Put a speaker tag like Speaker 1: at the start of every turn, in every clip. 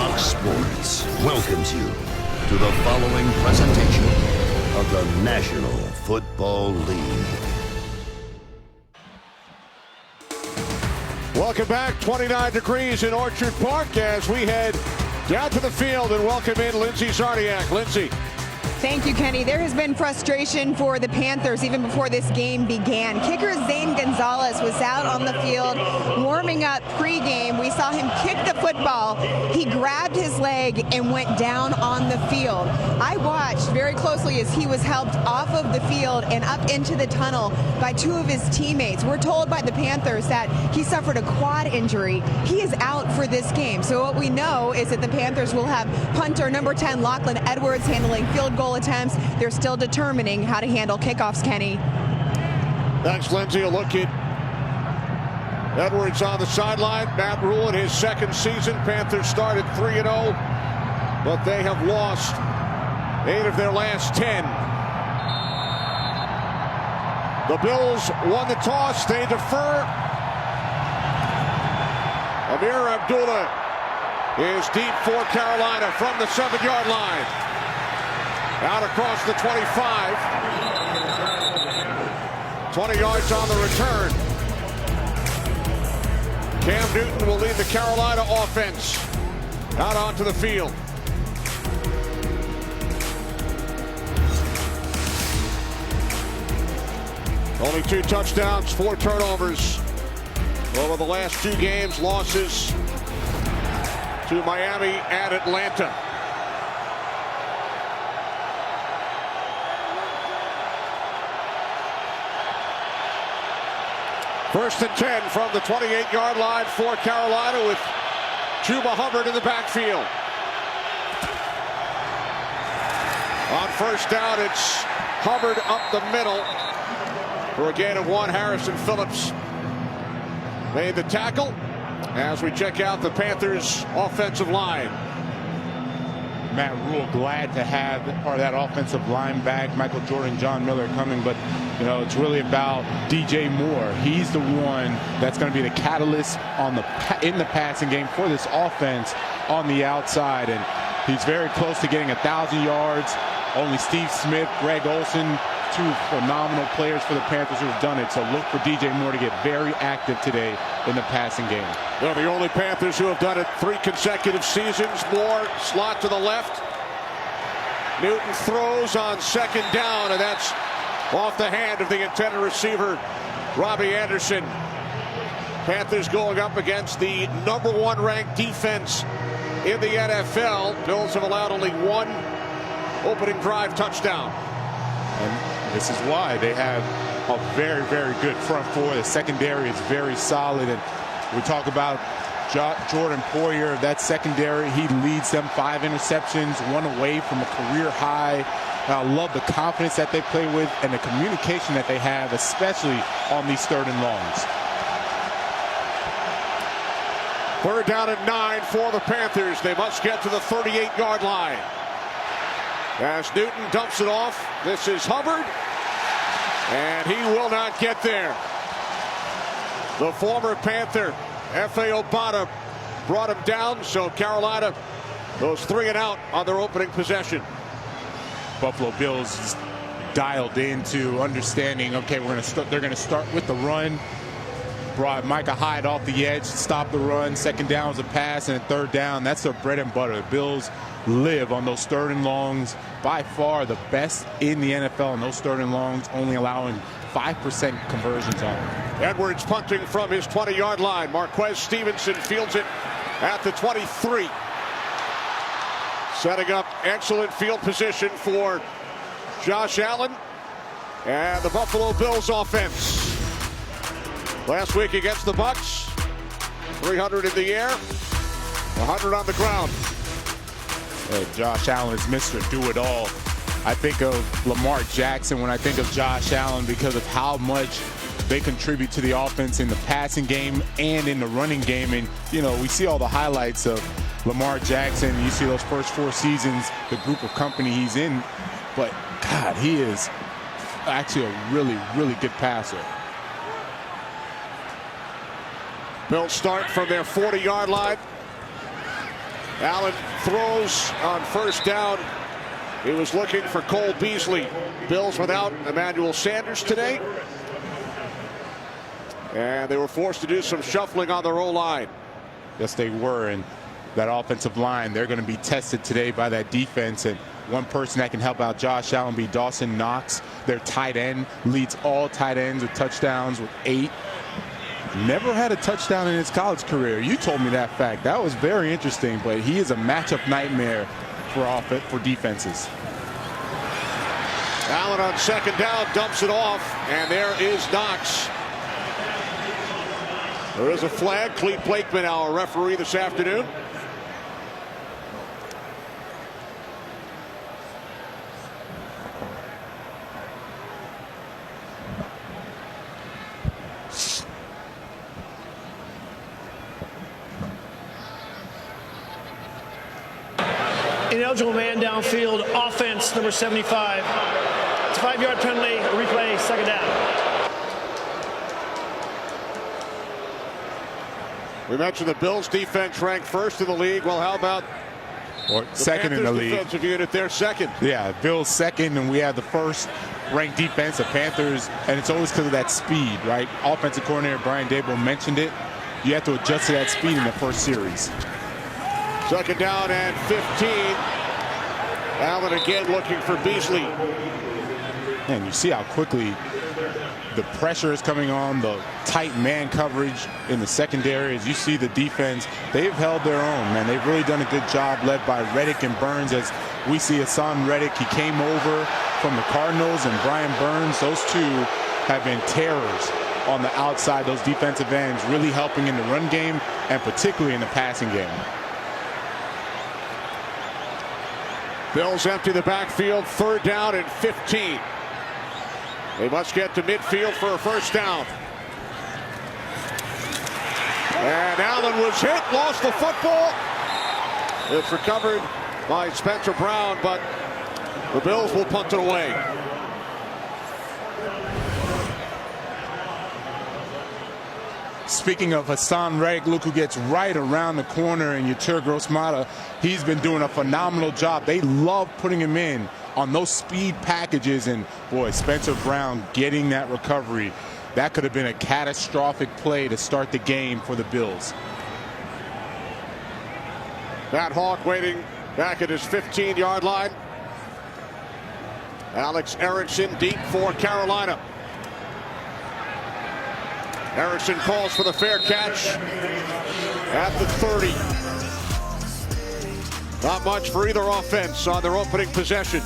Speaker 1: Fox Sports welcomes you to the following presentation of the National Football League.
Speaker 2: Welcome back. 29 degrees in Orchard Park as we head down to the field and welcome in Lindsay Czarniak. Lindsay.
Speaker 3: Thank you, Kenny. There has been frustration for the Panthers even before this game began. Kicker Zane Gonzalez was out on the field warming up pregame. We saw him kick the football. He grabbed his leg and went down on the field. I watched very closely as he was helped off of the field and up into the tunnel by two of his teammates. We're told by the Panthers that he suffered a quad injury. He is out for this game. So what we know is that the Panthers will have punter number 10 Lachlan Edwards handling field goal attempts. They're still determining how to handle kickoffs, Kenny.
Speaker 2: Thanks, Lindsay. A look at Edwards on the sideline. Matt Rule in his second season. Panthers started 3-0, but they have lost 8 of their last 10. The Bills won the toss. They defer. Amir Abdullah is deep for Carolina from the 7-yard line. Out across the 25. 20 yards on the return. Cam Newton will lead the Carolina offense out onto the field. Only 2 touchdowns, 4 turnovers over the last 2 games. Losses to Miami and Atlanta. First and 10 from the 28-yard line for Carolina with Chuba Hubbard in the backfield. On first down, it's Hubbard up the middle for a gain of 1. Harrison Phillips made the tackle as we check out the Panthers offensive line.
Speaker 4: Matt Rule glad to have part of that offensive line back. Michael Jordan, John Miller coming, but you know it's really about DJ Moore. He's the one that's going to be the catalyst on in the passing game for this offense on the outside, and he's very close to getting 1,000 yards. Only Steve Smith, Greg Olsen, 2 phenomenal players for the Panthers who have done it. So look for DJ Moore to get very active today in the passing game.
Speaker 2: They're the only Panthers who have done it 3 consecutive seasons. Moore slot to the left. Newton throws on second down, and that's off the hand of the intended receiver, Robbie Anderson. Panthers going up against the number 1 ranked defense in the NFL. Bills have allowed only 1 opening drive touchdown.
Speaker 4: And this is why they have a very, very good front 4. The secondary is very solid. And we talk about Jordan Poyer, that secondary. He leads them 5 interceptions, 1 away from a career high. And I love the confidence that they play with and the communication that they have, especially on these 3rd and longs.
Speaker 2: 3rd down and 9 for the Panthers. They must get to the 38-yard line. As Newton dumps it off, this is Hubbard, and he will not get there. The former Panther, F.A. Obata, brought him down, so Carolina goes 3 and out on their opening possession.
Speaker 4: Buffalo Bills dialed into understanding, okay, they're going to start with the run. Brought Micah Hyde off the edge, stop the run. Second down was a pass, and a 3rd down. That's their bread and butter. The Bills live on those 3rd and longs. By far the best in the NFL on those 3rd and longs, only allowing 5% conversions on them.
Speaker 2: Edwards punting from his 20-yard line. Marquez Stevenson fields it at the 23. Setting up excellent field position for Josh Allen and the Buffalo Bills offense. Last week against the Bucs, 300 in the air, 100 on the ground.
Speaker 4: Josh Allen is Mr. Do-It-All. I think of Lamar Jackson when I think of Josh Allen because of how much they contribute to the offense in the passing game and in the running game. And, you know, we see all the highlights of Lamar Jackson. You see those first 4 seasons, the group of company he's in. But, God, he is actually a really, really good passer.
Speaker 2: Bills start from their 40-yard line. Allen throws on first down. He was looking for Cole Beasley. Bills without Emmanuel Sanders today. And they were forced to do some shuffling on their O-line.
Speaker 4: Yes, they were. And that offensive line, they're going to be tested today by that defense. And one person that can help out Josh Allen be Dawson Knox. Their tight end leads all tight ends with touchdowns with 8. Never had a touchdown in his college career. You told me that fact. That was very interesting. But he is a matchup nightmare for defenses.
Speaker 2: Allen on second down dumps it off. And there is Knox. There is a flag. Clete Blakeman, our referee this afternoon.
Speaker 5: Ineligible man downfield, offense number 75. It's a 5-yard penalty, replay, second down.
Speaker 2: We mentioned the Bills defense ranked first in the league. Well, how about
Speaker 4: second in the league?
Speaker 2: Defensive unit, they're second.
Speaker 4: Yeah, Bills second, and we have the first ranked defense, the Panthers, and it's always because of that speed, right? Offensive coordinator Brian Daboll mentioned it. You have to adjust to that speed in the first series.
Speaker 2: Second down and 15. Allen again looking for Beasley.
Speaker 4: And you see how quickly the pressure is coming on, the tight man coverage in the secondary. As you see the defense, they've held their own, man. They've really done a good job, led by Reddick and Burns. As we see Hassan Reddick, he came over from the Cardinals, and Brian Burns, those two have been terrors on the outside, those defensive ends, really helping in the run game and particularly in the passing game.
Speaker 2: Bills empty the backfield, third down and 15. They must get to midfield for a first down. And Allen was hit, lost the football. It's recovered by Spencer Brown, but the Bills will punt it away.
Speaker 4: Speaking of Hassan Reddick, look who gets right around the corner, and Yetur Gross-Matos. He's been doing a phenomenal job. They love putting him in on those speed packages, and boy, Spencer Brown getting that recovery. That could have been a catastrophic play to start the game for the Bills.
Speaker 2: Matt Hawk waiting back at his 15-yard line. Alex Erickson deep for Carolina. Erickson calls for the fair catch at the 30. Not much for either offense on their opening possession.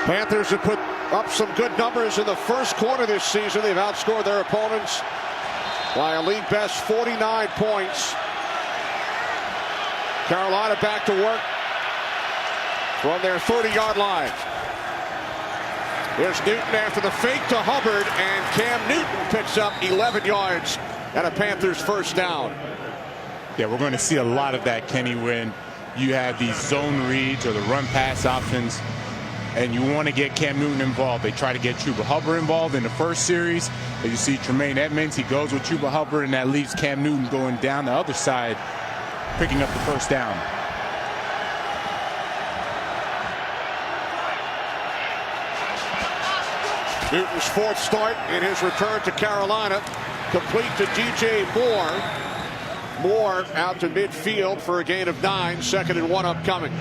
Speaker 2: Panthers have put up some good numbers in the first quarter this season. They've outscored their opponents by a league best 49 points. Carolina back to work from their 30-yard line. Here's Newton after the fake to Hubbard, and Cam Newton picks up 11 yards and a Panthers first down.
Speaker 4: Yeah, we're going to see a lot of that, Kenny, when you have these zone reads or the run pass options, and you want to get Cam Newton involved. They try to get Chuba Hubbard involved in the first series. But you see Tremaine Edmonds, he goes with Chuba Hubbard, and that leaves Cam Newton going down the other side, picking up the first down.
Speaker 2: Newton's fourth start in his return to Carolina, complete to DJ Moore. Moore out to midfield for a gain of 9, 2nd and 1 upcoming.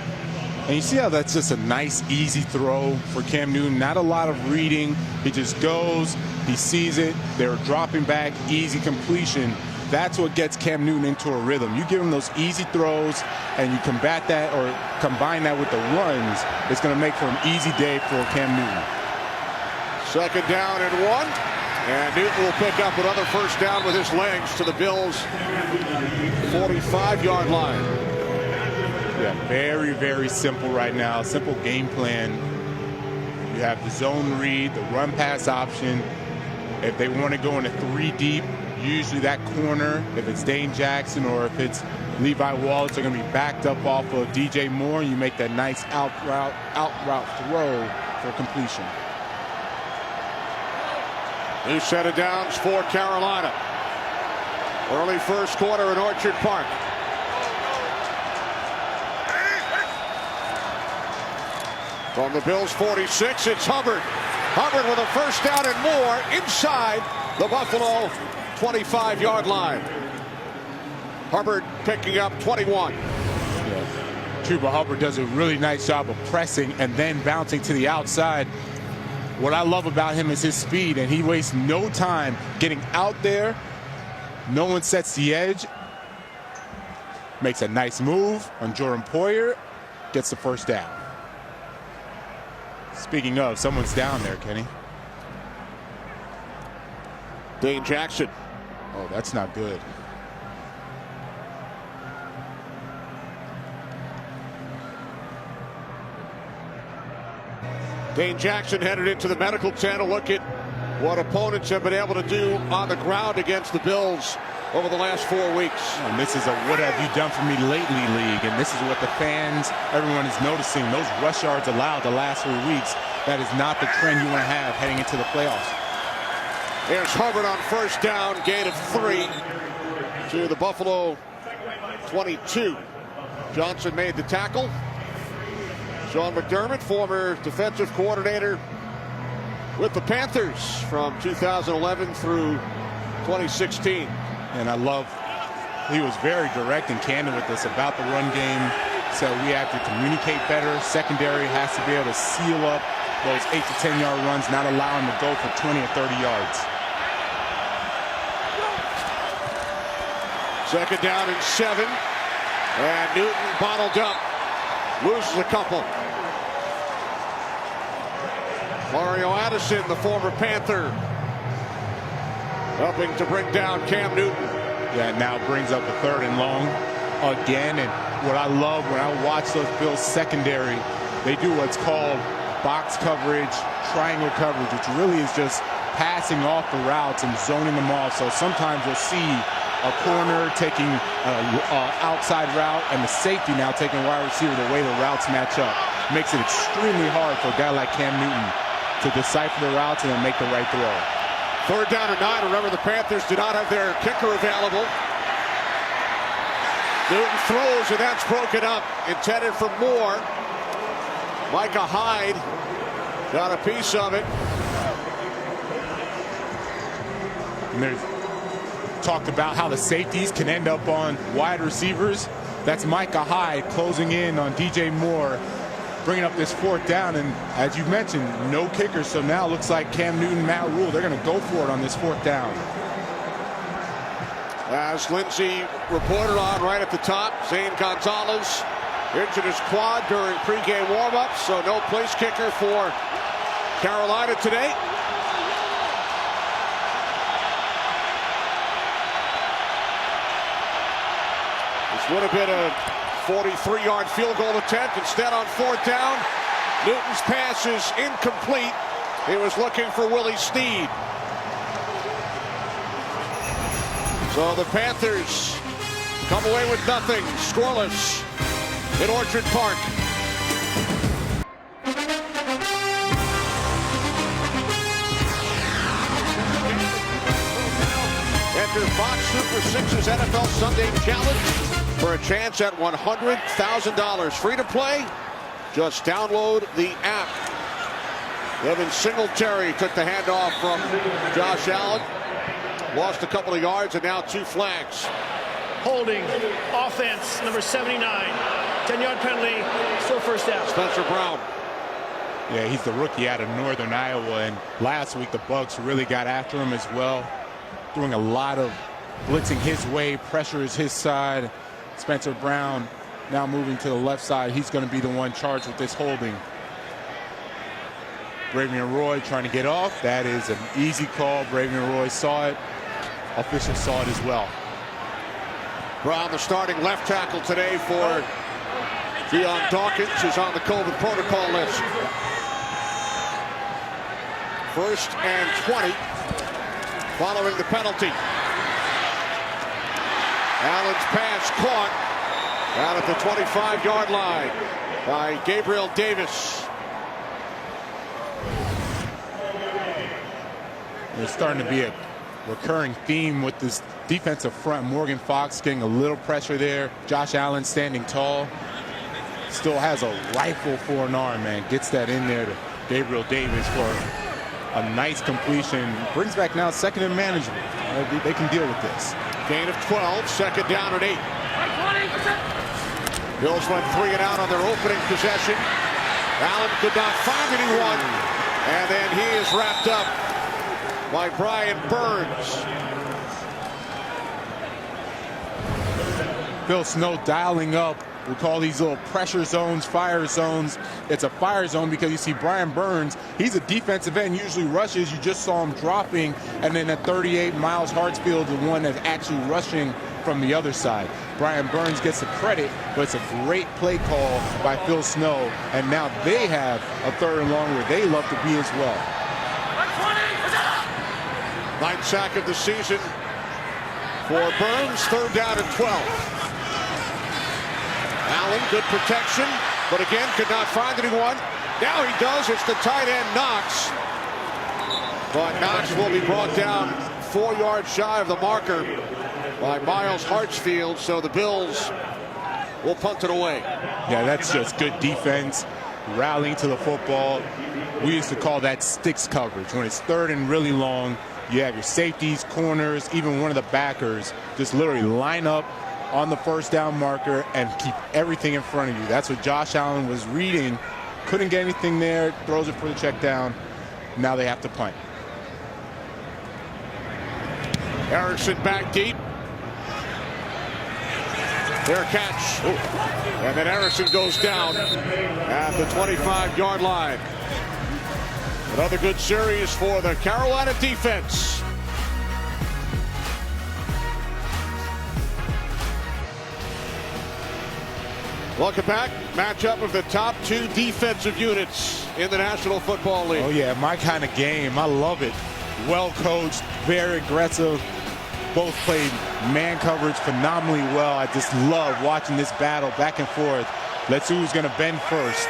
Speaker 4: And you see how that's just a nice, easy throw for Cam Newton. Not a lot of reading. He just goes, he sees it, they're dropping back, easy completion. That's what gets Cam Newton into a rhythm. You give him those easy throws and you combat that or combine that with the runs, it's going to make for an easy day for Cam Newton.
Speaker 2: 2nd down and 1. And Newton will pick up another first down with his legs to the Bills' 45-yard line.
Speaker 4: Yeah, very, very simple right now. Simple game plan. You have the zone read, the run pass option. If they want to go into 3 deep, usually that corner, if it's Dane Jackson or if it's Levi Wallace, they're going to be backed up off of DJ Moore. You make that nice out route throw for completion.
Speaker 2: New set of downs for Carolina. Early first quarter in Orchard Park. From the Bills' 46, it's Hubbard. Hubbard with a first down and more inside the Buffalo 25-yard line. Hubbard picking up 21.
Speaker 4: Chuba Hubbard does a really nice job of pressing and then bouncing to the outside. What I love about him is his speed, and he wastes no time getting out there. No one sets the edge. Makes a nice move on Jordan Poyer. Gets the first down. Speaking of, someone's down there, Kenny.
Speaker 2: Dane Jackson.
Speaker 4: Oh, that's not good.
Speaker 2: Dane Jackson headed into the medical tent to look at what opponents have been able to do on the ground against the Bills over the last 4 weeks.
Speaker 4: And this is a what have you done for me lately league, and this is what the fans, everyone is noticing. Those rush yards allowed the last 3 weeks, that is not the trend you want to have heading into the playoffs.
Speaker 2: There's Hubbard on first down, gain of 3 to the Buffalo 22. Johnson made the tackle. Sean McDermott, former defensive coordinator with the Panthers from 2011 through 2016.
Speaker 4: And I love, he was very direct and candid with us about the run game. So we have to communicate better. Secondary has to be able to seal up those 8 to 10 yard runs, not allow them to go for 20 or 30 yards.
Speaker 2: Second down and 7. And Newton bottled up. Loses a couple. Mario Addison, the former Panther, helping to bring down Cam Newton.
Speaker 4: Yeah, now brings up a 3rd and long again. And what I love when I watch those Bills secondary, they do what's called box coverage, triangle coverage, which really is just passing off the routes and zoning them off. So sometimes you'll see a corner taking an outside route and the safety now taking wide receiver the way the routes match up. Makes it extremely hard for a guy like Cam Newton to decipher the routes and then make the right throw.
Speaker 2: 3rd down and 9. Remember, the Panthers do not have their kicker available. Newton throws, and that's broken up. Intended for Moore. Micah Hyde got a piece of it.
Speaker 4: And there's talked about how the safeties can end up on wide receivers. That's Micah Hyde closing in on DJ Moore, bringing up this 4th down. And as you mentioned, no kicker. So now it looks like Cam Newton, Matt Rule, they're going to go for it on this 4th down.
Speaker 2: As Lindsey reported on right at the top, Zane Gonzalez injured his quad during pregame warm-ups, so no place kicker for Carolina today. This would have been a 43-yard field goal attempt. Instead, on 4th down, Newton's pass is incomplete. He was looking for Willie Snead. So the Panthers come away with nothing, scoreless in Orchard Park. Enter Fox Super 6's NFL Sunday Challenge for a chance at $100,000. Free to play. Just download the app. Devin Singletary took the handoff from Josh Allen. Lost a couple of yards and now 2 flags.
Speaker 5: Holding, offense, number 79. 10-yard penalty, still first down.
Speaker 2: Spencer Brown.
Speaker 4: Yeah, he's the rookie out of Northern Iowa, and last week the Bucs really got after him as well, doing a lot of blitzing his way. Pressure is his side. Spencer Brown now moving to the left side. He's going to be the one charged with this holding. Bravion Roy trying to get off. That is an easy call. Bravion Roy saw it. Officials saw it as well.
Speaker 2: Brown, the starting left tackle today for Deion Dawkins, who's on the COVID protocol list. 1st and 20 following the penalty. Allen's pass caught out at the 25-yard line by Gabriel Davis.
Speaker 4: There's starting to be a recurring theme with this defensive front. Morgan Fox getting a little pressure there. Josh Allen standing tall. Still has a rifle for an arm, man. Gets that in there to Gabriel Davis for a nice completion. Brings back now second and manageable. They can deal with this.
Speaker 2: Gain of 12, second down and 8. Bills went 3 and out on their opening possession. Allen could not find anyone, and then he is wrapped up by Brian Burns.
Speaker 4: Phil Snow dialing up. We call these little pressure zones, fire zones. It's a fire zone because you see Brian Burns, he's a defensive end, usually rushes. You just saw him dropping, and then at 38, Miles Hartsfield, the one that's actually rushing from the other side. Brian Burns gets the credit, but it's a great play call by Phil Snow, and now they have a third and long where they love to be as well.
Speaker 2: 9th sack of the season for Burns, third down and 12. Allen, good protection, but again could not find anyone. Now he does. It's the tight end Knox, but Knox will be brought down 4 yards shy of the marker by Miles Hartsfield, so the Bills will punt it away.
Speaker 4: Yeah, that's just good defense, rallying to the football. We used to call that sticks coverage. When it's third and really long, you have your safeties, corners, even one of the backers just literally line up on the first down marker and keep everything in front of you. That's what Josh Allen was reading. Couldn't get anything there, throws it for the check down. Now they have to punt.
Speaker 2: Erickson back deep. Their catch. And then Erickson goes down at the 25-yard line. Another good series for the Carolina defense. Welcome back. Matchup of the top 2 defensive units in the National Football League.
Speaker 4: Oh yeah, my kind of game. I love it. Well coached, very aggressive. Both played man coverage phenomenally well. I just love watching this battle back and forth. Let's see who's going to bend first.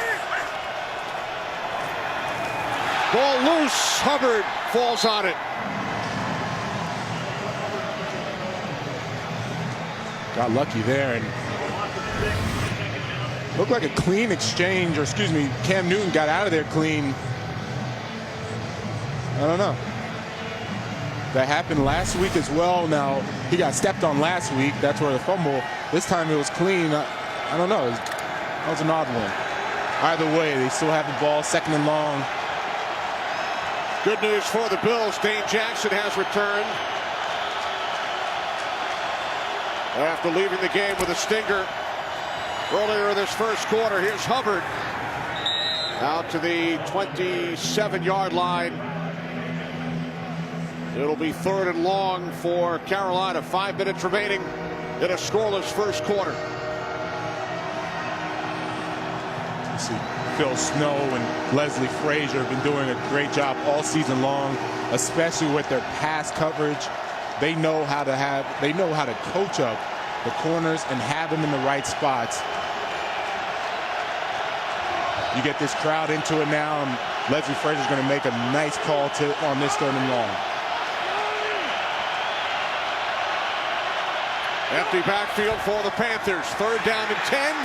Speaker 2: Ball loose. Hubbard falls on it.
Speaker 4: Got lucky there and looked like a clean exchange, or excuse me, Cam Newton got out of there clean. I don't know. That happened last week as well. Now, he got stepped on last week. That's where the fumble. This time it was clean. I don't know. That was an odd one. Either way, they still have the ball, second and long.
Speaker 2: Good news for the Bills. Dane Jackson has returned after leaving the game with a stinger earlier in this first quarter. Here's Hubbard out to the 27-yard line. It'll be third and long for Carolina. 5 minutes remaining in a scoreless first quarter.
Speaker 4: You see Phil Snow and Leslie Frazier have been doing a great job all season long, especially with their pass coverage. They know how to coach up the corners and have them in the right spots. You get this crowd into it now, and Leslie Frazier's going to make a nice call on this third and long.
Speaker 2: Empty backfield for the Panthers. Third down and 10.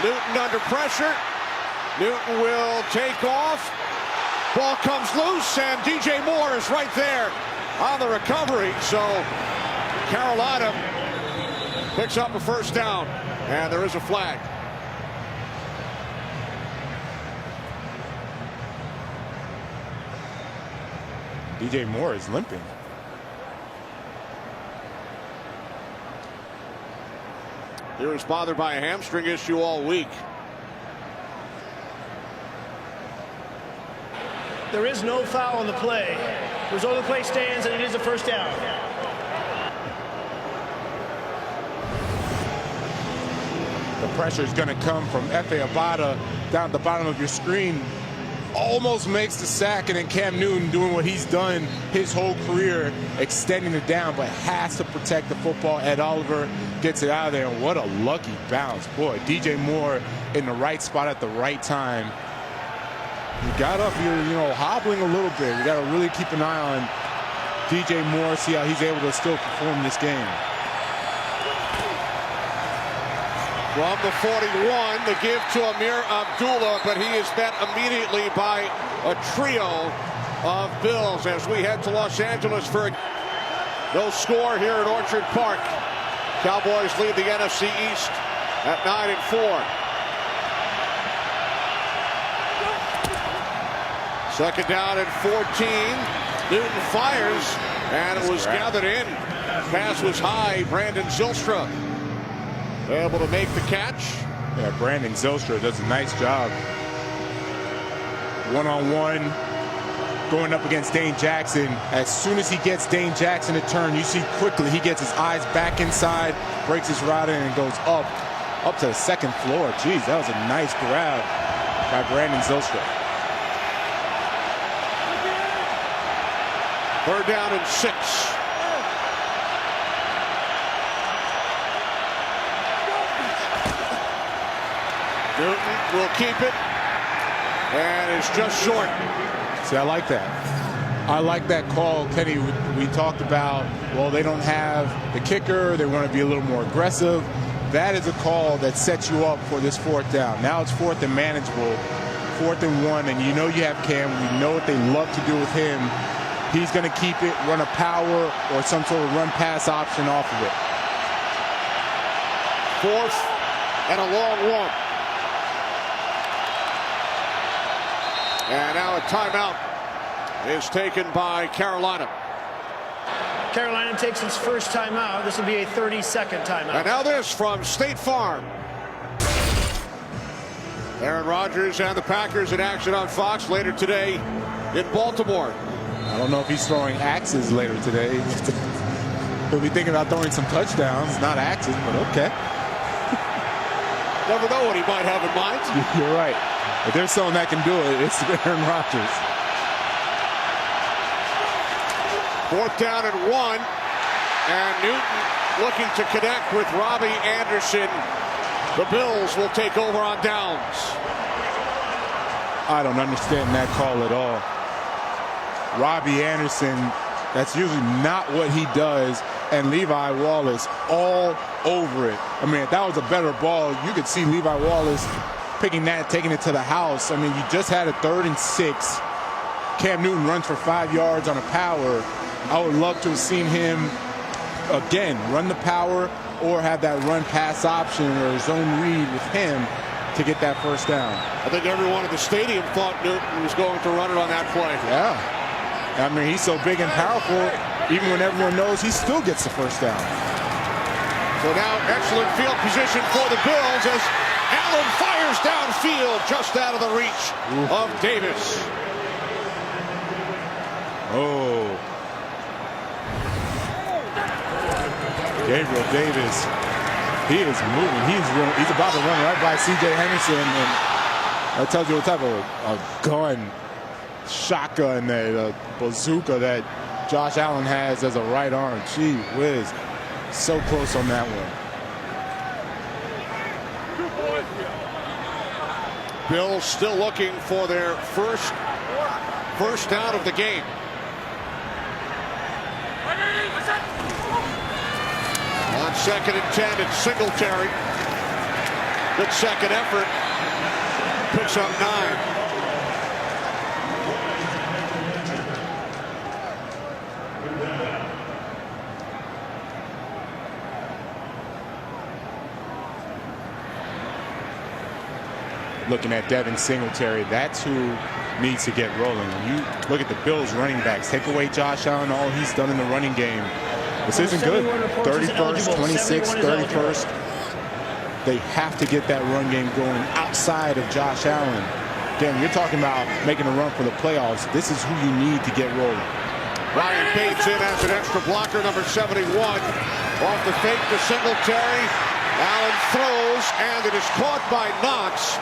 Speaker 2: Newton under pressure. Newton will take off. Ball comes loose, and DJ Moore is right there on the recovery. So Carolina picks up a first down, and there is a flag.
Speaker 4: DJ Moore is limping.
Speaker 2: He was bothered by a hamstring issue all week.
Speaker 5: There is no foul on the play. The result of the play stands, and it is a first down.
Speaker 4: The pressure is going to come from Efe Abada down at the bottom of your screen. Almost makes the sack, and then Cam Newton doing what he's done his whole career, extending it down, but has to protect the football. Ed Oliver gets it out of there, and what a lucky bounce. Boy, DJ Moore in the right spot at the right time. You got up here, hobbling a little bit. You got to really keep an eye on DJ Moore, see how he's able to still perform this game.
Speaker 2: From the 41, the give to Amir Abdullah, but he is met immediately by a trio of Bills as we head to Los Angeles for no score here at Orchard Park. Cowboys lead the NFC East at 9-4. Second down and 14. Newton fires, and it was gathered in. Pass was high. Brandon Zylstra able to make the catch.
Speaker 4: Yeah, Brandon Zylstra does a nice job. One-on-one, going up against Dane Jackson. As soon as he gets Dane Jackson to turn, you see quickly he gets his eyes back inside, breaks his route in, and goes up to the second floor. Jeez, that was a nice grab by Brandon Zylstra.
Speaker 2: Third down and 6. Newton will keep it, and it's just short.
Speaker 4: See, I like that. I like that call, Kenny. We talked about, well, they don't have the kicker. They want to be a little more aggressive. That is a call that sets you up for this fourth down. Now it's fourth and manageable, 4th and 1, and you know you have Cam. We know what they love to do with him. He's going to keep it, run a power or some sort of run-pass option off of it.
Speaker 2: 4th and a long one. And now a timeout is taken by Carolina.
Speaker 5: Carolina takes its first timeout. This will be a 30-second timeout.
Speaker 2: And now this from State Farm. Aaron Rodgers and the Packers in action on Fox later today in Baltimore.
Speaker 4: I don't know if he's throwing axes later today. He'll be thinking about throwing some touchdowns, not axes, but okay.
Speaker 2: Never know what he might have in mind.
Speaker 4: You're right. If there's someone that can do it, it's Aaron Rodgers.
Speaker 2: 4th down and 1. And Newton looking to connect with Robbie Anderson. The Bills will take over on downs.
Speaker 4: I don't understand that call at all. Robbie Anderson, that's usually not what he does. And Levi Wallace all over it. I mean, if that was a better ball, you could see Levi Wallace picking that, taking it to the house. I mean, you just had a 3rd and 6. Cam Newton runs for 5 yards on a power. I would love to have seen him, again, run the power or have that run-pass option or zone read with him to get that first down.
Speaker 2: I think everyone at the stadium thought Newton was going to run it on that play.
Speaker 4: Yeah. I mean, he's so big and powerful, even when everyone knows, he still gets the first down.
Speaker 2: So now excellent field position for the Bills as Allen fires downfield just out of the reach of Davis.
Speaker 4: Oh. Gabriel Davis, he is moving. He's about to run right by C.J. Henderson, and that tells you what type of a gun, shotgun, a bazooka that Josh Allen has as a right arm. Gee whiz, so close on that one.
Speaker 2: Bills still looking for their first down of the game. On 2nd and 10, it's Singletary. Good second effort. Picks up 9.
Speaker 4: Looking at Devin Singletary, that's who needs to get rolling. When you look at the Bills running backs, take away Josh Allen, all he's done in the running game. This isn't good. 31st, 26th, 31st. They have to get that run game going outside of Josh Allen. Again, you're talking about making a run for the playoffs. This is who you need to get rolling.
Speaker 2: Ryan Bates in as an extra blocker, number 71. Off the fake to Singletary. Allen throws, and it is caught by Knox.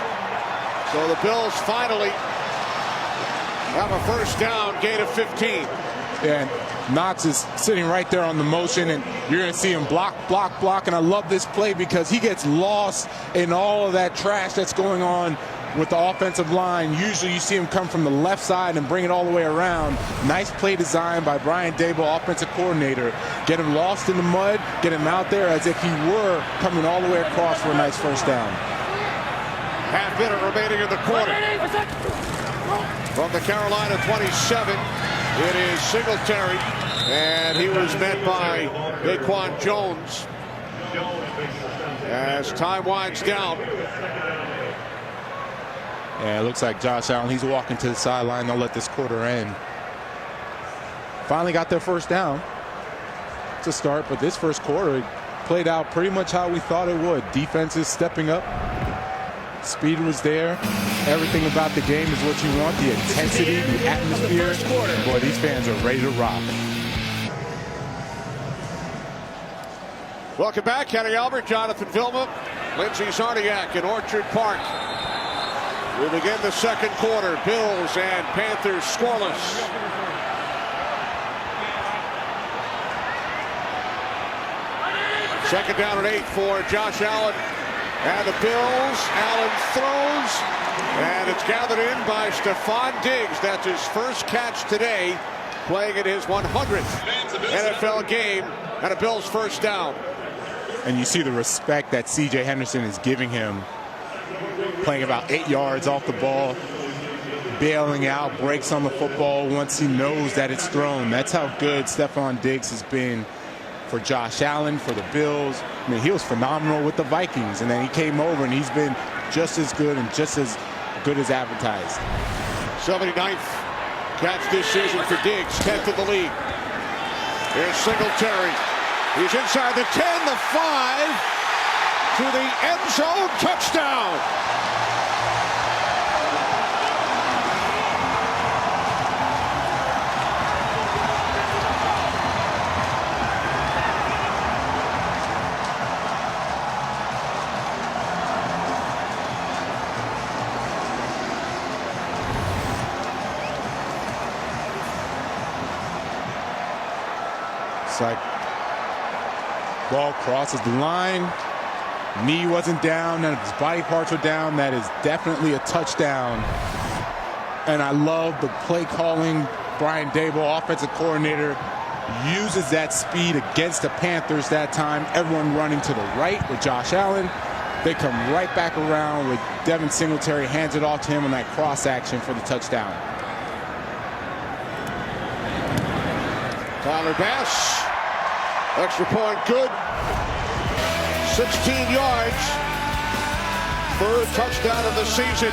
Speaker 2: So the Bills finally have a first down, gain of 15.
Speaker 4: And Knox is sitting right there on the motion, and you're going to see him block, and I love this play because he gets lost in all of that trash that's going on with the offensive line. Usually you see him come from the left side and bring it all the way around. Nice play design by Brian Daboll, offensive coordinator. Get him lost in the mud, get him out there as if he were coming all the way across for a nice first down.
Speaker 2: Half minute remaining in the quarter. From the Carolina 27, it is Singletary, and he was met by Daquan Jones. As time winds down.
Speaker 4: Yeah, it looks like Josh Allen, he's walking to the sideline. They'll let this quarter end. Finally got their first down to start, but this first quarter played out pretty much how we thought it would. Defense is stepping up. Speed was there. Everything about the game is what you want. The intensity, the atmosphere. Boy, these fans are ready to rock.
Speaker 2: Welcome back. Kenny Albert, Jonathan Vilma, Lindsey Zarniak in Orchard Park. We begin the second quarter. Bills and Panthers scoreless. Second down and 8 for Josh Allen and the Bills. Allen throws, and it's gathered in by Stephon Diggs. That's his first catch today, playing in his 100th NFL game, and a Bills first down.
Speaker 4: And you see the respect that C.J. Henderson is giving him, playing about 8 yards off the ball, bailing out, breaks on the football once he knows that it's thrown. That's how good Stephon Diggs has been for Josh Allen, for the Bills. I mean, he was phenomenal with the Vikings, and then he came over and he's been just as good and just as good as advertised.
Speaker 2: 79th catch this season for Diggs, 10th in the league. Here's Singletary. He's inside the 10, the 5, to the end zone, touchdown.
Speaker 4: It's like ball crosses the line, knee wasn't down, none of his body parts were down. That is definitely a touchdown. And I love the play calling. Brian Daboll, offensive coordinator, uses that speed against the Panthers that time. Everyone running to the right with Josh Allen. They come right back around with Devin Singletary, hands it off to him on that cross action for the touchdown.
Speaker 2: Tyler Bass, extra point good, 16 yards, third touchdown of the season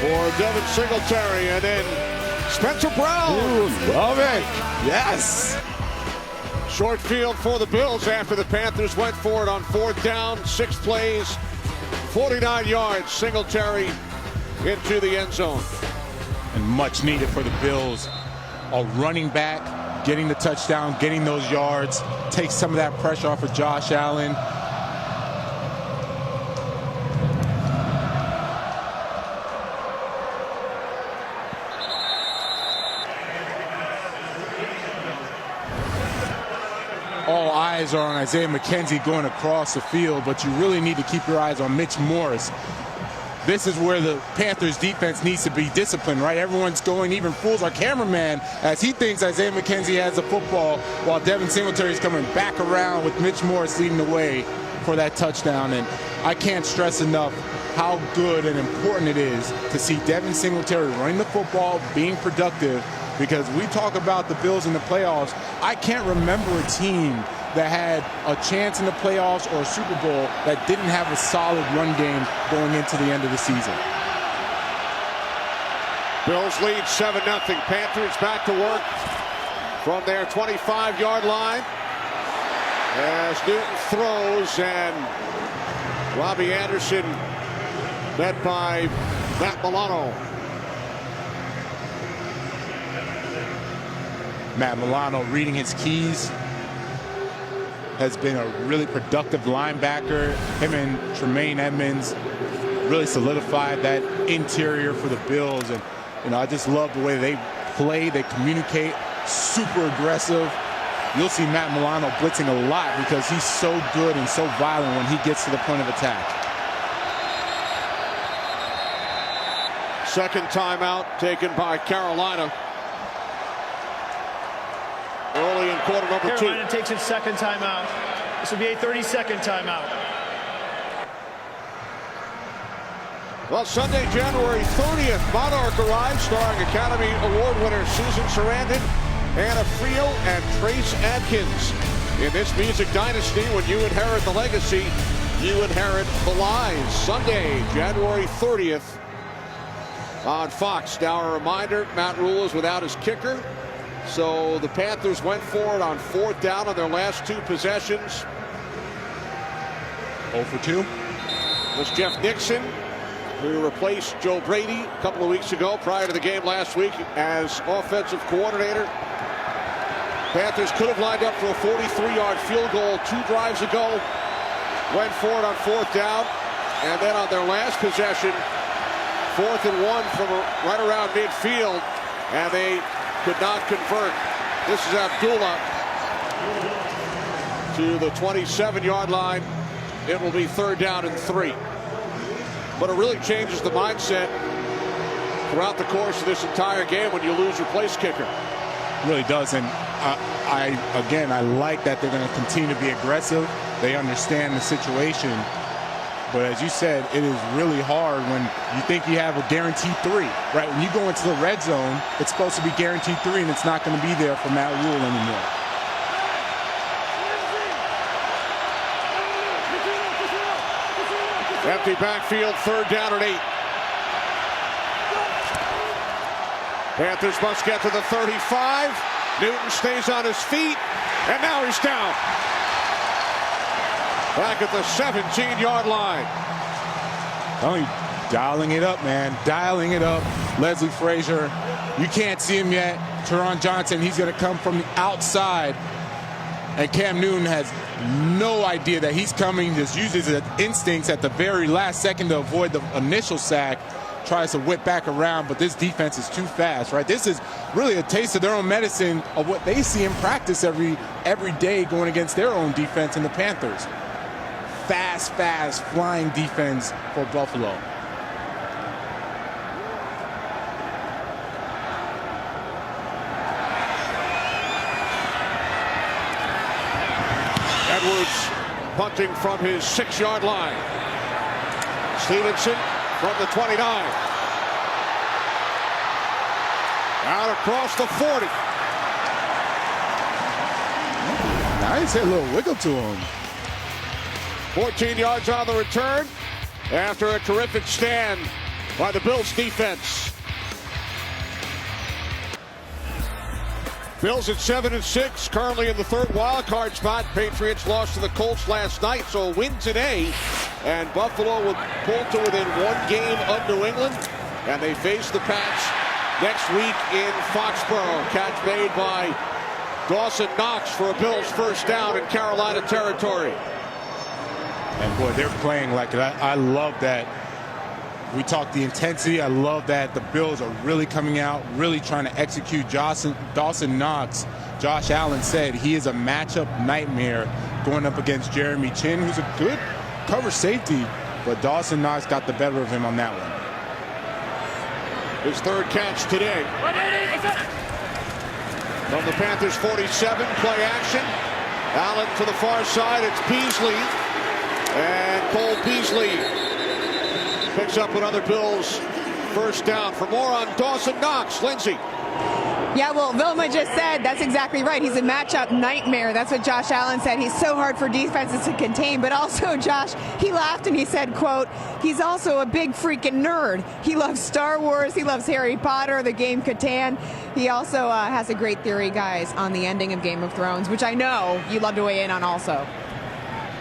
Speaker 2: for Devin Singletary, and then Spencer Brown.
Speaker 4: Ooh, love it, yes.
Speaker 2: Short field for the Bills after the Panthers went for it on fourth down, 6 plays, 49 yards, Singletary into the end zone.
Speaker 4: And much needed for the Bills. A running back, getting the touchdown, getting those yards, takes some of that pressure off of Josh Allen. All eyes are on Isaiah McKenzie going across the field, but you really need to keep your eyes on Mitch Morse. This is where the Panthers defense needs to be disciplined, right? Everyone's going, even fools our cameraman, as he thinks Isaiah McKenzie has the football, while Devin Singletary is coming back around with Mitch Morse leading the way for that touchdown. And I can't stress enough how good and important it is to see Devin Singletary running the football, being productive, because we talk about the Bills in the playoffs. I can't remember a team that had a chance in the playoffs or a Super Bowl that didn't have a solid run game going into the end of the season.
Speaker 2: Bills lead 7-0. Panthers back to work from their 25-yard line as Newton throws, and Robbie Anderson met by Matt Milano.
Speaker 4: Matt Milano reading his keys. Has been a really productive linebacker. Him and Tremaine Edmonds really solidified that interior for the Bills. And, you know, I just love the way they play, they communicate, super aggressive. You'll see Matt Milano blitzing a lot because he's so good and so violent when he gets to the point of attack.
Speaker 2: Second timeout taken by Carolina. Early in quarter number 2.
Speaker 5: Carolina takes its second timeout. This will be a 30-second timeout.
Speaker 2: Well, Sunday, January 30th, Monarch arrives, starring Academy Award winner Susan Sarandon, Anna Friel, and Trace Adkins. In this music dynasty, when you inherit the legacy, you inherit the lies. Sunday, January 30th on Fox. Now a reminder, Matt Rule is without his kicker. So the Panthers went for it on 4th down on their last 2 possessions.
Speaker 4: 0 for 2.
Speaker 2: It was Jeff Nixon, who replaced Joe Brady a couple of weeks ago prior to the game last week as offensive coordinator. Panthers could have lined up for a 43-yard field goal 2 drives ago. Went for it on 4th down. And then on their last possession, 4th and 1 from right around midfield. And they could not convert. This is Abdullah to the 27-yard line. It will be 3rd down and 3. But it really changes the mindset throughout the course of this entire game when you lose your place kicker.
Speaker 4: It really does. And I like that they're going to continue to be aggressive. They understand the situation. But as you said, it is really hard when you think you have a guaranteed 3, right? When you go into the red zone, it's supposed to be guaranteed 3, and it's not going to be there for Matt Rule anymore.
Speaker 2: Empty backfield, 3rd down and 8. Panthers must get to the 35. Newton stays on his feet, and now he's down. Back at the 17-yard line.
Speaker 4: Only dialing it up, man. Dialing it up. Leslie Frazier, you can't see him yet. Teron Johnson, he's going to come from the outside. And Cam Newton has no idea that he's coming. Just uses his instincts at the very last second to avoid the initial sack. Tries to whip back around, but this defense is too fast, right? This is really a taste of their own medicine of what they see in practice every day going against their own defense in the Panthers. Fast, flying defense for Buffalo.
Speaker 2: Edwards punting from his 6-yard line. Stevenson from the 29. Out across the 40.
Speaker 4: Nice, hit a little wiggle to him.
Speaker 2: 14 yards on the return after a terrific stand by the Bills defense. Bills at 7-6, currently in the 3rd wild card spot. Patriots lost to the Colts last night, so a win today. And Buffalo will pull to within 1 game of New England. And they face the Pats next week in Foxborough. Catch made by Dawson Knox for a Bills first down in Carolina territory.
Speaker 4: And boy, they're playing like it. I love that. We talked the intensity. I love that the Bills are really coming out, really trying to execute. Dawson Knox, Josh Allen said he is a matchup nightmare going up against Jeremy Chin, who's a good cover safety, but Dawson Knox got the better of him on that one.
Speaker 2: His 3rd catch today. From the Panthers 47, play action. Allen to the far side, it's Beasley. And Cole Beasley picks up another Bills first down. For more on Dawson Knox, Lindsay.
Speaker 3: Yeah, well, Vilma just said that's exactly right. He's a matchup nightmare. That's what Josh Allen said. He's so hard for defenses to contain. But also, Josh, he laughed and he said, quote, he's also a big freaking nerd. He loves Star Wars. He loves Harry Potter, the game Catan. He also has a great theory, guys, on the ending of Game of Thrones, which I know you love to weigh in on also.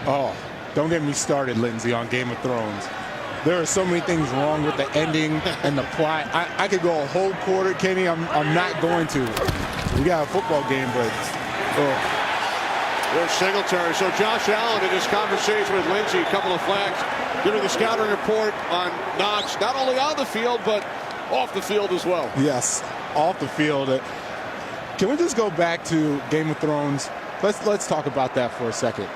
Speaker 4: Oh, don't get me started, Lindsay, on Game of Thrones. There are so many things wrong with the ending and the plot. I could go a whole quarter, Kenny. I'm not going to. We got a football game, but
Speaker 2: There's Singletary. So Josh Allen in his conversation with Lindsay, a couple of flags, giving the scouting report on Knox, not only on the field, but off the field as well.
Speaker 4: Yes, off the field. Can we just go back to Game of Thrones? Let's talk about that for a second.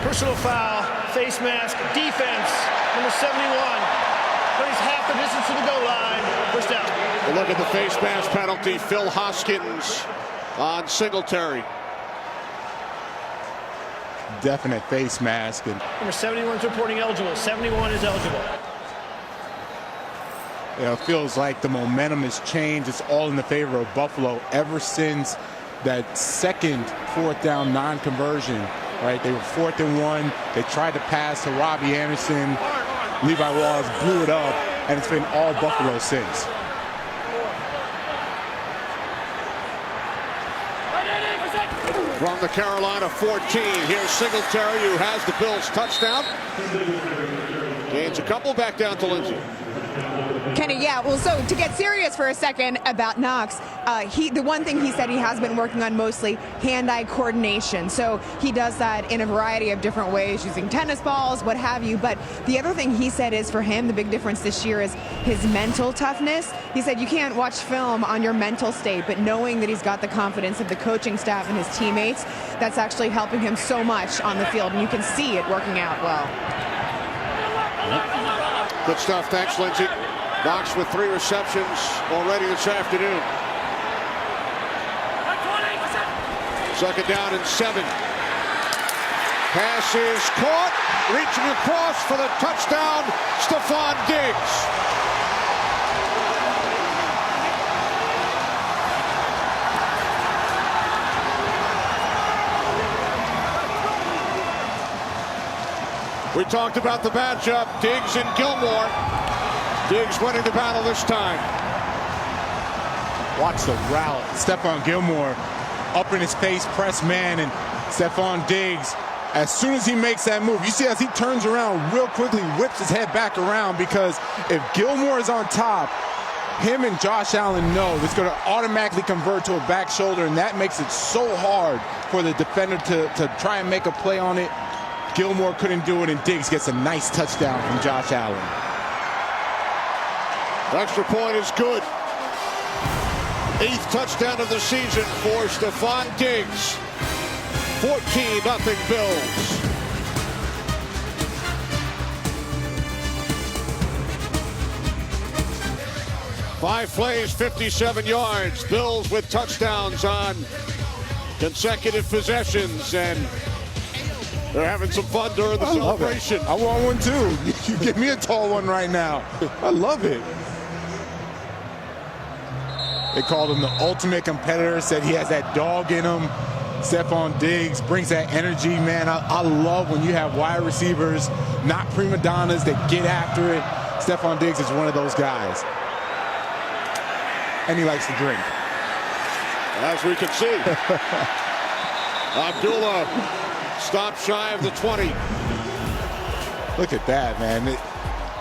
Speaker 5: Personal foul, face mask, defense, number 71. He's half the distance to the goal line. First down.
Speaker 2: We'll look at the face mask penalty. Phil Hoskins on Singletary.
Speaker 4: Definite face mask. And
Speaker 5: Number 71 is reporting eligible. 71 is eligible.
Speaker 4: you know, it feels like the momentum has changed. It's all in the favor of Buffalo ever since that second fourth down non-conversion. Right, they were 4th and 1. They tried to pass to Robbie Anderson. Levi Wallace blew it up, and it's been all Buffalo since.
Speaker 2: From the Carolina 14, here's Singletary, who has the Bills touchdown. Gains a couple, back down to Lindsey.
Speaker 3: Kenny, yeah, well, so to get serious for a second about Knox, the one thing he said he has been working on mostly, hand-eye coordination. So he does that in a variety of different ways, using tennis balls, what have you. But the other thing he said is for him, the big difference this year is his mental toughness. He said you can't watch film on your mental state, but knowing that he's got the confidence of the coaching staff and his teammates, that's actually helping him so much on the field. And you can see it working out well.
Speaker 2: Good stuff. Thanks, Lindsey. Knox with 3 receptions already this afternoon. 2nd down and 7. Pass is caught. Reaching across for the touchdown, Stephon Diggs. We talked about the matchup, Diggs and Gilmore. Diggs winning the battle this time.
Speaker 4: Watch the route. Stephon Gilmore up in his face, press man, and Stephon Diggs, as soon as he makes that move, you see as he turns around real quickly, whips his head back around, because if Gilmore is on top, him and Josh Allen know it's going to automatically convert to a back shoulder, and that makes it so hard for the defender to try and make a play on it. Gilmore couldn't do it, and Diggs gets a nice touchdown from Josh Allen.
Speaker 2: Extra point is good. 8th touchdown of the season for Stephon Diggs. 14-0 Bills. Five plays, 57 yards. Bills with touchdowns on consecutive possessions, and they're having some fun during the celebration.
Speaker 4: I want one too. You give me a tall one right now. I love it. They called him the ultimate competitor, said he has that dog in him. Stephon Diggs brings that energy, man. I love when you have wide receivers, not prima donnas, that get after it. Stephon Diggs is one of those guys. And he likes to drink.
Speaker 2: As we can see. Abdullah stopped shy of the 20.
Speaker 4: Look at that, man.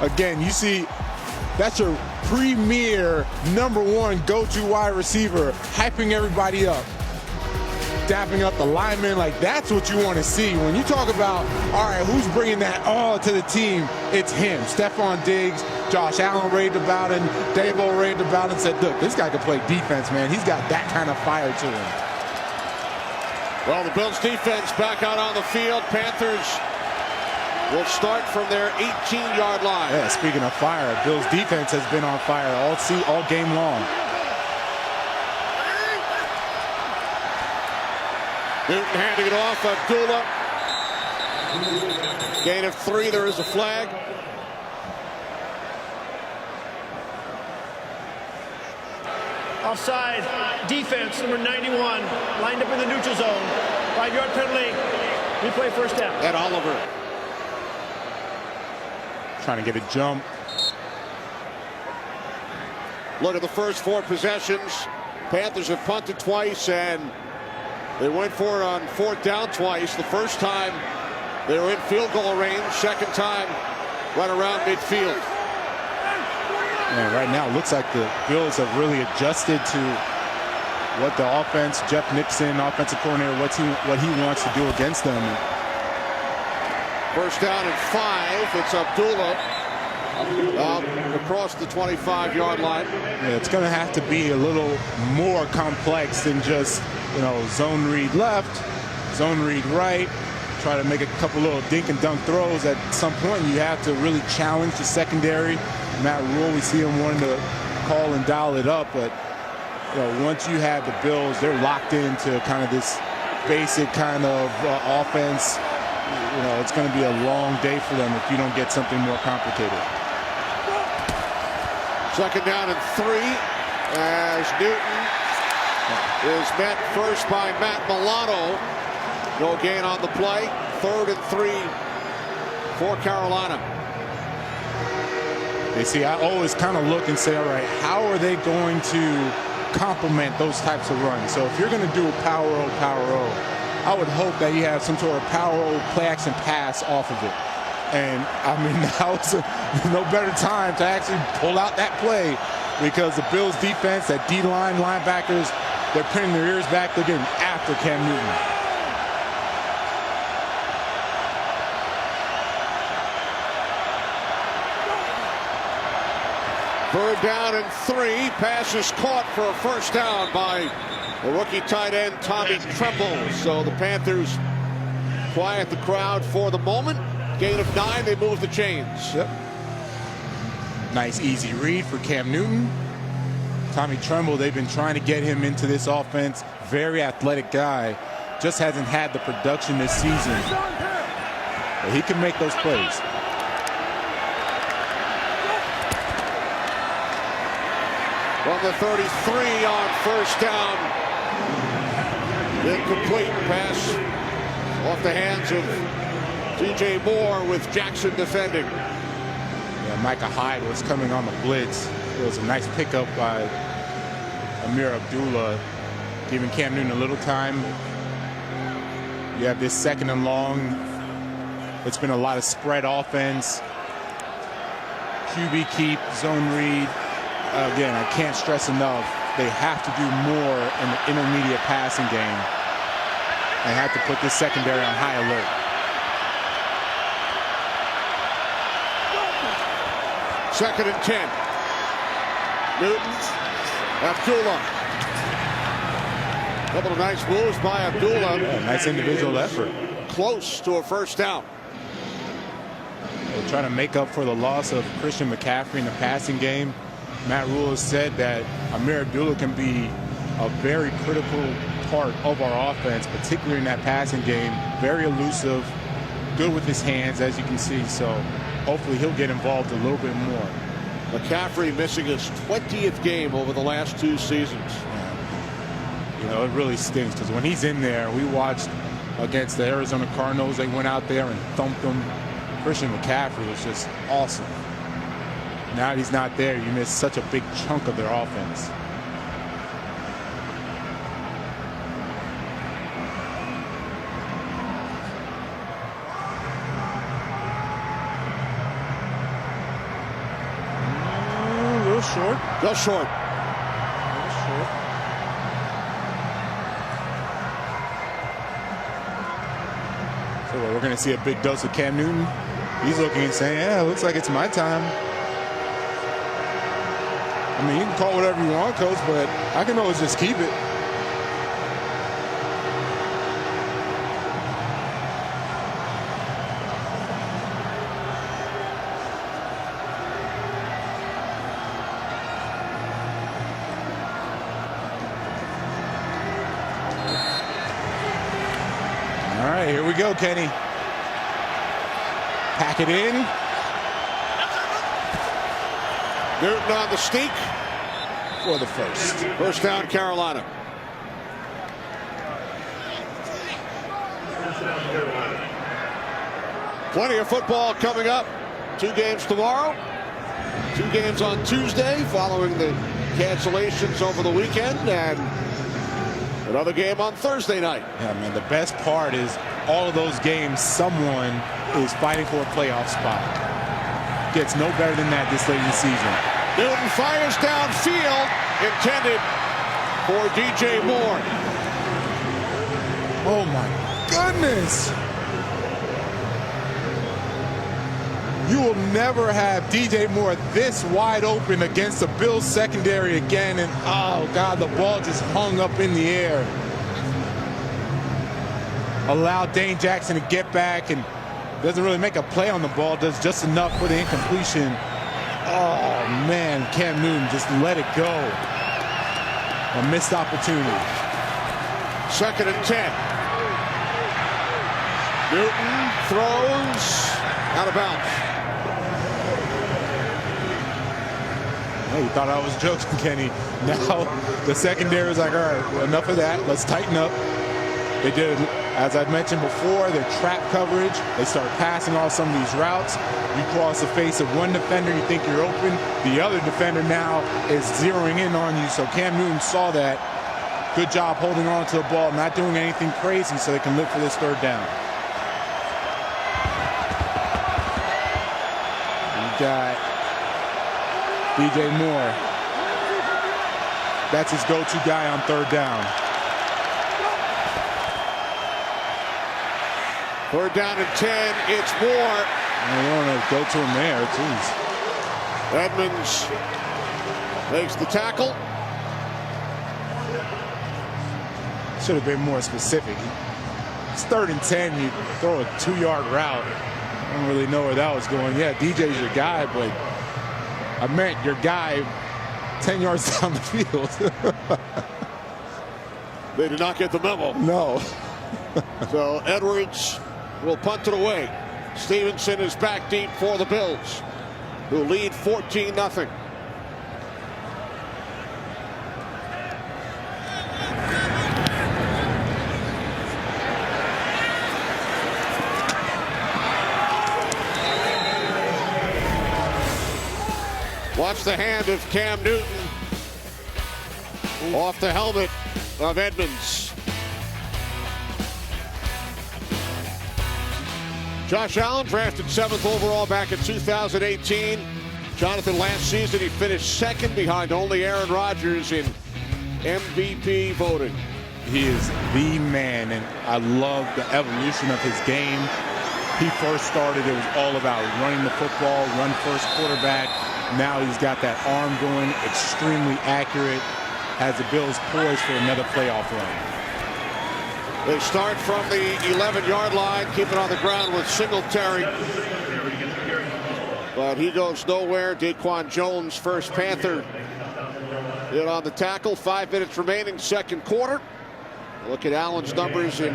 Speaker 4: Again, you see, that's your premier #1 go-to wide receiver, hyping everybody up, dapping up the linemen. Like, that's what you want to see. When you talk about, all right, who's bringing that all to the team, it's him. Stephon Diggs, Josh Allen raved about him, Dabo raved about him, said, look, this guy can play defense, man. He's got that kind of fire to him.
Speaker 2: Well, the Bills defense back out on the field. Panthers will start from their 18-yard line.
Speaker 4: Yeah, speaking of fire, Bills defense has been on fire all game long.
Speaker 2: Newton handing it off. Abdullah. Gain of 3. There is a flag.
Speaker 5: Offside. Defense, number 91, lined up in the neutral zone. 5-yard penalty. Replay first down.
Speaker 2: Ed Oliver.
Speaker 4: Trying to get a jump.
Speaker 2: Look at the first 4 possessions. Panthers have punted twice, and they went for it on 4th down twice. The first time they were in field goal range. Second time right around midfield.
Speaker 4: Man, right now it looks like the Bills have really adjusted to what the offense, Jeff Nixon, offensive coordinator, what he wants to do against them.
Speaker 2: First down and 5. It's Abdullah across the 25-yard line.
Speaker 4: Yeah, it's going to have to be a little more complex than just, zone read left, zone read right, try to make a couple little dink and dunk throws. At some point, you have to really challenge the secondary. Matt Rule, we see him wanting to call and dial it up, but once you have the Bills, they're locked into kind of this basic kind of offense. It's going to be a long day for them if you don't get something more complicated.
Speaker 2: Second down and 3 as Newton is met first by Matt Milano. No gain on the play. 3rd and 3 for Carolina.
Speaker 4: You see, I always kind of look and say, all right, how are they going to complement those types of runs? So if you're going to do a power O, I would hope that you have some sort of power O play action pass off of it. And I mean, now it's no better time to actually pull out that play, because the Bills defense, that D-line linebackers, they're pinning their ears back. They're getting after Cam Newton.
Speaker 2: Third down and 3. Pass is caught for a first down by the rookie tight end Tommy Tremble. So the Panthers quiet the crowd for the moment. Gain of 9. They move the chains.
Speaker 4: Yep. Nice easy read for Cam Newton. Tommy Tremble, they've been trying to get him into this offense. Very athletic guy. Just hasn't had the production this season. But he can make those plays.
Speaker 2: From the 33 on first down. Incomplete pass off the hands of DJ Moore with Jackson defending.
Speaker 4: Yeah, Micah Hyde was coming on the blitz. It was a nice pickup by Amir Abdullah, giving Cam Newton a little time. You have this 2nd and long. It's been a lot of spread offense. QB keep, zone read. Again, I can't stress enough, they have to do more in the intermediate passing game. They have to put this secondary on high alert.
Speaker 2: Second and 10. Newton, Abdullah. Couple of nice moves by Abdullah.
Speaker 4: Yeah, nice individual effort.
Speaker 2: Close to a first down.
Speaker 4: They're trying to make up for the loss of Christian McCaffrey in the passing game. Matt Rule has said that Amir Abdullah can be a very critical part of our offense, particularly in that passing game. Very elusive, good with his hands, as you can see. So hopefully he'll get involved a little bit more.
Speaker 2: McCaffrey missing his 20th game over the last 2 seasons.
Speaker 4: Yeah. It really stinks, because when he's in there, we watched against the Arizona Cardinals. They went out there and thumped them. Christian McCaffrey was just awesome. Now that he's not there, you miss such a big chunk of their offense. A little short.
Speaker 2: Just short.
Speaker 4: A little short. So we're going to see a big dose of Cam Newton. He's looking and saying, yeah, it looks like it's my time. I mean, you can call whatever you want, Coach, but I can always just keep it. All right, here we go, Kenny. Pack it in.
Speaker 2: Newton on the sneak
Speaker 4: For the first.
Speaker 2: First down, Carolina. Plenty of football coming up. 2 games tomorrow. 2 games on Tuesday following the cancellations over the weekend, and another game on Thursday night.
Speaker 4: Yeah, man, the best part is all of those games, someone is fighting for a playoff spot. Gets no better than that this late in the season.
Speaker 2: Newton fires downfield, intended for DJ Moore.
Speaker 4: Oh my goodness. You will never have DJ Moore this wide open against the Bills secondary again, and oh God, the ball just hung up in the air. allow Dane Jackson to get back and doesn't really make a play on the ball, does just enough for the incompletion. Oh, man, Cam Newton just let it go. A missed opportunity.
Speaker 2: 2nd and 10. Newton throws out of bounds.
Speaker 4: Oh, you thought I was joking, Kenny. Now the secondary is like, all right, well, enough of that. Let's tighten up. They did, as I mentioned before, their trap coverage. They start passing off some of these routes. You cross the face of one defender, you think you're open. The other defender now is zeroing in on you. So Cam Newton saw that. Good job holding on to the ball, not doing anything crazy so they can live for this 3rd down. You got DJ Moore. That's his go-to guy on 3rd down.
Speaker 2: 3rd down and 10. It's Moore.
Speaker 4: I don't want to go to him there. Jeez.
Speaker 2: Edmonds makes the tackle.
Speaker 4: Should have been more specific. It's 3rd and 10. You throw a 2-yard route. I don't really know where that was going. Yeah, DJ's your guy, but I meant your guy 10 yards down the field.
Speaker 2: They did not get the memo.
Speaker 4: No.
Speaker 2: So Edwards will punt it away. Stevenson is back deep for the Bills, who lead 14-0. Watch the hand of Cam Newton off the helmet of Edmonds. Josh Allen drafted 7th overall back in 2018. Jonathan, last season he finished 2nd behind only Aaron Rodgers in MVP voting.
Speaker 4: He is the man, and I love the evolution of his game. He first started, it was all about running the football, run first quarterback. Now he's got that arm going, extremely accurate, has the Bills poised for another playoff run.
Speaker 2: They start from the 11-yard line, keep it on the ground with Singletary. But he goes nowhere. Daquan Jones, first Panther, in on the tackle. 5 minutes remaining, 2nd quarter. Look at Allen's numbers in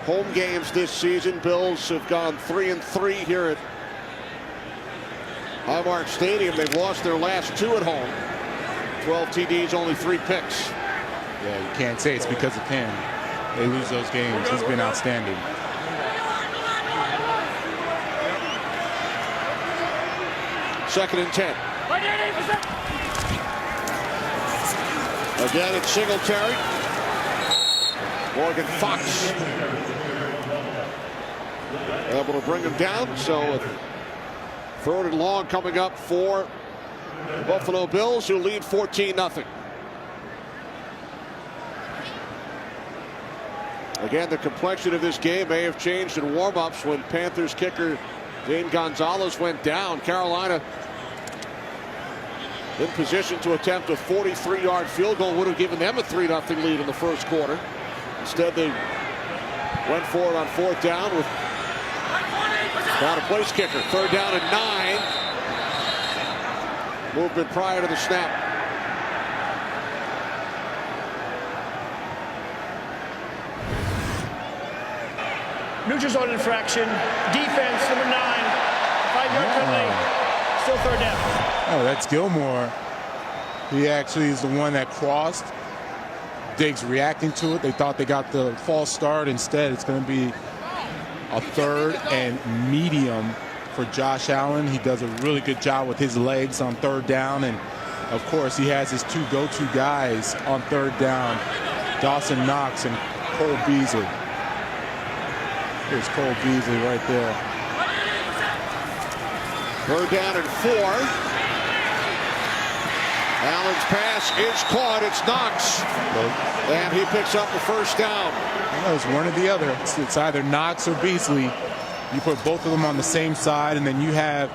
Speaker 2: home games this season. Bills have gone 3-3 here at Highmark Stadium. They've lost their last 2 at home. 12 TDs, only 3 picks.
Speaker 4: Yeah, you can't say it's because of him. They lose those games. He's been outstanding.
Speaker 2: Second and 10. Again, it's Singletary. Morgan Fox able to bring him down. So 3rd and long coming up for the Buffalo Bills, who lead 14-0. Again, the complexion of this game may have changed in warm-ups when Panthers kicker Zane Gonzalez went down. Carolina in position to attempt a 43-yard field goal. Would have given them a 3-0 lead in the 1st quarter. Instead, they went for it on 4th down with down a place kicker. 3rd down and 9. Movement prior to the snap.
Speaker 5: Neutral zone infraction. Defense, number 9. 5-yard penalty. Still 3rd down.
Speaker 4: Oh, that's Gilmore. He actually is the one that crossed. Diggs reacting to it. They thought they got the false start. Instead, it's going to be a 3rd and medium for Josh Allen. He does a really good job with his legs on 3rd down. And, of course, he has his 2 go-to guys on 3rd down, Dawson Knox and Cole Beasley. Here's Cole Beasley right there.
Speaker 2: 3rd down and 4. Allen's pass is caught. It's Knox. And he picks up the 1st down.
Speaker 4: It's one or the other. It's either Knox or Beasley. You put both of them on the same side, and then you have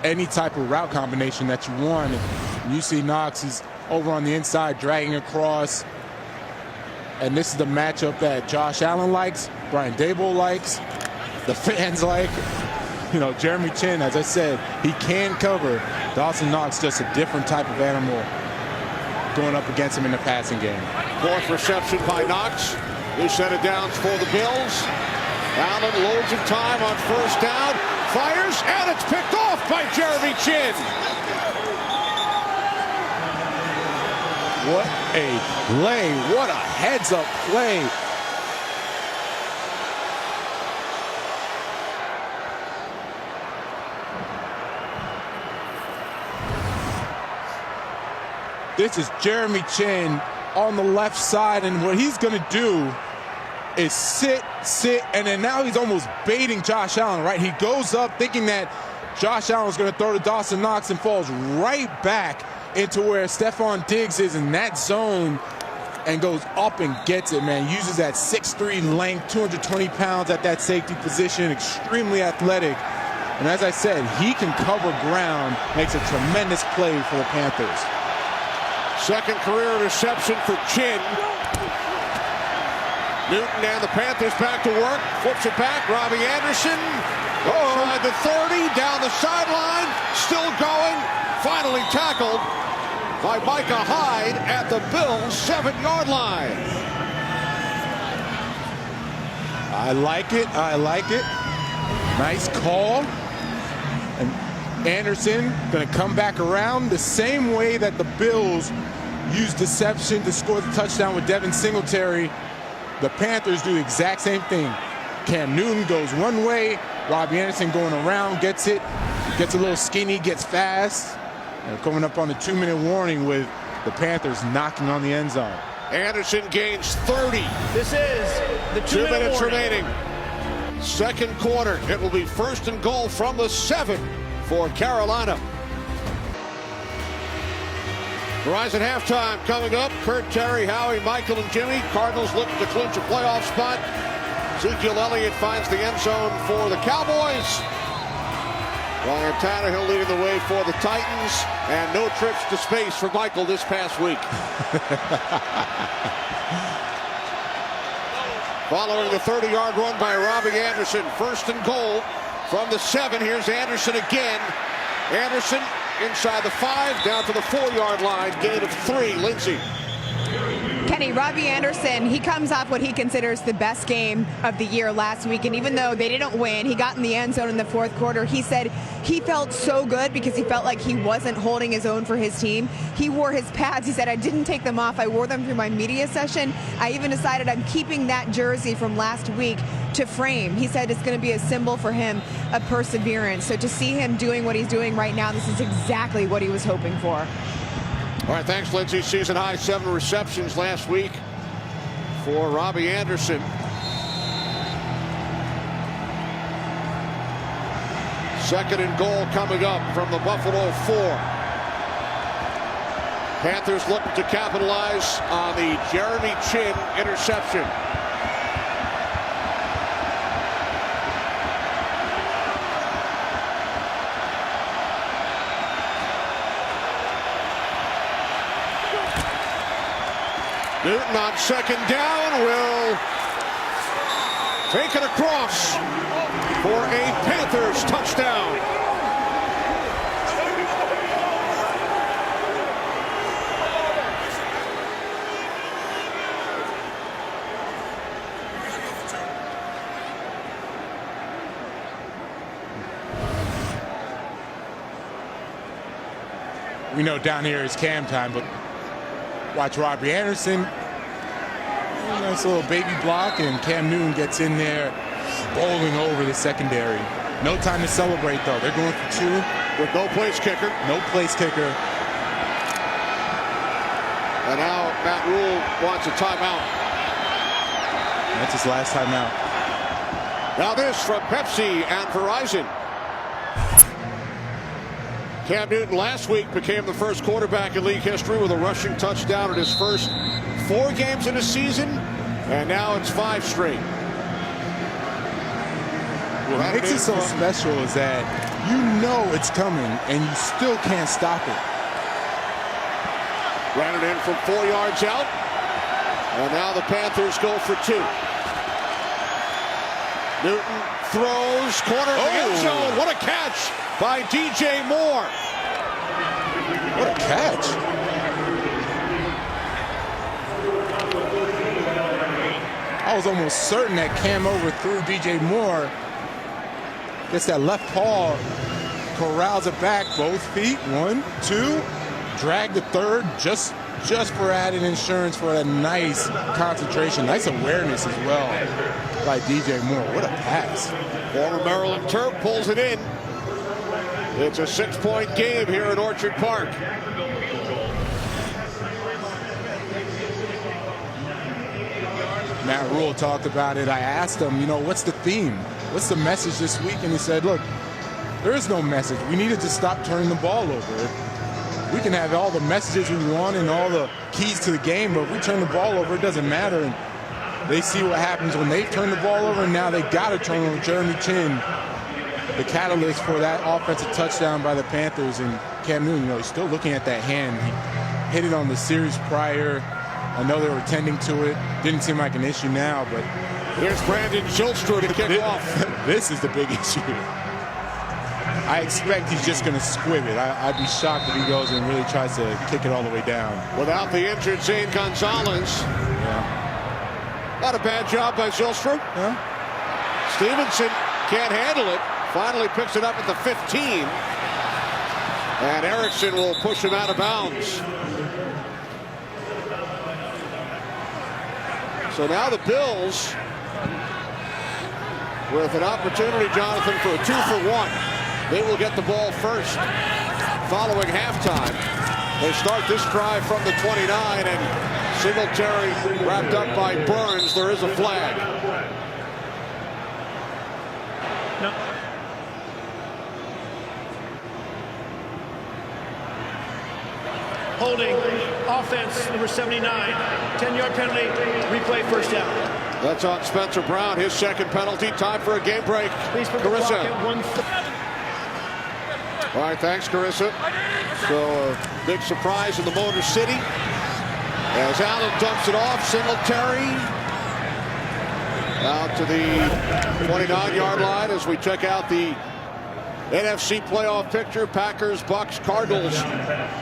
Speaker 4: any type of route combination that you want. And you see Knox is over on the inside, dragging across. And this is the matchup that Josh Allen likes, Brian Daboll likes, the fans like. You know, Jeremy Chin, as I said, he can cover. Dawson Knox, just a different type of animal going up against him in the passing game.
Speaker 2: Fourth reception by Knox. New set of downs for the Bills. Allen loads of time on first down. Fires, and it's picked off by Jeremy Chin.
Speaker 4: What a play. What a heads-up play. This is Jeremy Chin on the left side, and what he's going to do is sit, and then now he's almost baiting Josh Allen, right? He goes up thinking that Josh Allen is going to throw to Dawson Knox and falls right back into where Stephon Diggs is in that zone and goes up and gets it, man. Uses that 6'3" length, 220 pounds at that safety position, extremely athletic. And as I said, he can cover ground, makes a tremendous play for the Panthers.
Speaker 2: Second career interception for Chin. Newton and the Panthers back to work. Flips it back. Robbie Anderson. Outside the 30. Down the sideline. Still going. Finally tackled by Micah Hyde at the Bills' 7-yard line.
Speaker 4: I like it. I like it. Nice call. And Anderson going to come back around the same way that the Bills used deception to score the touchdown with Devin Singletary. The Panthers do the exact same thing. Cam Newton goes one way. Robbie Anderson going around, gets it. Gets a little skinny, gets fast. And coming up on the 2-minute warning with the Panthers knocking on the end zone.
Speaker 2: Anderson gains 30.
Speaker 5: This is the
Speaker 2: 2 minutes
Speaker 5: warning.
Speaker 2: remaining. Second quarter. It will be first and goal from the 7 for Carolina. Verizon halftime coming up. Kurt, Terry, Howie, Michael, and Jimmy. Cardinals looking to clinch a playoff spot. Ezekiel Elliott finds the end zone for the Cowboys. Ryan Tannehill leading the way for the Titans. And no trips to space for Michael this past week. Following the 30-yard run by Robbie Anderson. First and goal from the 7. Here's Anderson again. Anderson inside the 5, down to the 4-yard line. Gain of 3. Lindsey.
Speaker 3: Kenny, Robbie Anderson, he comes off what he considers the best game of the year last week. And even though they didn't win, he got in the end zone in the fourth quarter. He said he felt so good because he felt like he wasn't holding his own for his team. He wore his pads. He said, I didn't take them off. I wore them through my media session. I even decided I'm keeping that jersey from last week to frame. He said it's going to be a symbol for him of perseverance. So to see him doing what he's doing right now, this is exactly what he was hoping for.
Speaker 2: All right, thanks, Lindsey. Season high 7 receptions last week for Robbie Anderson. Second and goal coming up from the Buffalo 4. Panthers looking to capitalize on the Jeremy Chin interception. Newton on second down will take it across for a Panthers touchdown.
Speaker 4: We know down here is Cam time, but watch Robbie Anderson. Nice little baby block, and Cam Newton gets in there, bowling over the secondary. No time to celebrate, though. They're going for 2.
Speaker 2: With no place kicker.
Speaker 4: No place kicker.
Speaker 2: And now Matt Rule wants a timeout.
Speaker 4: That's his last timeout.
Speaker 2: Now this from Pepsi and Verizon. Cam Newton last week became the first quarterback in league history with a rushing touchdown in his first 4 games in a season, and now it's 5 straight.
Speaker 4: What makes it so special is that you know it's coming, and you still can't stop it.
Speaker 2: Ran it in from 4 yards out. And now the Panthers go for 2. Newton throws, corner of the end zone. What a catch by DJ Moore.
Speaker 4: What a catch. I was almost certain that Cam overthrew DJ Moore. Gets that left paw, corrals it back, both feet, 1, 2, drag the third, just for added insurance for a nice concentration, nice awareness as well by DJ Moore. What a pass.
Speaker 2: Former Maryland Terp pulls it in. It's a 6-point game here at Orchard Park.
Speaker 4: Matt Rule talked about it. I asked him, you know, what's the theme? What's the message this week? And he said, look, there is no message. We need to just stop turning the ball over. We can have all the messages we want and all the keys to the game, but if we turn the ball over, it doesn't matter. And they see what happens when they turn the ball over, and now they got to turn over. Jeremy Chin, the catalyst for that offensive touchdown by the Panthers. And Cam Newton, you know, he's still looking at that hand. He hit it on the series prior. I know they were tending to it. Didn't seem like an issue now, but
Speaker 2: here's Brandon Schulstra to kick off.
Speaker 4: This is the big issue. I expect he's just going to squib it. I'd be shocked if he goes and really tries to kick it all the way down.
Speaker 2: Without the injured Zane Gonzalez.
Speaker 4: Yeah.
Speaker 2: Not a bad job by Schulstra.
Speaker 4: Yeah.
Speaker 2: Stevenson can't handle it. Finally picks it up at the 15. And Erickson will push him out of bounds. So now the Bills with an opportunity, Jonathan, for a 2-for-1. They will get the ball first following halftime. They start this drive from the 29, and Singletary wrapped up by Burns. There is a flag.
Speaker 5: No. Holding, offense, number 79. 10-yard penalty, replay, first down.
Speaker 2: That's on Spencer Brown, his second penalty. Time for a game break.
Speaker 5: Please put the clock at 1.
Speaker 2: All right, thanks, Carissa. So a big surprise in the Motor City as Allen dumps it off. Singletary out to the 29-yard line as we check out the NFC playoff picture. Packers, Bucks, Cardinals,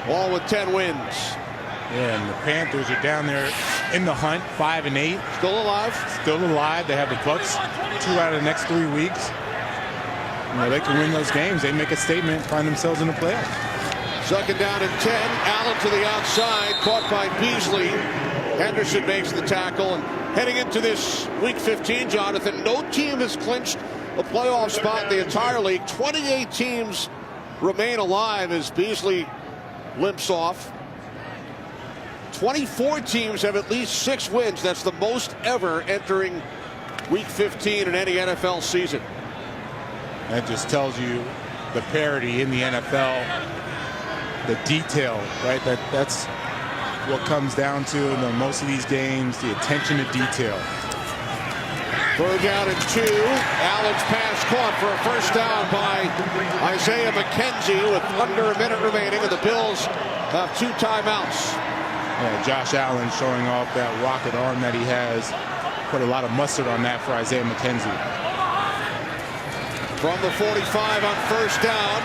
Speaker 2: all with 10 wins.
Speaker 4: Yeah, and the Panthers are down there in the hunt, 5-8.
Speaker 2: Still alive?
Speaker 4: Still alive. They have the Bucks 2 out of the next 3 weeks. You know, they can win those games. They make a statement, find themselves in the playoffs.
Speaker 2: Second down and 10. Allen to the outside, caught by Beasley. Henderson makes the tackle. And heading into this Week 15, Jonathan, no team has clinched a playoff spot in the entire league. 28 teams remain alive as Beasley limps off. 24 teams have at least 6 wins. That's the most ever entering Week 15 in any NFL season.
Speaker 4: That just tells you the parity in the NFL, the detail, right? That's what comes down to in most of these games, the attention to detail.
Speaker 2: Third down and 2. Allen's pass caught for a first down by Isaiah McKenzie with under a minute remaining, and the Bills have 2 timeouts.
Speaker 4: Yeah, Josh Allen showing off that rocket arm that he has. Put a lot of mustard on that for Isaiah McKenzie.
Speaker 2: From the 45 on first down,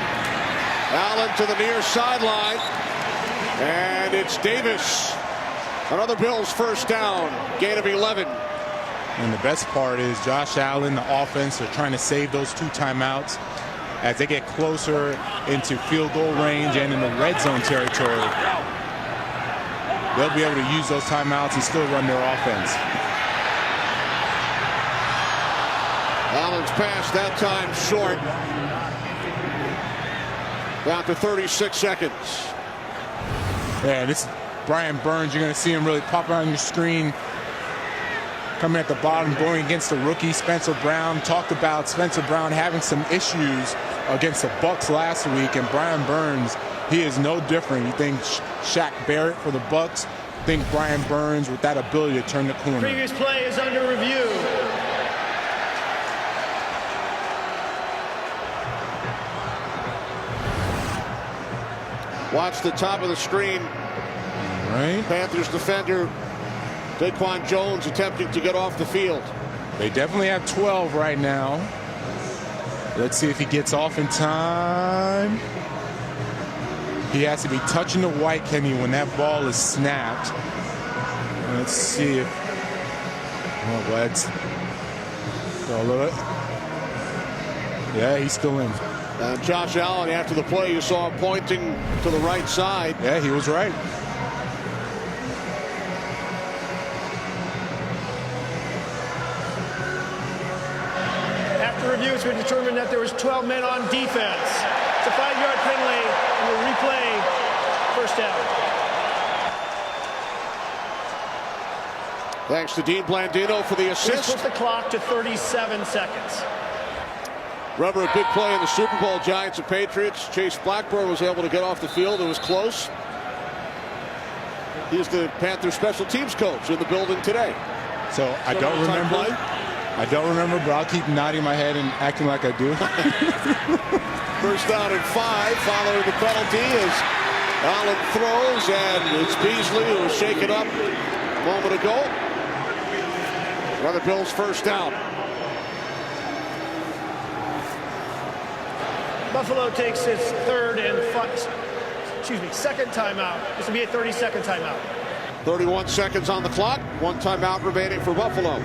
Speaker 2: Allen to the near sideline, and it's Davis. Another Bills first down, gain of 11.
Speaker 4: And the best part is Josh Allen, the offense, are trying to save those 2 timeouts as they get closer into field goal range and in the red zone territory. They'll be able to use those timeouts and still run their offense.
Speaker 2: Allen's pass that time short. Down to 36 seconds.
Speaker 4: Yeah, this is Brian Burns. You're going to see him really pop out on your screen. Coming at the bottom, going against the rookie Spencer Brown. Talked about Spencer Brown having some issues against the Bucks last week, and Brian Burns, he is no different. You think Shaq Barrett for the Bucks? Think Brian Burns with that ability to turn the corner.
Speaker 5: Previous play is under review.
Speaker 2: Watch the top of the screen.
Speaker 4: Right.
Speaker 2: Panthers defender Daquan Jones attempting to get off the field.
Speaker 4: They definitely have 12 right now. Let's see if he gets off in time. He has to be touching the white, Kenny, when that ball is snapped. Let's see if... Oh, let's go look. Yeah, he's still in.
Speaker 2: And Josh Allen, after the play, you saw him pointing to the right side.
Speaker 4: Yeah, he was right.
Speaker 5: After review, it's been determined that there was 12 men on defense. It's a 5-yard penalty, and we'll replay first down.
Speaker 2: Thanks to Dean Blandino for the
Speaker 5: Please
Speaker 2: assist.
Speaker 5: put the clock to 37 seconds.
Speaker 2: Remember a big play in the Super Bowl, Giants and Patriots. Chase Blackburn was able to get off the field. It was close. He's the Panthers special teams coach in the building today.
Speaker 4: So I don't remember. But I'll keep nodding my head and acting like I do.
Speaker 2: First down and 5 following the penalty as Allen throws, and it's Beasley who was shaken up a moment ago. Another Bills first down.
Speaker 5: Buffalo takes its second timeout. This will be a 30-second timeout.
Speaker 2: 31 seconds on the clock. 1 timeout remaining for Buffalo.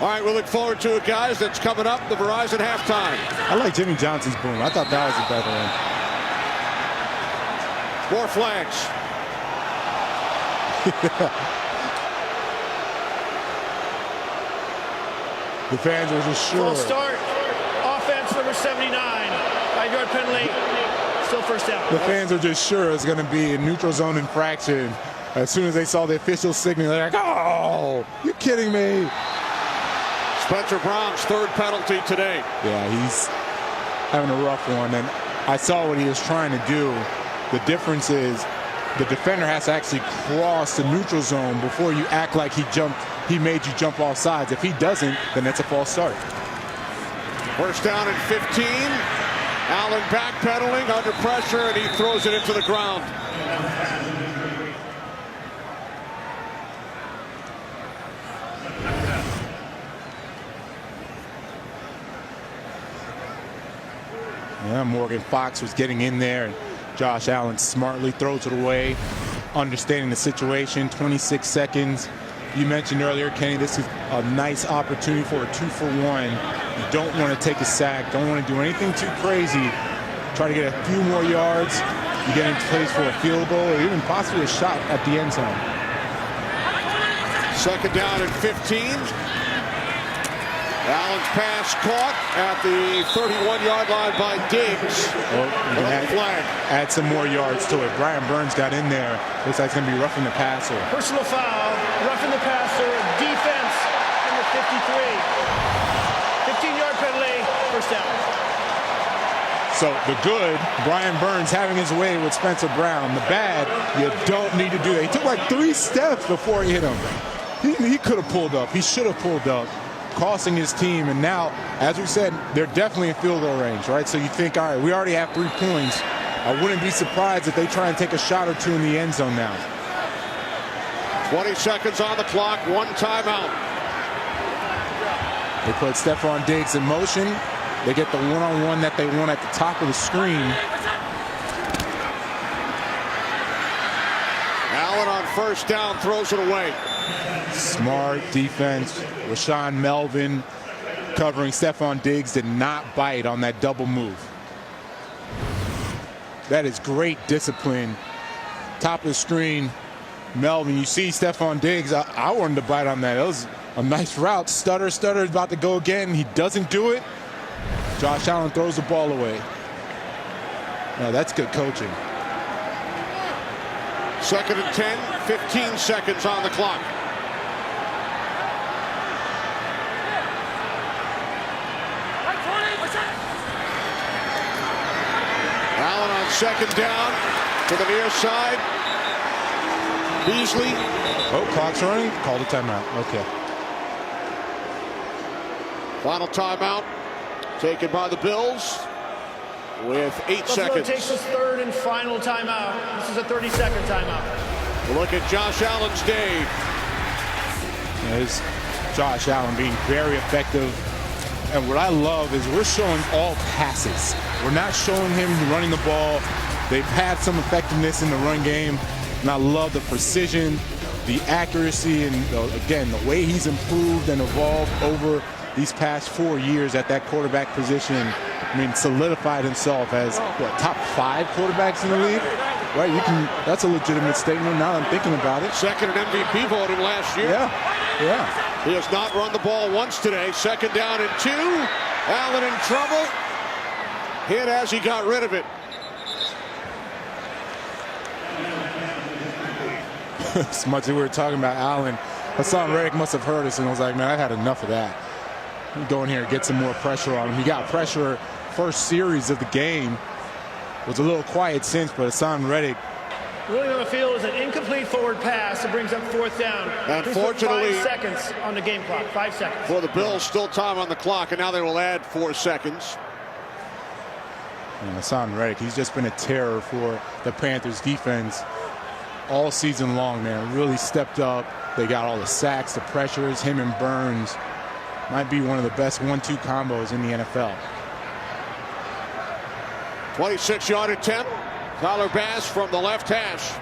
Speaker 2: All right, we look forward to it, guys. That's coming up, the Verizon halftime.
Speaker 4: I like Jimmy Johnson's boom. I thought that was a better one.
Speaker 2: More flags.
Speaker 4: The fans are just sure.
Speaker 5: Full start. Offense number 79. 5-yard penalty. Still first down.
Speaker 4: The fans are just sure it's going to be a neutral zone infraction. As soon as they saw the official signal, they're like, "Oh, you're kidding me."
Speaker 2: Spencer Brown's 3rd penalty today.
Speaker 4: Yeah, he's having a rough one, and I saw what he was trying to do. The difference is the defender has to actually cross the neutral zone before you act like he made you jump off sides. If he doesn't, then that's a false start.
Speaker 2: First down and 15. Allen backpedaling under pressure, and he throws it into the ground.
Speaker 4: Yeah, Morgan Fox was getting in there, and Josh Allen smartly throws it away, understanding the situation. 26 seconds. You mentioned earlier, Kenny, this is a nice opportunity for a 2-for-1. You don't want to take a sack, don't want to do anything too crazy. Try to get a few more yards. You get into place for a field goal or even possibly a shot at the end zone.
Speaker 2: Second down and 15. Allen's pass caught at the 31-yard line by Diggs.
Speaker 4: Add some more yards to it. Brian Burns got in there. Looks like it's going to be roughing the passer.
Speaker 5: Personal foul, roughing the passer, defense, number 53. 15-yard penalty, first down.
Speaker 4: So the good, Brian Burns having his way with Spencer Brown. The bad, you don't need to do that. He took like 3 steps before he hit him. He could have pulled up. He should have pulled up, costing his team. And now, as we said, they're definitely in field goal range, right? So you think, all right, we already have 3 points. I wouldn't be surprised if they try and take a shot or 2 in the end zone now.
Speaker 2: 20 seconds on the clock, 1 timeout.
Speaker 4: They put Stephon Diggs in motion. They get the one-on-one that they want at the top of the screen.
Speaker 2: Allen on first down throws it away.
Speaker 4: Smart defense. Rashaan Melvin covering Stephon Diggs did not bite on that double move. That is great discipline. Top of the screen. Melvin, you see Stephon Diggs. I wanted to bite on that. That was a nice route. Stutter is about to go again. He doesn't do it. Josh Allen throws the ball away. No, that's good coaching.
Speaker 2: Second and 10, 15 seconds on the clock. Allen on second down to the near side. Beasley.
Speaker 4: Oh, clock's running. Call the timeout. Okay.
Speaker 2: Final timeout. taken by the Bills with 8
Speaker 5: Buffalo
Speaker 2: seconds.
Speaker 5: takes his third and final timeout. This is a 30-second timeout.
Speaker 2: Look at Josh Allen's day.
Speaker 4: There's Josh Allen being very effective. And what I love is we're showing all passes. We're not showing him running the ball. They've had some effectiveness in the run game. And I love the precision, the accuracy, and again, the way he's improved and evolved over these past 4 years at that quarterback position. I mean, solidified himself as what, top 5 quarterbacks in the league. Right? That's a legitimate statement now that I'm thinking about it.
Speaker 2: Second in MVP voting last year.
Speaker 4: Yeah.
Speaker 2: He has not run the ball once today. Second down and 2. Allen in trouble. Hit as he got rid of it.
Speaker 4: As much as we were talking about Allen, Hassan Reddick must have heard us and was like, man, I've had enough of that. Go in here and get some more pressure on him. He got pressure first series of the game. Was a little quiet since, but Hassan Reddick.
Speaker 5: Ruling on the field is an incomplete forward pass. It brings up 4th down.
Speaker 2: Unfortunately,
Speaker 5: 5 seconds on the game clock. 5 seconds.
Speaker 2: For the Bills, still time on the clock, and now they will add 4 seconds.
Speaker 4: And Hassan Reddick, he's just been a terror for the Panthers defense all season long, man. Really stepped up. They got all the sacks, the pressures. Him and Burns might be one of the best 1-2 combos in the NFL.
Speaker 2: 26-yard attempt. Tyler Bass from the left hash.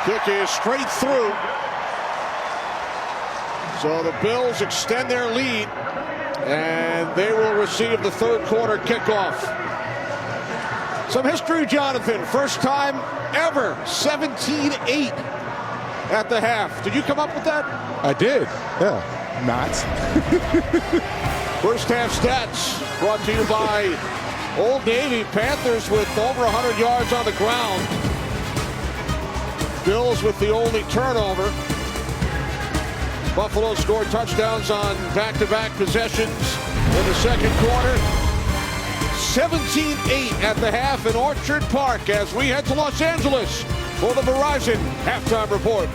Speaker 2: Kick is straight through. So the Bills extend their lead, and they will receive the third quarter kickoff. Some history, Jonathan. First time ever, 17-8 at the half. Did you come up with that?
Speaker 4: I did. Yeah. Not.
Speaker 2: First half stats brought to you by Old Navy. Panthers with over 100 yards on the ground. Bills with the only turnover. Buffalo scored touchdowns on back-to-back possessions in the second quarter. 17-8 at the half in Orchard Park as we head to Los Angeles for the Verizon halftime report.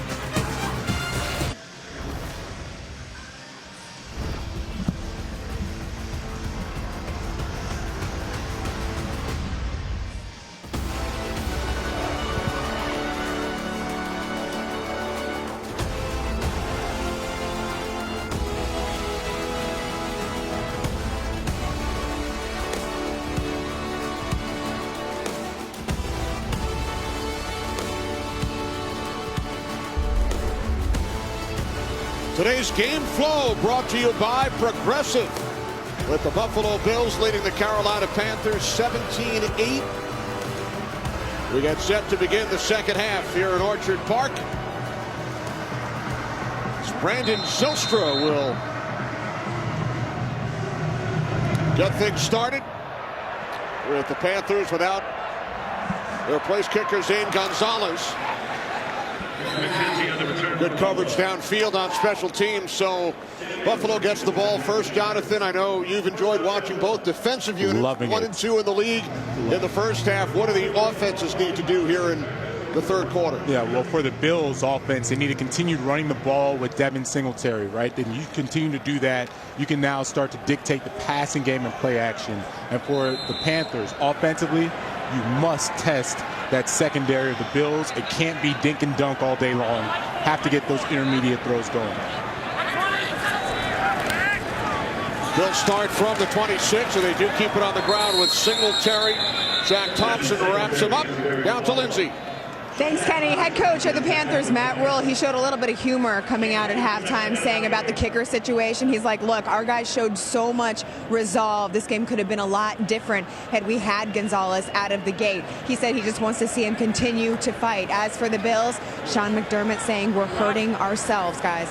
Speaker 2: Today's game flow brought to you by Progressive, with the Buffalo Bills leading the Carolina Panthers 17-8. We get set to begin the second half here in Orchard Park. Brandon Zylstra will get things started with the Panthers without their place kicker Zane Gonzalez. Good coverage downfield on special teams, so Buffalo gets the ball first. Jonathan, I know you've enjoyed watching both defensive units,
Speaker 4: Loving
Speaker 2: 1 and 2 in the league in the first half. What do the offenses need to do here in the third quarter?
Speaker 4: Yeah, well, for the Bills offense, they need to continue running the ball with Devin Singletary, right? Then you continue to do that, you can now start to dictate the passing game and play action. And for the Panthers, offensively, you must test that secondary of the Bills. It can't be dink and dunk all day long. Have to get those intermediate throws going.
Speaker 2: Bills start from the 26, and they do keep it on the ground with Singletary. Jack Thompson wraps him up. Down to Lindsay.
Speaker 3: Thanks, Kenny. Head coach of the Panthers, Matt Rule, he showed a little bit of humor coming out at halftime saying about the kicker situation. He's like, look, our guys showed so much resolve. This game could have been a lot different had we had Gonzalez out of the gate. He said he just wants to see him continue to fight. As for the Bills, Sean McDermott saying we're hurting ourselves, guys.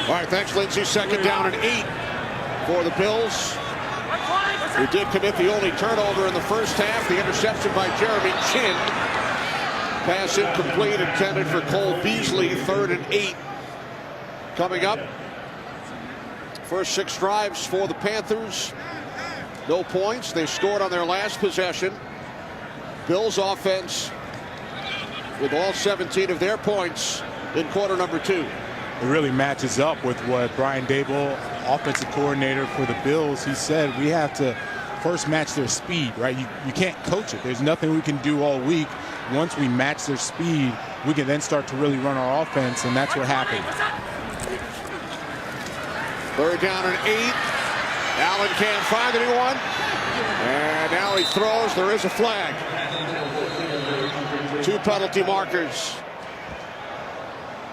Speaker 2: All right, thanks, Lindsay. Second down and 8 for the Bills. We did commit the only turnover in the first half. The interception by Jeremy Chin. Pass incomplete, intended for Cole Beasley. 3rd and 8 coming up. First 6 drives for the Panthers. No points. They scored on their last possession. Bills offense with all 17 of their points in quarter number 2.
Speaker 4: It really matches up with what Brian Dable, offensive coordinator for the Bills, he said we have to first match their speed, right? You can't coach it. There's nothing we can do all week. Once we match their speed, we can then start to really run our offense, and that's what happened.
Speaker 2: 3rd down and 8. Allen can't find anyone. And now he throws. There is a flag. 2 penalty markers.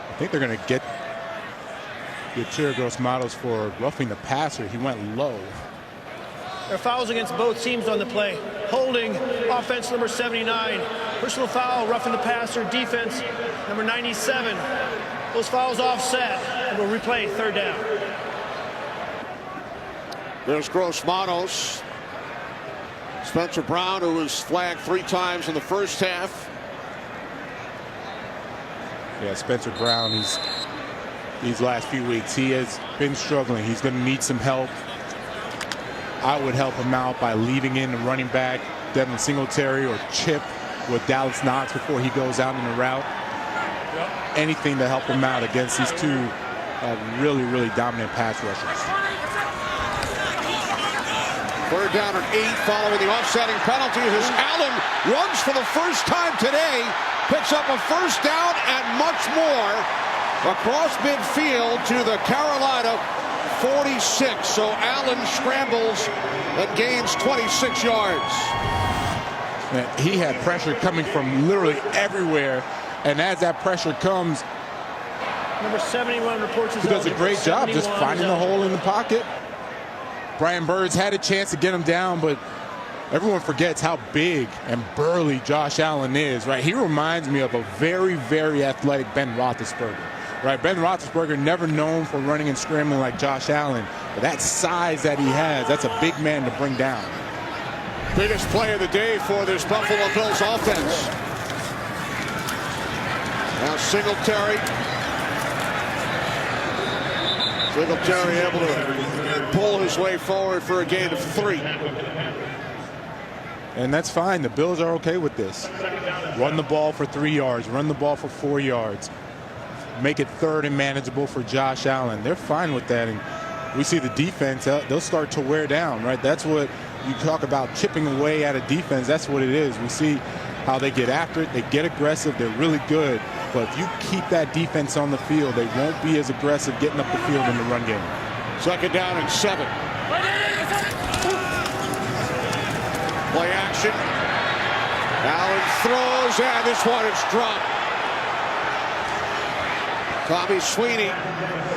Speaker 4: I think they're going to get the Gross models for roughing the passer. He went low.
Speaker 5: There are fouls against both teams on the play. Holding, offense number 79. Personal foul, roughing the passer. Defense number 97. Those fouls offset, and we'll replay 3rd down.
Speaker 2: There's Gross Matos. Spencer Brown, who was flagged 3 times in the first half.
Speaker 4: Yeah, Spencer Brown, these last few weeks, he has been struggling. He's going to need some help. I would help him out by leaving in the running back, Devin Singletary, or Chip with Dallas Knox before he goes out in the route. Anything to help him out against these 2 really, really dominant pass rushers.
Speaker 2: 3rd down and 8 following the offsetting penalty as Allen runs for the first time today, picks up a 1st down and much more across midfield to the Carolina 46. So Allen scrambles and gains 26 yards.
Speaker 4: He had pressure coming from literally everywhere, and as that pressure comes,
Speaker 5: Number 71 reports his
Speaker 4: he does a great job just finding the hole in the pocket. Brian Burns had a chance to get him down, but everyone forgets how big and burly Josh Allen is, right? He reminds me of a very, very athletic Ben Roethlisberger, right? Ben Roethlisberger never known for running and scrambling like Josh Allen, but that size that he has, that's a big man to bring down.
Speaker 2: Biggest play of the day for this Buffalo Bills offense. Now Singletary able to pull his way forward for a gain of 3.
Speaker 4: And that's fine. The Bills are okay with this. Run the ball for 3 yards. Run the ball for 4 yards. Make it 3rd and manageable for Josh Allen. They're fine with that. And we see the defense, they'll start to wear down, right? That's what you talk about, chipping away at a defense. That's what it is. We see how they get after it. They get aggressive. They're really good. But if you keep that defense on the field, they won't be as aggressive getting up the field in the run game.
Speaker 2: 2nd down and 7. Play action. Allen throws, and this one is dropped. Tommy Sweeney,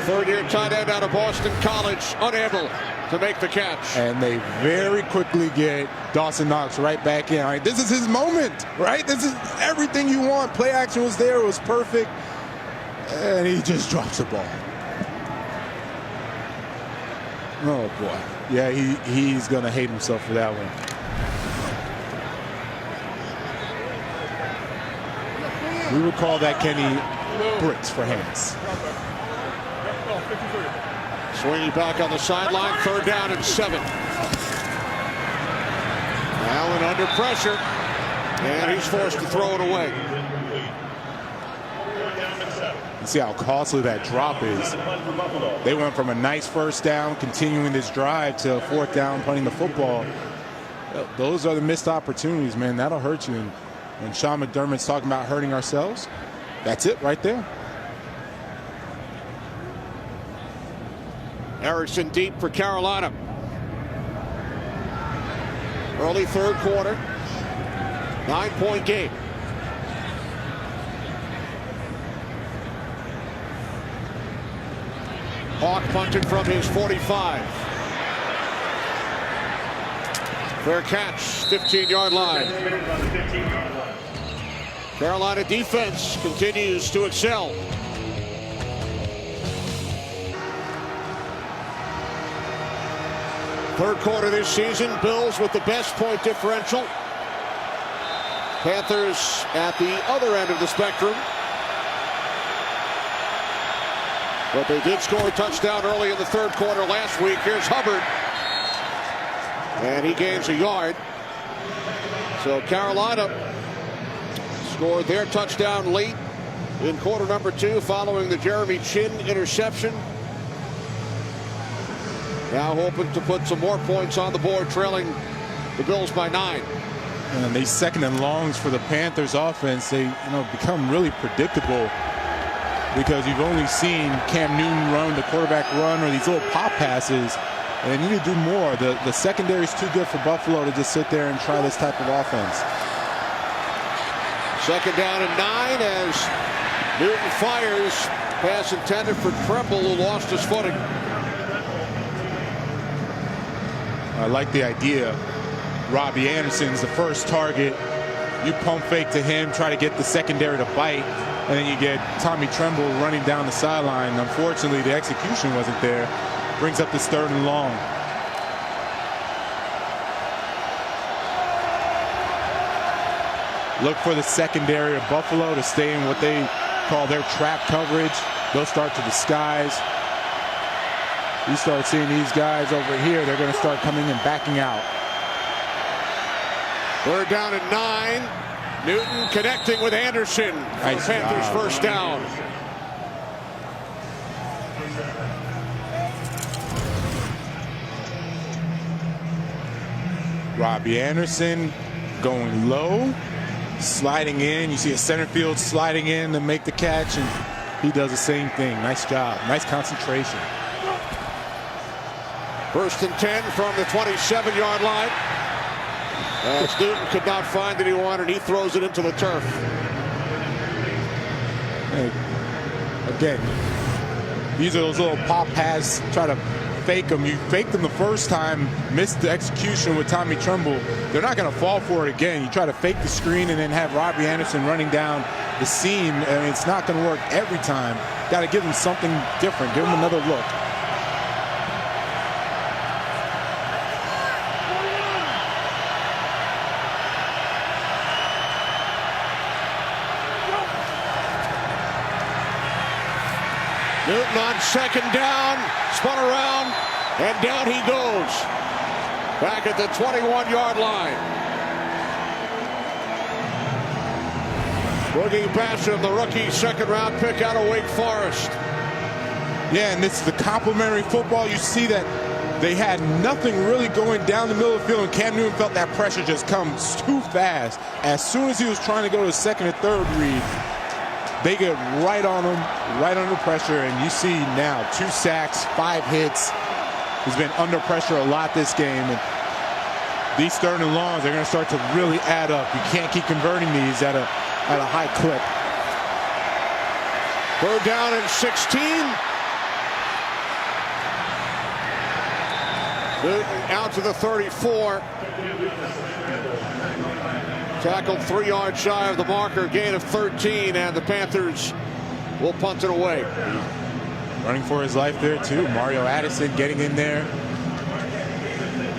Speaker 2: 3rd-year tight end out of Boston College, unable to make the catch.
Speaker 4: And they very quickly get Dawson Knox right back in. All right, this is his moment, right? This is everything you want. Play action was there. It was perfect. And he just drops the ball. Oh, boy. Yeah, he's going to hate himself for that one. We would call that, Kenny, bricks for hands.
Speaker 2: Swinging back on the sideline, 3rd down and 7. Allen under pressure, and he's forced to throw it away.
Speaker 4: You see how costly that drop is. They went from a nice 1st down, continuing this drive, to 4th down, punting the football. Those are the missed opportunities, man. That'll hurt you. And when Sean McDermott's talking about hurting ourselves, that's it right there.
Speaker 2: Erickson deep for Carolina. Early 3rd quarter. 9-point game. Hawk punted from his 45. Fair catch, 15-yard line. Carolina defense continues to excel. Third quarter this season, Bills with the best point differential. Panthers at the other end of the spectrum. But they did score a touchdown early in the 3rd quarter last week. Here's Hubbard. And he gains a yard. So Carolina scored their touchdown late in quarter number 2 following the Jeremy Chin interception. Now hoping to put some more points on the board, trailing the Bills by 9.
Speaker 4: And these second and longs for the Panthers offense, they become really predictable because you've only seen Cam Newton run the quarterback run or these little pop passes. And they need to do more. The secondary is too good for Buffalo to just sit there and try this type of offense.
Speaker 2: Second down and 9 as Newton fires. Pass intended for Tremble, who lost his footing.
Speaker 4: I like the idea. Robbie Anderson's the first target. You pump fake to him, try to get the secondary to bite, and then you get Tommy Tremble running down the sideline. Unfortunately, the execution wasn't there. Brings up this 3rd and long. Look for the secondary of Buffalo to stay in what they call their trap coverage. They'll start to disguise. You start seeing these guys over here, they're going to start coming and backing out.
Speaker 2: 3rd down and 9. Newton connecting with Anderson.
Speaker 4: Nice
Speaker 2: Panthers
Speaker 4: job.
Speaker 2: First down.
Speaker 4: Robbie Anderson going low, sliding in. You see a center field sliding in to make the catch, and he does the same thing. Nice job. Nice concentration.
Speaker 2: 1st and 10 from the 27-yard line. As Newton could not find what he wanted, he throws it into the turf.
Speaker 4: Hey, again, these are those little pop pass. Try to fake them. You faked them the first time, missed the execution with Tommy Tremble. They're not going to fall for it again. You try to fake the screen and then have Robbie Anderson running down the seam, and it's not going to work every time. Got to give him something different. Give him another look.
Speaker 2: Newton on 2nd down, spun around, and down he goes. Back at the 21-yard line. Looking past him, the rookie 2nd-round pick out of Wake Forest.
Speaker 4: Yeah, and this is the complimentary football. You see that they had nothing really going down the middle of the field, and Cam Newton felt that pressure just come too fast. As soon as he was trying to go to 2nd and 3rd read, they get right on him, right under pressure, and you see now 2 sacks, 5 hits. He's been under pressure a lot this game, and these 3rd and longs are going to start to really add up. You can't keep converting these at a high clip.
Speaker 2: 3rd down and 16. Newton out to the 34. Tackled 3 yards shy of the marker, gain of 13, and the Panthers will punt it away.
Speaker 4: Running for his life there too. Mario Addison getting in there.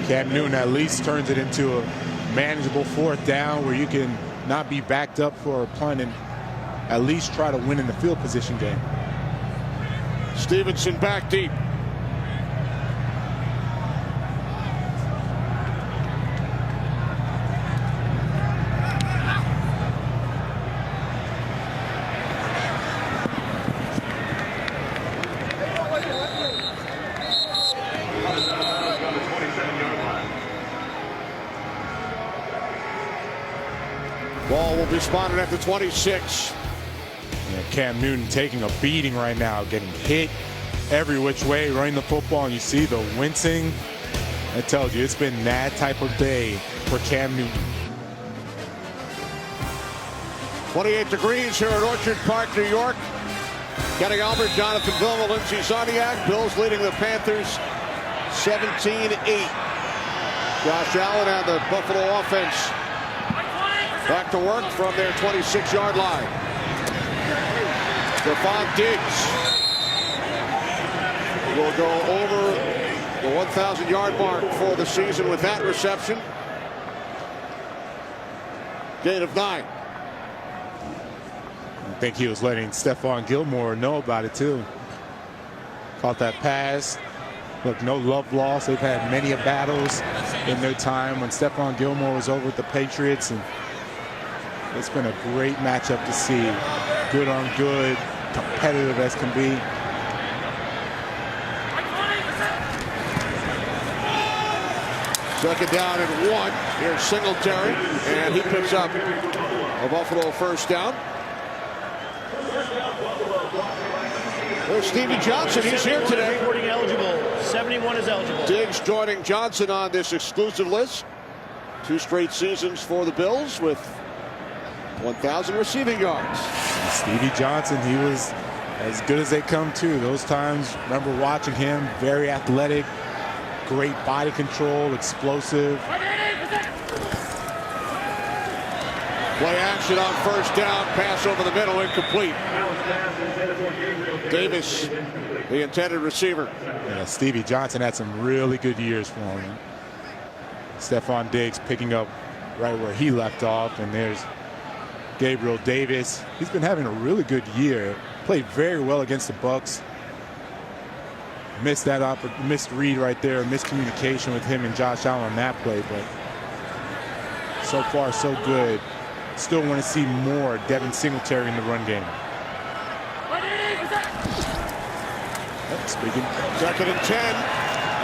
Speaker 4: Cam Newton at least turns it into a manageable 4th down where you can not be backed up for a punt and at least try to win in the field position game.
Speaker 2: Stevenson back deep. Ball will be spotted at the 26.
Speaker 4: Cam Newton taking a beating right now, getting hit every which way, running the football, and you see the wincing. That tells you it's been that type of day for Cam Newton.
Speaker 2: 28 degrees here at Orchard Park, New York. Kenny Albert, Jonathan Vilma, Lindsey Zoniak. Bills leading the Panthers 17-8. Josh Allen and the Buffalo offense back to work from their 26-yard line. Stephon Diggs will go over the 1,000-yard mark for the season with that reception. Gain of 9.
Speaker 4: I think he was letting Stephon Gilmore know about it too. Caught that pass. Look, no love lost. They've had many battles in their time when Stephon Gilmore was over with the Patriots, and it's been a great matchup to see. good on good, competitive as can be.
Speaker 2: Second down and 1. Here's Singletary, and he picks up a Buffalo first down. There's Stevie Johnson. He's here today.
Speaker 5: Reporting eligible. 71 is eligible.
Speaker 2: Diggs joining Johnson on this exclusive list. 2 straight seasons for the Bills with 1,000 receiving yards.
Speaker 4: Stevie Johnson, he was as good as they come too. Those times, remember watching him, very athletic, great body control, explosive.
Speaker 2: Play action on first down, pass over the middle, incomplete. Davis, the intended receiver.
Speaker 4: Yeah, Stevie Johnson had some really good years for him. Stephon Diggs picking up right where he left off, and there's Gabriel Davis. He's been having a really good year. Played very well against the Bucs. Missed that missed read right there, miscommunication with him and Josh Allen on that play, but so far so good. Still want to see more Devin Singletary in the run game. Speaking.
Speaker 2: Second and 10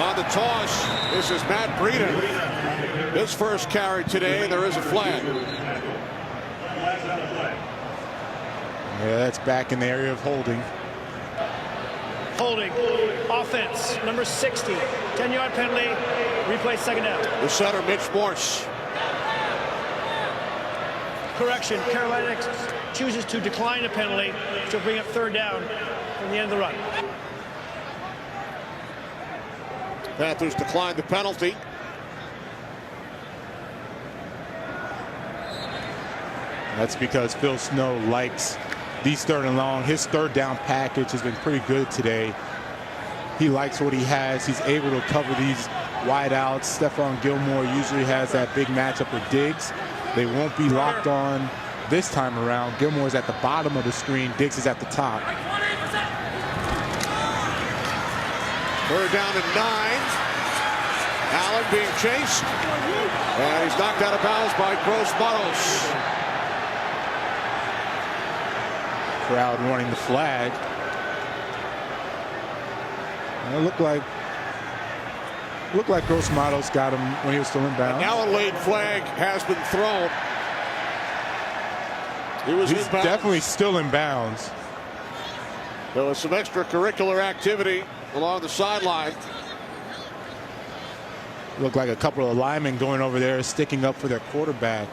Speaker 2: on the toss. This is Matt Breida. His first carry today. There is a flag.
Speaker 4: Yeah, that's back in the area of holding.
Speaker 5: Holding. Offense. Number 60. 10-yard penalty. Replay second down.
Speaker 2: The center, Mitch Morse.
Speaker 5: Correction. Carolina chooses to decline a penalty to bring up third down from the end of the run.
Speaker 2: Panthers declined the penalty.
Speaker 4: That's because Phil Snow likes these third and long. His third down package has been pretty good today. He likes what he has. He's able to cover these wide outs. Stephon Gilmore usually has that big matchup with Diggs. They won't be locked on this time around. Gilmore's at the bottom of the screen. Diggs is at the top.
Speaker 2: Third down and 9. Allen being chased. And he's knocked out of bounds by Gross Matos.
Speaker 4: Crowd wanting the flag. And it looked like Gross Matos got him when he was still in bounds.
Speaker 2: Now a late flag has been thrown.
Speaker 4: He's definitely still in bounds.
Speaker 2: There was some extracurricular activity along the sideline.
Speaker 4: Looked like a couple of linemen going over there sticking up for their quarterback.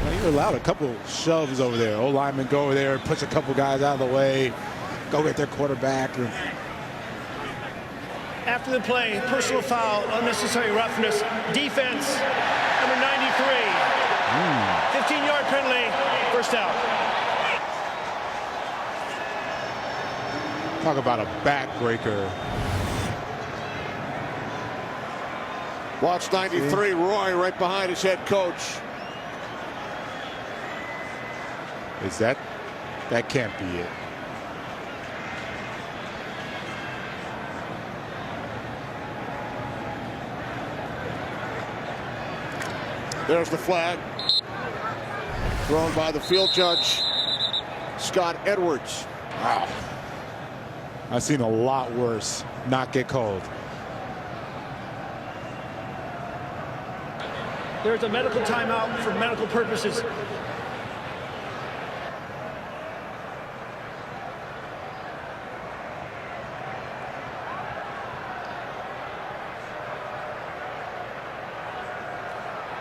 Speaker 4: Well, you're allowed a couple shoves over there. Old linemen go over there, push a couple guys out of the way, go get their quarterback.
Speaker 5: After the play, personal foul, unnecessary roughness, defense, number 93. 15-yard penalty, first down.
Speaker 4: Talk about a backbreaker.
Speaker 2: Watch 93, Roy right behind his head coach.
Speaker 4: Is that can't be it.
Speaker 2: There's the flag. Thrown by the field judge, Scott Edwards.
Speaker 4: Wow. I've seen a lot worse not get called.
Speaker 5: There's a medical timeout for medical purposes.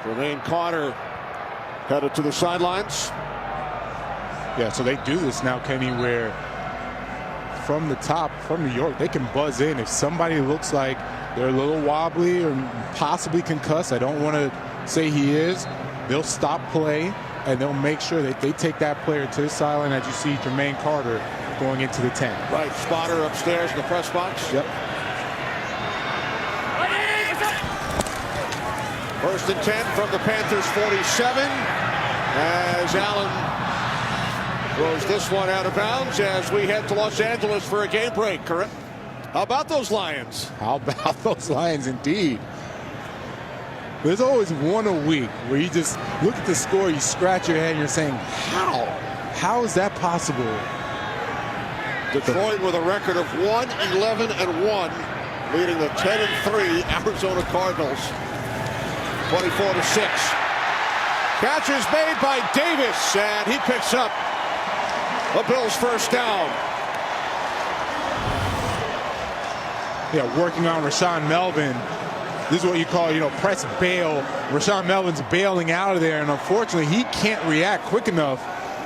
Speaker 2: Jermaine Carter headed to the sidelines.
Speaker 4: Yeah, so they do this now, Kenny, where from the top, from New York, they can buzz in. If somebody looks like they're a little wobbly or possibly concussed, I don't want to say he is, they'll stop play and they'll make sure that they take that player to the sideline, as you see Jermaine Carter going into the tent.
Speaker 2: Right, spotter upstairs in the press box.
Speaker 4: Yep.
Speaker 2: First and 10 from the Panthers 47 as Allen throws this one out of bounds as we head to Los Angeles for a game break. Correct? How about those Lions?
Speaker 4: How about those Lions indeed? There's always one a week where you just look at the score, you scratch your head, and you're saying, how? How is that possible?
Speaker 2: Detroit with a record of 1-11-1, leading the 10-3 Arizona Cardinals, 24-6. Catch is made by Davis, and he picks up a Bills first down.
Speaker 4: Yeah, working on Rashaan Melvin. This is what you call, press bail. Rashaan Melvin's bailing out of there, and unfortunately, he can't react quick enough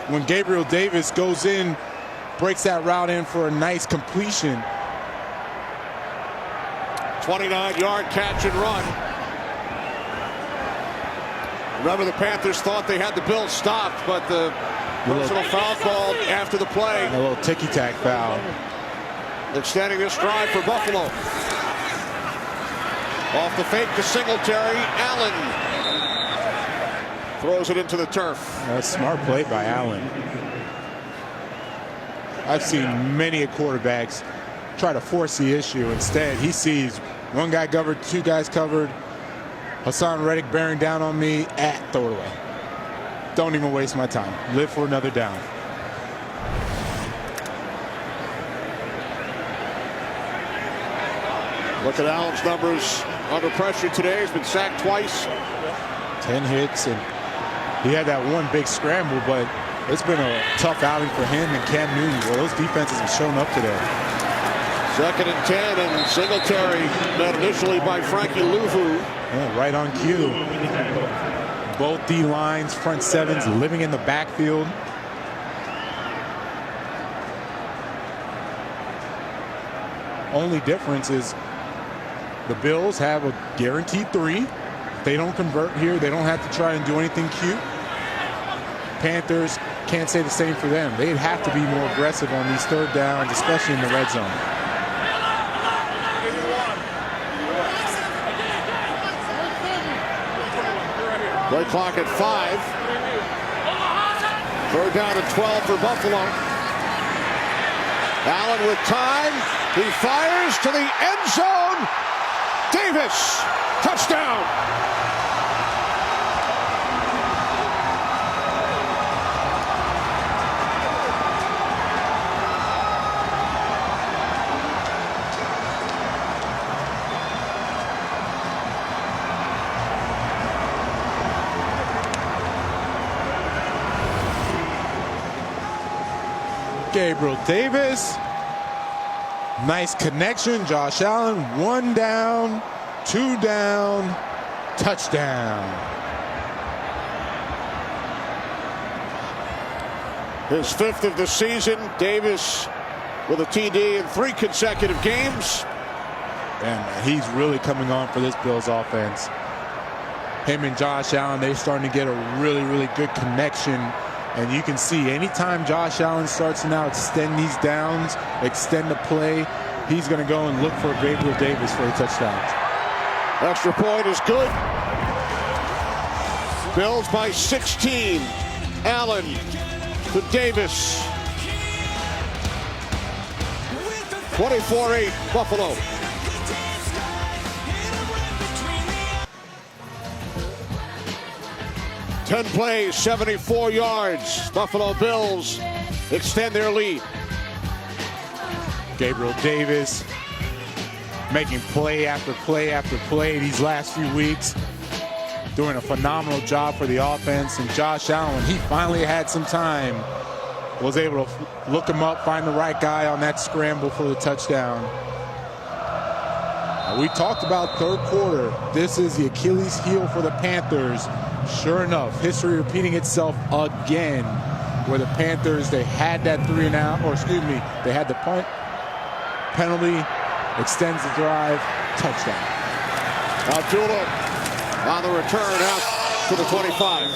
Speaker 4: when Gabriel Davis goes in, breaks that route in for a nice completion.
Speaker 2: 29-yard catch and run. Remember, the Panthers thought they had the Bills stopped, but the personal foul called after the play.
Speaker 4: A little ticky-tack foul.
Speaker 2: Extending this drive for Buffalo. Off the fake to Singletary. Allen throws it into the turf.
Speaker 4: That's smart play by Allen. I've seen many quarterbacks try to force the issue. Instead, he sees one guy covered, two guys covered. Hassan Reddick bearing down on me. Throw it away. Don't even waste my time. Live for another down.
Speaker 2: Look at Allen's numbers under pressure today. He's been sacked twice.
Speaker 4: 10 hits, and he had that one big scramble, but it's been a tough outing for him and Cam Newton. Well, those defenses have shown up today.
Speaker 2: 2nd and 10, and Singletary met initially by Frankie Louvu.
Speaker 4: Yeah, right on cue. Both D lines, front sevens, living in the backfield. Only difference is the Bills have a guaranteed 3. If they don't convert here, they don't have to try and do anything cute. Panthers can't say the same for them. They'd have to be more aggressive on these third downs, especially in the red zone.
Speaker 2: Play clock at 5. 3rd down and 12 for Buffalo. Allen with time. He fires to the end zone. Davis, touchdown.
Speaker 4: Gabriel Davis. Nice connection. Josh Allen, 1 down, 2 down, touchdown.
Speaker 2: His 5th of the season. Davis with a TD in 3 consecutive games.
Speaker 4: Man, he's really coming on for this Bills offense. Him and Josh Allen, they're starting to get a really, really good connection. And you can see anytime Josh Allen starts to now extend these downs, extend the play, he's going to go and look for Gabriel Davis for the touchdowns.
Speaker 2: Extra point is good. Bills by 16. Allen to Davis. 24-8 Buffalo. Ten plays, 74 yards. Buffalo Bills extend their lead.
Speaker 4: Gabriel Davis making play after play after play these last few weeks. Doing a phenomenal job for the offense. And Josh Allen, when he finally had some time, was able to look him up, find the right guy on that scramble for the touchdown. We talked about third quarter. This is the Achilles heel for the Panthers. Sure enough, history repeating itself again, where the Panthers, they had that 3 and out, or excuse me, they had the punt, penalty, extends the drive, touchdown.
Speaker 2: Abdullah on the return out to the 25.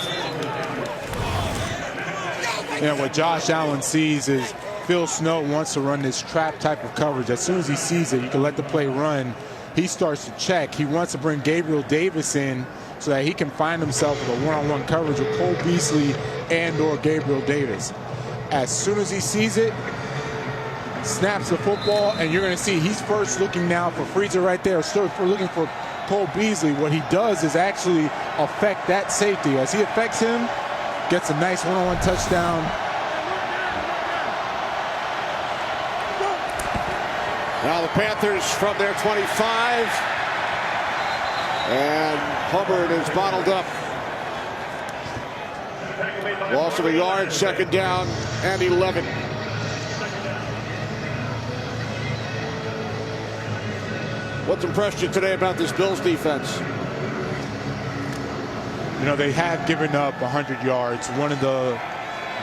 Speaker 4: And what Josh Allen sees is Phil Snow wants to run this trap type of coverage. As soon as he sees it, you can let the play run. He starts to check. He wants to bring Gabriel Davis in so that he can find himself with a one-on-one coverage with Cole Beasley and or Gabriel Davis. As soon as he sees it, snaps the football, and you're going to see he's first looking now for Freezer right there. So we're looking for Cole Beasley, what he does is actually affect that safety. As he affects him, gets a nice one-on-one touchdown.
Speaker 2: Now the Panthers from their 25. And Hubbard is bottled up. Loss of a yard, second down and 11. What's impressed you today about this Bills defense?
Speaker 4: You know, they have given up 100 yards. One of the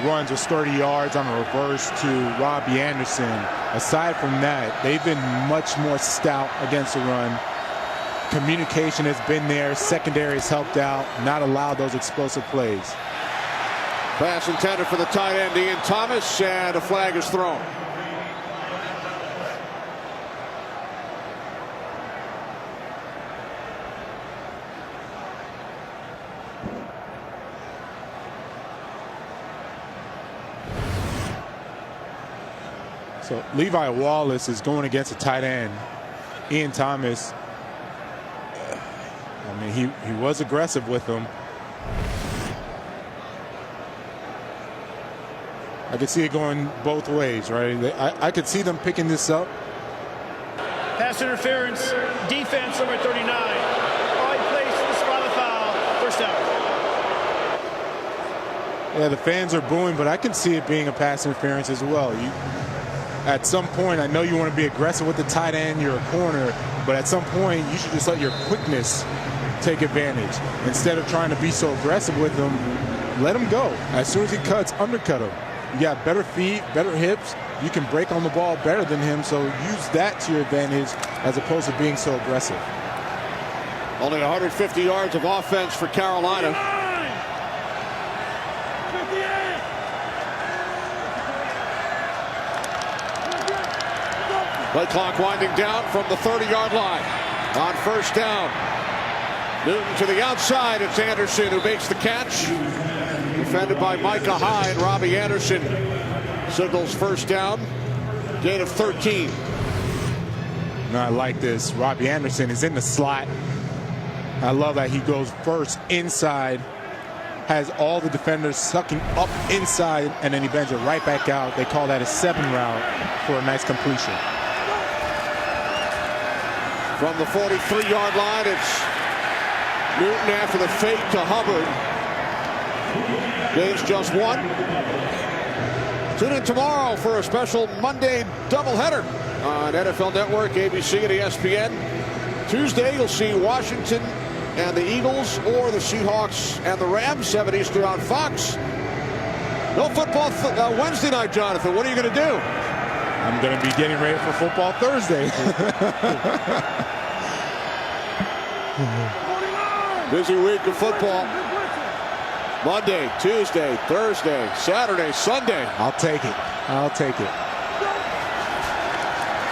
Speaker 4: runs was 30 yards on a reverse to Robbie Anderson. Aside from that, they've been much more stout against the run. Communication has been there. Secondary has helped out, not allowed those explosive plays.
Speaker 2: Pass intended for the tight end, Ian Thomas, and a flag is thrown.
Speaker 4: So Levi Wallace is going against a tight end, Ian Thomas. I mean, he was aggressive with him. I could see it going both ways, right? I could see them picking this up.
Speaker 5: Pass interference, defense number 39. All placed the spot of foul, first down.
Speaker 4: Yeah, the fans are booing, but I can see it being a pass interference as well. At some point, I know you want to be aggressive with the tight end, you're a corner, but at some point, you should just let your quickness take advantage. Instead of trying to be so aggressive with him, let him go. As soon as he cuts, undercut him. You got better feet, better hips. You can break on the ball better than him, so use that to your advantage as opposed to being so aggressive.
Speaker 2: Only 150 yards of offense for Carolina. Play clock winding down from the 30-yard line. On first down. Newton to the outside. It's Anderson who makes the catch. Defended by Micah Hyde. Robbie Anderson signals first down. Gain of 13.
Speaker 4: No, I like this. Robbie Anderson is in the slot. I love that he goes first inside. Has all the defenders sucking up inside, and then he bends it right back out. They call that a 7 route for a nice completion.
Speaker 2: From the 43-yard line, it's Newton after the fake to Hubbard. Gains just 1. Tune in tomorrow for a special Monday doubleheader on NFL Network, ABC, and ESPN. Tuesday, you'll see Washington and the Eagles, or the Seahawks and the Rams, 7 Eastern on Fox. No football Wednesday night, Jonathan. What are you going to do?
Speaker 4: I'm going to be getting ready for football Thursday.
Speaker 2: Busy week of football. Monday, Tuesday, Thursday, Saturday, Sunday.
Speaker 4: I'll take it. I'll take it.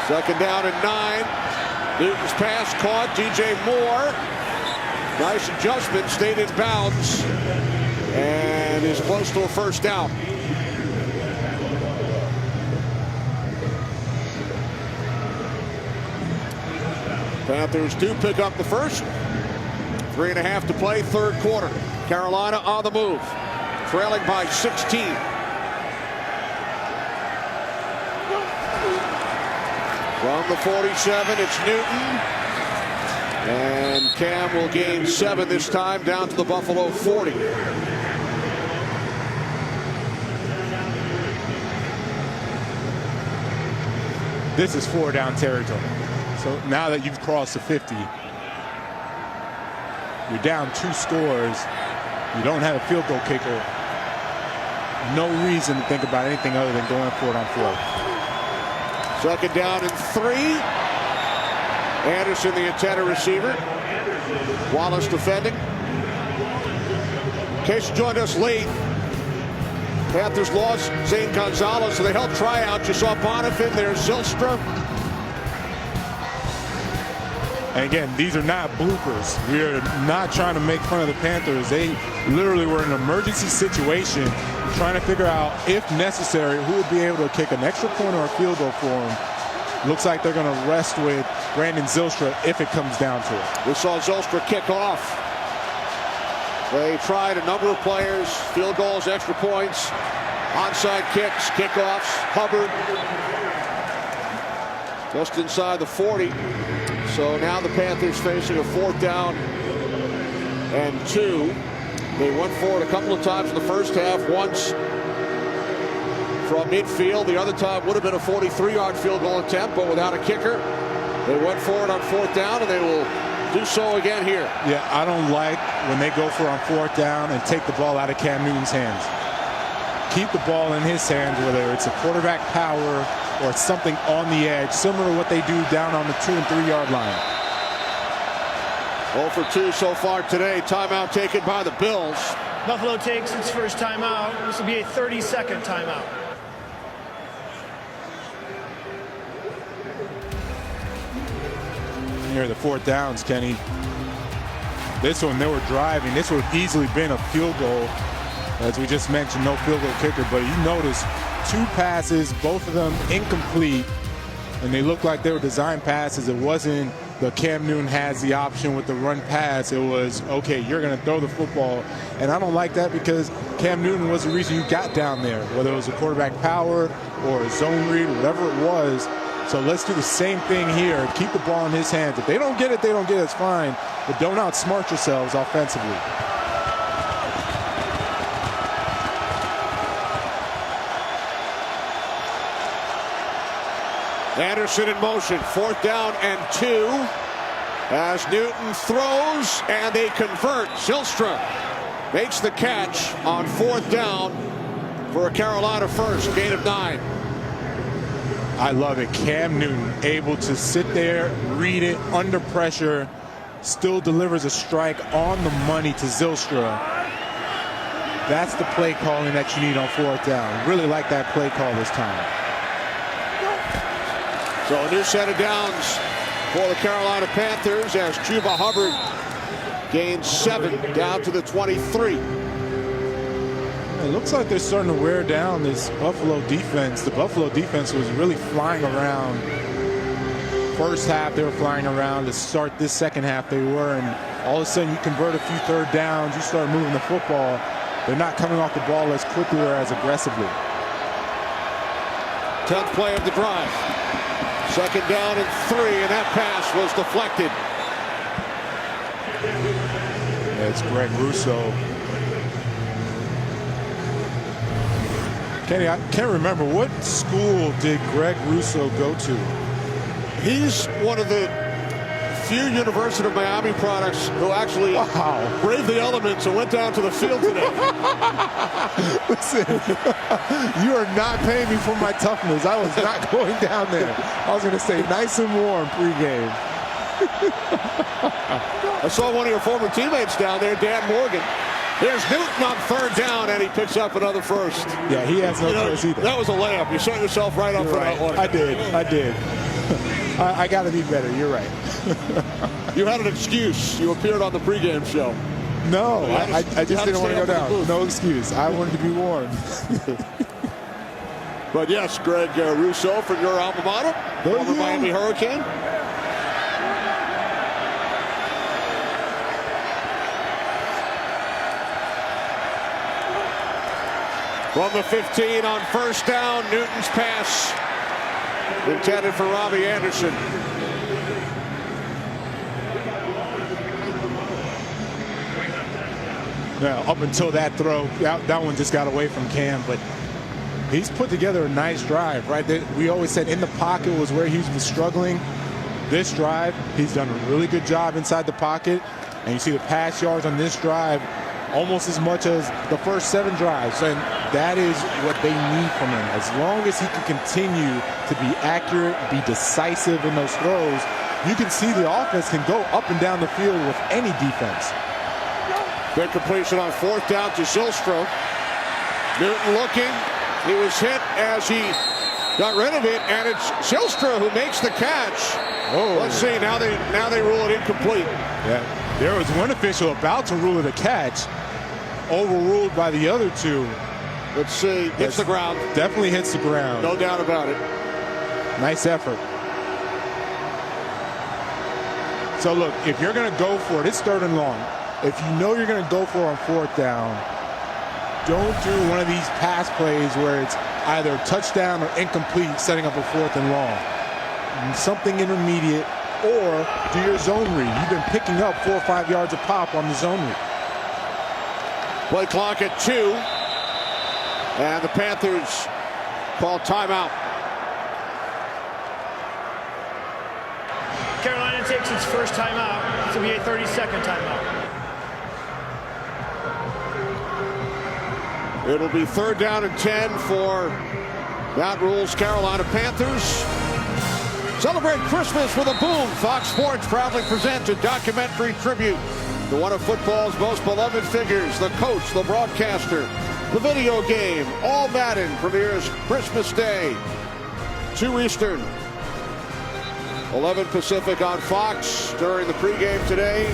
Speaker 2: Second down and 9. Newton's pass caught. DJ Moore. Nice adjustment. Stayed in bounds. And is close to a first down. Panthers do pick up the first. 3.5 to play, third quarter. Carolina on the move, trailing by 16. From the 47, it's Newton. And Cam will gain 7 this time, down to the Buffalo 40.
Speaker 4: This is 4-down territory. So now that you've crossed the 50, you're down 2 scores. You don't have a field goal kicker. No reason to think about anything other than going for it on 4th.
Speaker 2: Second down and 3. Anderson, the intended receiver. Wallace defending. In case you joined us late, Panthers lost Zane Gonzalez, so they helped try out. You saw Bonifant, there's Zylstra.
Speaker 4: And again, these are not bloopers. We are not trying to make fun of the Panthers. They literally were in an emergency situation, trying to figure out, if necessary, who would be able to kick an extra point or a field goal for them. Looks like they're going to rest with Brandon Zylstra if it comes down to it.
Speaker 2: We saw Zylstra kick off. They tried a number of players, field goals, extra points, onside kicks, kickoffs. Hubbard just inside the 40. So now the Panthers facing a 4th down and 2. They went for it a couple of times in the first half. Once from midfield. The other time would have been a 43-yard field goal attempt, but without a kicker. They went for it on 4th down, and they will do so again here.
Speaker 4: Yeah, I don't like when they go for it on 4th down and take the ball out of Cam Newton's hands. Keep the ball in his hands, whether it's a quarterback power or something on the edge, similar to what they do down on the 2- and 3-yard line.
Speaker 2: 0 for 2 so far today. Timeout taken by the Bills.
Speaker 5: Buffalo takes its first timeout. This will be a 30-second timeout.
Speaker 4: Here are the 4th downs, Kenny. This one, they were driving. This would have easily been a field goal. As we just mentioned, no field goal kicker, but you notice 2 passes, both of them incomplete, and they looked like they were designed passes. It wasn't the Cam Newton has the option with the run pass. It was, okay, you're going to throw the football. And I don't like that because Cam Newton was the reason you got down there, whether it was a quarterback power or a zone read, whatever it was. So let's do the same thing here. Keep the ball in his hands. If they don't get it, they don't get it. It's fine. But don't outsmart yourselves offensively.
Speaker 2: Anderson in motion. 4th down and 2. As Newton throws, and they convert. Zylstra makes the catch on 4th down for a Carolina first. Gain of 9.
Speaker 4: I love it. Cam Newton able to sit there, read it under pressure, still delivers a strike on the money to Zylstra. That's the play calling that you need on 4th down. Really like that play call this time.
Speaker 2: So a new set of downs for the Carolina Panthers as Chuba Hubbard gains 7 down to the 23.
Speaker 4: It looks like they're starting to wear down this Buffalo defense. The Buffalo defense was really flying around. First half, they were flying around. To start this second half, they were. And all of a sudden, you convert a few 3rd downs. You start moving the football. They're not coming off the ball as quickly or as aggressively.
Speaker 2: 10th play of the drive. 2nd down and 3, and that pass was deflected.
Speaker 4: Yeah, it's Greg Rousseau. Kenny, I can't remember. What school did Greg Rousseau go to?
Speaker 2: He's one of the few University of Miami products who actually braved the elements and went down to the field today.
Speaker 4: Listen, you are not paying me for my toughness. I was not going down there. I was going to say nice and warm pregame.
Speaker 2: I saw one of your former teammates down there, Dan Morgan. There's Newton on 3rd down, and he picks up another first.
Speaker 4: Yeah, he has no choice either.
Speaker 2: That was a layup. You set yourself right up for that one.
Speaker 4: I did. I got to be better. You're right.
Speaker 2: You had an excuse. You appeared on the pregame show.
Speaker 4: No, I just didn't want to go down. No excuse. I wanted to be warm.
Speaker 2: But yes, Greg Rousseau from your alma mater, former Miami Hurricane. From the 15 on 1st down, Newton's pass intended for Robbie Anderson.
Speaker 4: Now, up until that throw, that one just got away from Cam, but he's put together a nice drive, right? We always said in the pocket was where he was struggling. This drive, he's done a really good job inside the pocket, and you see the pass yards on this drive almost as much as the first 7 drives, and that is what they need from him. As long as he can continue to be accurate, be decisive in those throws, you can see the offense can go up and down the field with any defense.
Speaker 2: Good completion on 4th down to Zylstra. Newton looking. He was hit as he got rid of it, and it's Zylstra who makes the catch.
Speaker 4: Oh.
Speaker 2: Let's see. Now they rule it incomplete.
Speaker 4: Yeah, there was one official about to rule it a catch, overruled by the other 2.
Speaker 2: Let's see. Hits the ground.
Speaker 4: Definitely hits the ground.
Speaker 2: No doubt about it.
Speaker 4: Nice effort. So look, if you're going to go for it, it's 3rd and long. If you know you're going to go for it on 4th down, don't do one of these pass plays where it's either touchdown or incomplete, setting up a 4th and long. Something intermediate, or do your zone read. You've been picking up 4 or 5 yards a pop on the zone read.
Speaker 2: Play clock at 2. And the Panthers call timeout.
Speaker 5: Carolina takes its first timeout. This will be a 30-second timeout.
Speaker 2: It'll be 3rd down and 10 for that rules Carolina Panthers. Celebrate Christmas with a boom. Fox Sports proudly presents a documentary tribute to one of football's most beloved figures, the coach, the broadcaster, the video game. All Madden premieres Christmas Day, 2 Eastern, 11 Pacific on Fox. During the pregame today,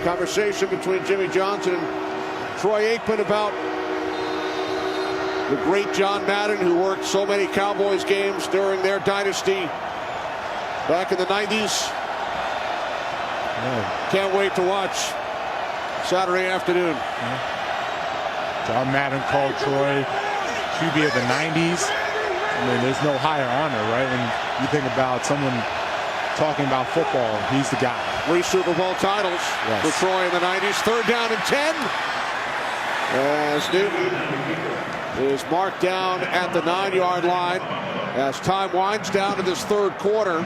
Speaker 2: conversation between Jimmy Johnson and Troy Aikman about the great John Madden, who worked so many Cowboys games during their dynasty back in the 90s. Can't wait to watch Saturday afternoon.
Speaker 4: John Madden called Troy QB of the 90s. I mean, there's no higher honor, right? When you think about someone talking about football, he's the guy.
Speaker 2: 3 Super Bowl titles for Troy in the 90s. 3rd down and 10. As Newton is marked down at the 9-yard line as time winds down to this 3rd quarter.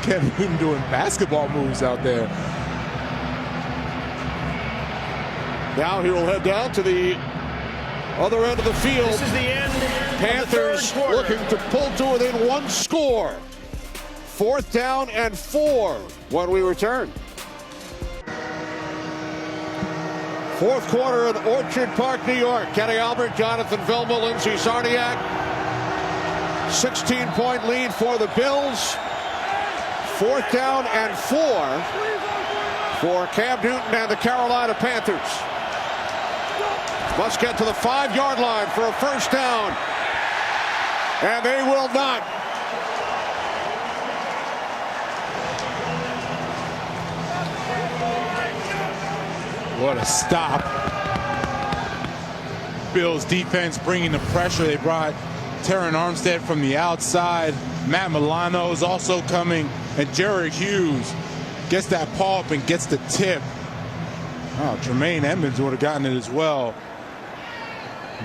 Speaker 4: Kevin Newton doing basketball moves out there.
Speaker 2: Now he will head down to the other end of the field.
Speaker 5: This is the end.
Speaker 2: Panthers looking to pull to within 1 score. 4th down and 4 when we return. 4th quarter in Orchard Park, New York. Kenny Albert, Jonathan Vilma, Lindsey Zarniak. 16-point lead for the Bills. 4th down and 4 for Cam Newton and the Carolina Panthers. Must get to the 5-yard line for a 1st down. And they will not.
Speaker 4: What a stop. Bills defense bringing the pressure. They brought Terron Armstead from the outside. Matt Milano is also coming. And Jared Hughes gets that paw up and gets the tip. Oh, Tremaine Edmonds would have gotten it as well.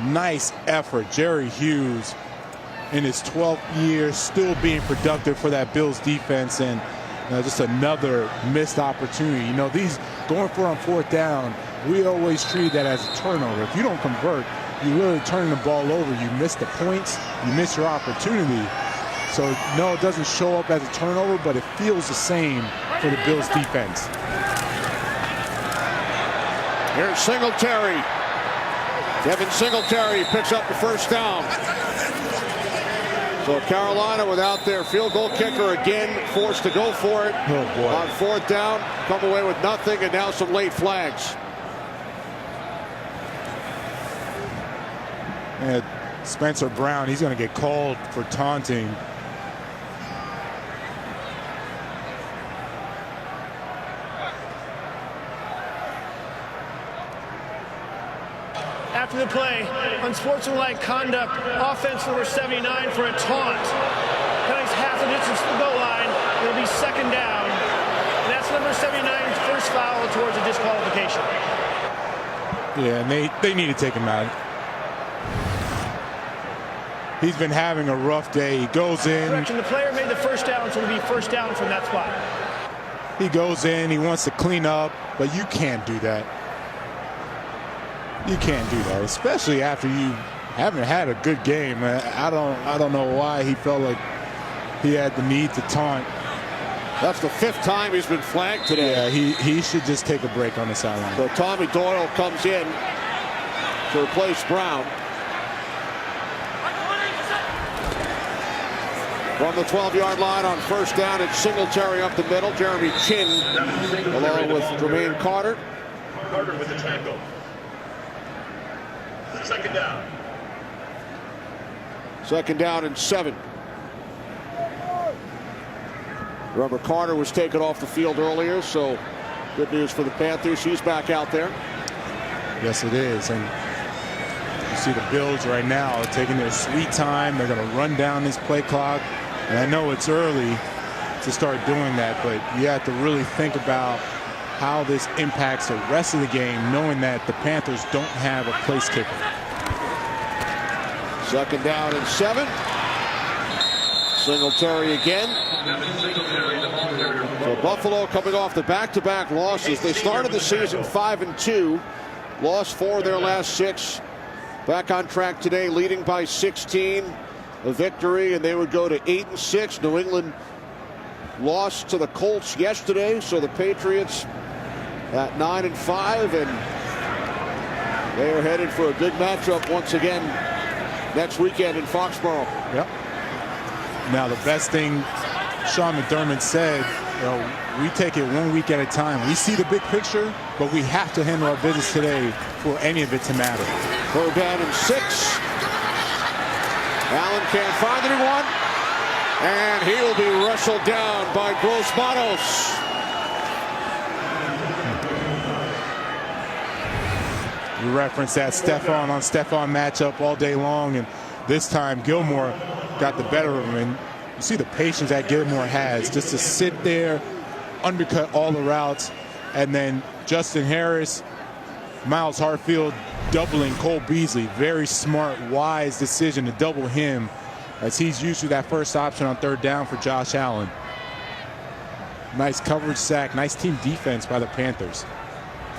Speaker 4: Nice effort. Jerry Hughes in his 12th year still being productive for that Bills defense, and just another missed opportunity. You know, these going for it on 4th down, we always treat that as a turnover. If you don't convert, you really turn the ball over. You miss the points, you miss your opportunity. So no, it doesn't show up as a turnover, but it feels the same for the Bills defense.
Speaker 2: Here's Singletary. Devin Singletary picks up the 1st down. So Carolina, without their field goal kicker, again forced to go for it on 4th down. Come away with nothing, and now some late flags.
Speaker 4: And Spencer Brown, he's going to get called for taunting.
Speaker 5: After the play, unsportsmanlike conduct, offense number 79 for a taunt. Penalty's half the distance to the goal line. It'll be 2nd down. And that's number 79's first foul towards a disqualification.
Speaker 4: Yeah, and they need to take him out. He's been having a rough day. He goes in.
Speaker 5: Correction, the player made the 1st down, so it'll be 1st down from that spot.
Speaker 4: He goes in, he wants to clean up, but you can't do that. You can't do that, especially after you haven't had a good game. I don't know why he felt like he had the need to taunt.
Speaker 2: That's the 5th time he's been flagged today.
Speaker 4: Yeah, he should just take a break on the sideline.
Speaker 2: So Tommy Doyle comes in to replace Brown. From the 12-yard line on 1st down, it's Singletary up the middle. Jeremy Chin along with Jermaine Carter.
Speaker 6: Carter with the tackle. 2nd down.
Speaker 2: 2nd down and 7. Remember, Carter was taken off the field earlier, so good news for the Panthers. He's back out there.
Speaker 4: Yes, it is. And you see the Bills right now taking their sweet time. They're going to run down this play clock. And I know it's early to start doing that, but you have to really think about how this impacts the rest of the game, knowing that the Panthers don't have a place kicker.
Speaker 2: 2nd down and 7. Singletary again. So Buffalo coming off the back-to-back losses. They started the season 5-2, lost 4 of their last 6. Back on track today, leading by 16. A victory, and they would go to 8-6. New England lost to the Colts yesterday, so the Patriots at 9-5, and they are headed for a big matchup once again next weekend in Foxborough.
Speaker 4: Yep. Now the best thing Sean McDermott said, we take it 1 week at a time. We see the big picture, but we have to handle our business today for any of it to matter.
Speaker 2: 3rd down and 6. Allen can't find anyone, and he will be wrestled down by Gross-Matos.
Speaker 4: You referenced that Stephon on Stephon matchup all day long, and this time Gilmore got the better of him. And you see the patience that Gilmore has just to sit there, undercut all the routes, and then Justin Harris, Miles Hartfield doubling Cole Beasley. Very smart, wise decision to double him, as he's usually that first option on 3rd down for Josh Allen. Nice coverage sack, nice team defense by the Panthers.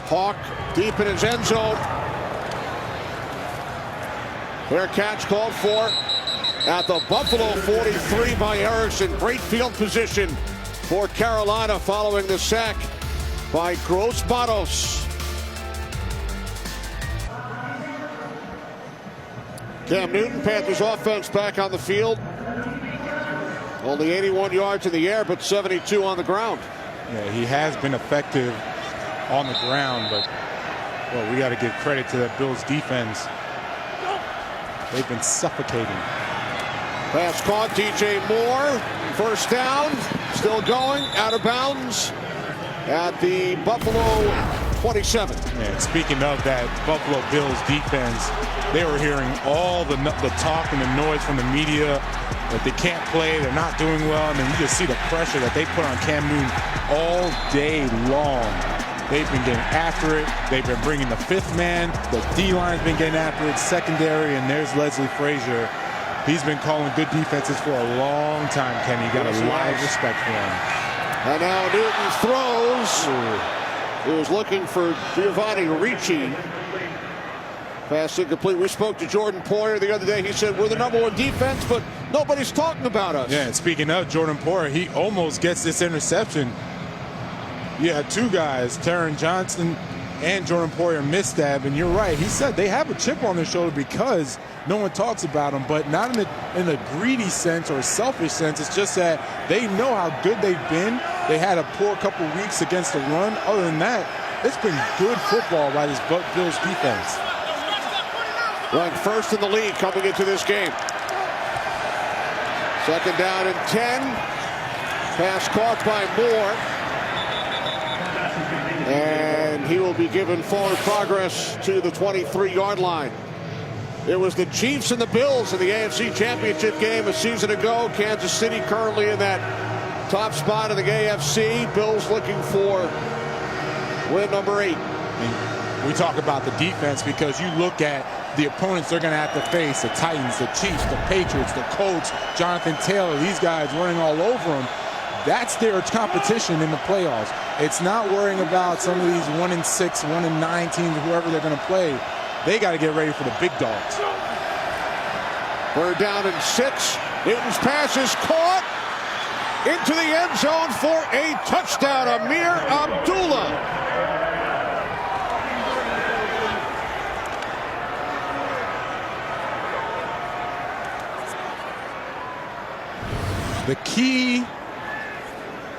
Speaker 2: Hawk deep in his end zone. Fair catch called for at the Buffalo 43 by Erickson. Great field position for Carolina following the sack by Gross-Matos. Cam Newton, Panthers offense back on the field. Only 81 yards in the air, but 72 on the ground.
Speaker 4: Yeah, he has been effective on the ground, but well, we got to give credit to the Bills defense. They've been suffocating.
Speaker 2: Pass caught, DJ Moore. 1st down, still going, out of bounds at the Buffalo 27.
Speaker 4: And speaking of that Buffalo Bills defense, they were hearing all the talk and the noise from the media that they can't play, they're not doing well, and then you just see the pressure that they put on Cam Newton all day long. They've been getting after it. They've been bringing the 5th man. The D-line's been getting after it, secondary, and there's Leslie Frazier. He's been calling good defenses for a long time, Kenny. You got a lot of respect for him.
Speaker 2: And now Newton throws. He was looking for Giovanni Ricci. Pass incomplete. We spoke to Jordan Poyer the other day. He said, we're the #1 defense, but nobody's talking about us.
Speaker 4: Yeah, and speaking of Jordan Poyer, he almost gets this interception. You had 2 guys, Taron Johnson and Jordan Poyer, missed that. And you're right. He said they have a chip on their shoulder because no one talks about them, but not in a greedy sense or a selfish sense. It's just that they know how good they've been. They had a poor couple weeks against the run. Other than that, it's been good football by this Bills defense.
Speaker 2: Ranked 1st in the league coming into this game. 2nd down and 10. Pass caught by Moore. And he will be given forward progress to the 23-yard line. It was the Chiefs and the Bills in the AFC Championship game a season ago. Kansas City currently in that top spot in the AFC. Bills looking for win number 8.
Speaker 4: We talk about the defense because you look at the opponents they're going to have to face, the Titans, the Chiefs, the Patriots, the Colts, Jonathan Taylor, these guys running all over them. That's their competition in the playoffs. It's not worrying about some of these 1-6, 1-9 teams, whoever they're going to play. They got to get ready for the big dogs.
Speaker 2: 3rd down and 6. Newton's pass is caught into the end zone for a touchdown. Amir Abdullah.
Speaker 4: The key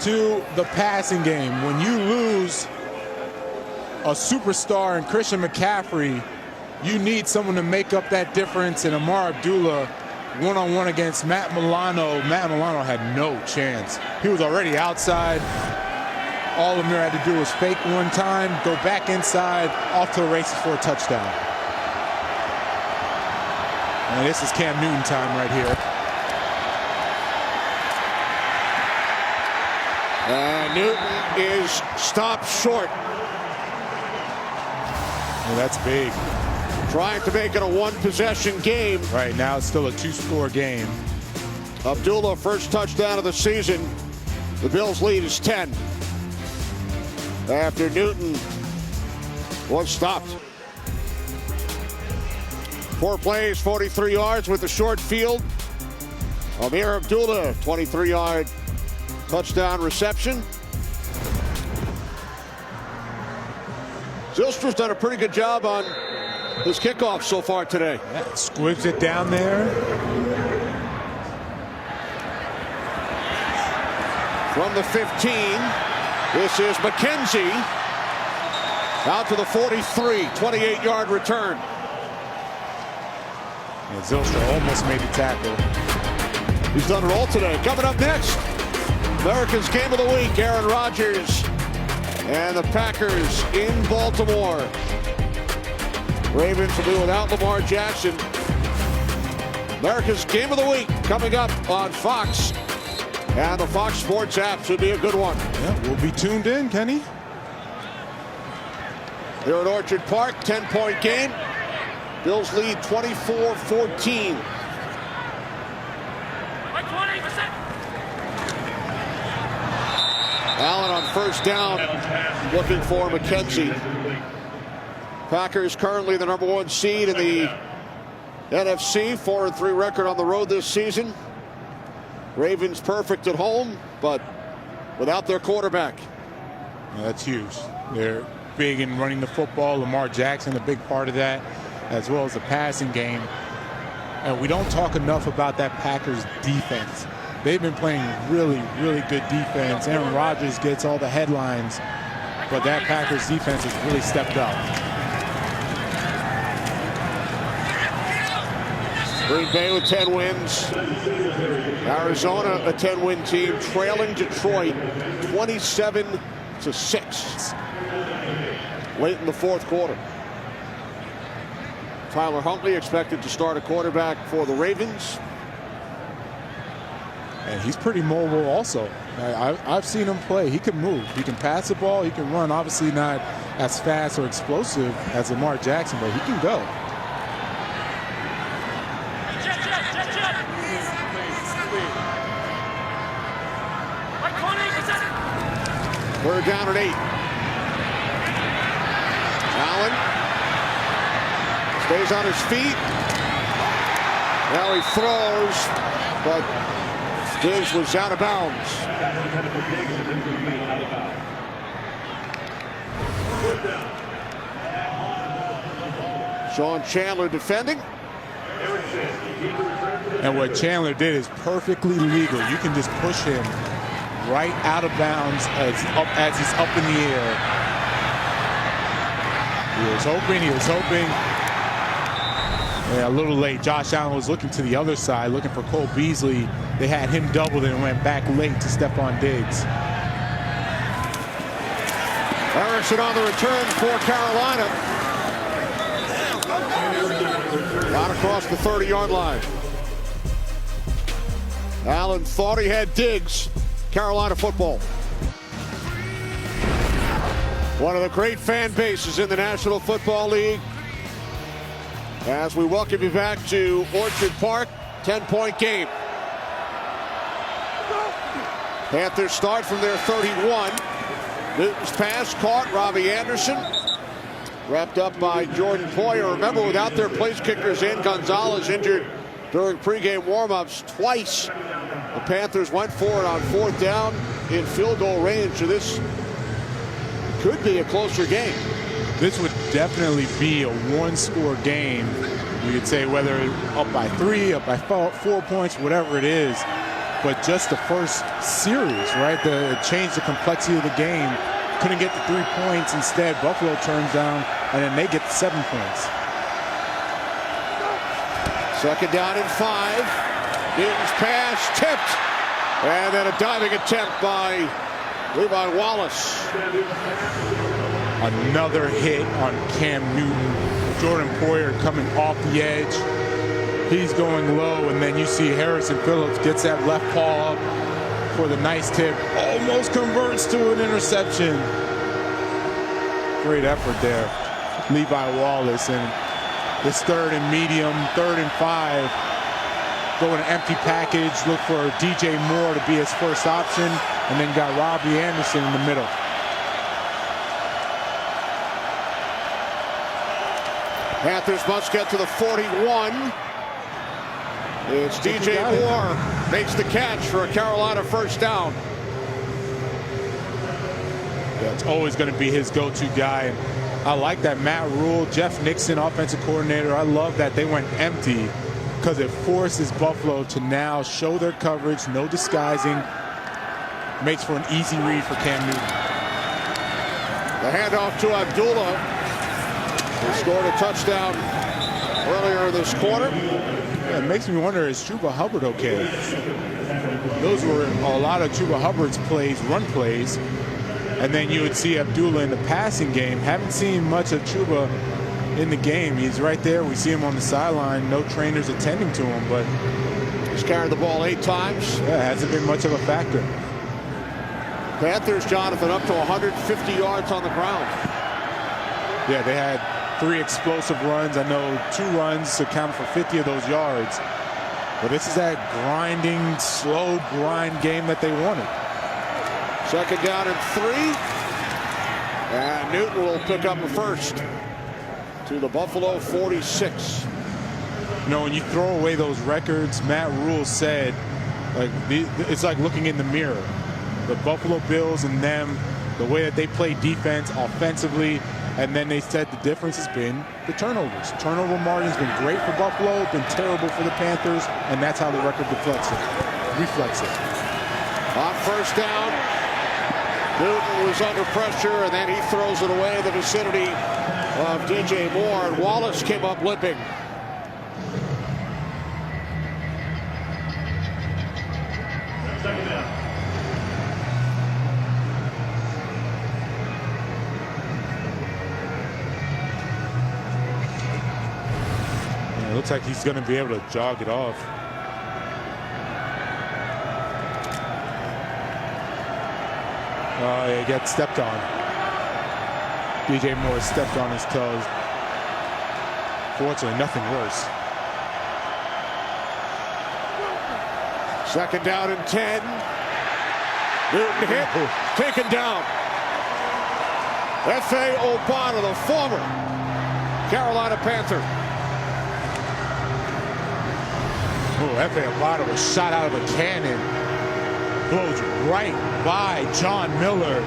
Speaker 4: to the passing game, when you lose a superstar in Christian McCaffrey, you need someone to make up that difference, and Amir Abdullah one-on-one against Matt Milano. Matt Milano had no chance. He was already outside. All Amir had to do was fake one time, go back inside, off to the races for a touchdown. And this is Cam Newton time right here.
Speaker 2: Newton is stopped short.
Speaker 4: Well, that's big.
Speaker 2: Trying to make it a one-possession game.
Speaker 4: Right now it's still a two-score game.
Speaker 2: Abdullah, first touchdown of the season. The Bills' lead is 10. After Newton was stopped. 4 plays, 43 yards with a short field. Amir Abdullah, 23-yard touchdown reception. Zylstra's done a pretty good job on his kickoff so far today.
Speaker 4: Yeah, squibs it down there.
Speaker 2: From the 15, this is McKenzie. Out to the 43, 28-yard return.
Speaker 4: And Zylstra almost made the tackle.
Speaker 2: He's done it all today. Coming up next, America's Game of the Week, Aaron Rodgers and the Packers in Baltimore. Ravens will be without Lamar Jackson. America's Game of the Week coming up on Fox. And the Fox Sports app should be a good one.
Speaker 4: Yeah, we'll be tuned in, Kenny.
Speaker 2: Here at Orchard Park, 10-point game. Bills lead 24-14. Allen on first down, looking for McKenzie. Packers currently the #1 seed in the NFC, 4-3 record on the road this season. Ravens perfect at home, but without their quarterback.
Speaker 4: Yeah, that's huge. They're big in running the football. Lamar Jackson, a big part of that, as well as the passing game. And we don't talk enough about that Packers defense. They've been playing really, really good defense. Aaron Rodgers gets all the headlines, but that Packers defense has really stepped up.
Speaker 2: Green Bay with 10 wins. Arizona, a 10-win team, trailing Detroit 27-6. Late in the fourth quarter. Tyler Huntley expected to start a quarterback for the Ravens.
Speaker 4: And he's pretty mobile also. I've seen him play. He can move. He can pass the ball. He can run. Obviously not as fast or explosive as Lamar Jackson, but he can go.
Speaker 2: Third down and 8. Allen stays on his feet. Now he throws, but Diggs was out of bounds. Sean Chandler defending.
Speaker 4: And what Chandler did is perfectly legal. You can just push him right out of bounds as he's up in the air. He was hoping. Yeah, a little late. Josh Allen was looking to the other side, looking for Cole Beasley. They had him doubled and went back late to Stephon Diggs.
Speaker 2: Harrison on the return for Carolina. Out across the 30-yard line. Allen thought he had Diggs. Carolina football. One of the great fan bases in the National Football League. As we welcome you back to Orchard Park, 10-point game. Panthers start from their 31. Newton's pass caught. Robbie Anderson. Wrapped up by Jordan Poyer. Remember, without their place kickers in, Gonzalez injured during pregame warmups twice. The Panthers went for it on fourth down in field goal range. So this could be a closer game.
Speaker 4: This would definitely be a one-score game. You could say whether up by 3, up by 4 points, whatever it is. But just the first series, right? It changed the complexity of the game. Couldn't get the 3 points. Instead, Buffalo turns down, and then they get 7 points.
Speaker 2: Second down and 5. Newton's pass tipped. And then a diving attempt by Levi Wallace.
Speaker 4: Another hit on Cam Newton. Jordan Poyer coming off the edge. He's going low, and then you see Harrison Phillips gets that left paw up for the nice tip. Almost converts to an interception. Great effort there. Levi Wallace, and this 3rd and medium, 3rd and 5. Go in an empty package, look for DJ Moore to be his first option, and then got Robbie Anderson in the middle.
Speaker 2: Panthers must get to the 41. It's DJ Moore makes the catch for a Carolina first down.
Speaker 4: Yeah, it's always going to be his go-to guy. I like that Matt Rule, Jeff Nixon, offensive coordinator. I love that they went empty because it forces Buffalo to now show their coverage, no disguising. Makes for an easy read for Cam Newton.
Speaker 2: The handoff to Abdullah, who scored a touchdown earlier this quarter.
Speaker 4: Yeah, it makes me wonder, is Chuba Hubbard okay? Those were a lot of Chuba Hubbard's plays, run plays. And then you would see Abdullah in the passing game. Haven't seen much of Chuba in the game. He's right there. We see him on the sideline. No trainers attending to him, but
Speaker 2: he's carried the ball 8 times.
Speaker 4: Yeah, hasn't been much of a factor.
Speaker 2: Panthers, Jonathan, up to 150 yards on the ground.
Speaker 4: Yeah, they had 3 explosive runs. I know 2 runs accounted for 50 of those yards. But this is that grinding, slow grind game that they wanted.
Speaker 2: Second down and 3. And Newton will pick up a first to the Buffalo 46.
Speaker 4: You know, when you throw away those records, Matt Rule said, like, it's like looking in the mirror. The Buffalo Bills and them, the way that they play defense, offensively, and then they said the difference has been the turnovers. Turnover margin's been great for Buffalo, been terrible for the Panthers, and that's how the record reflects it.
Speaker 2: On first down, Newton was under pressure, and then he throws it away in the vicinity of DJ Moore, and Wallace came up limping.
Speaker 4: It looks like he's going to be able to jog it off. He got stepped on. DJ Moore stepped on his toes. Fortunately, nothing worse.
Speaker 2: Second down and 10. Newton hit, taken down. F.A. Obata, the former Carolina Panther.
Speaker 4: Oh, F.A. Obata was shot out of a cannon. Blows right by John Miller.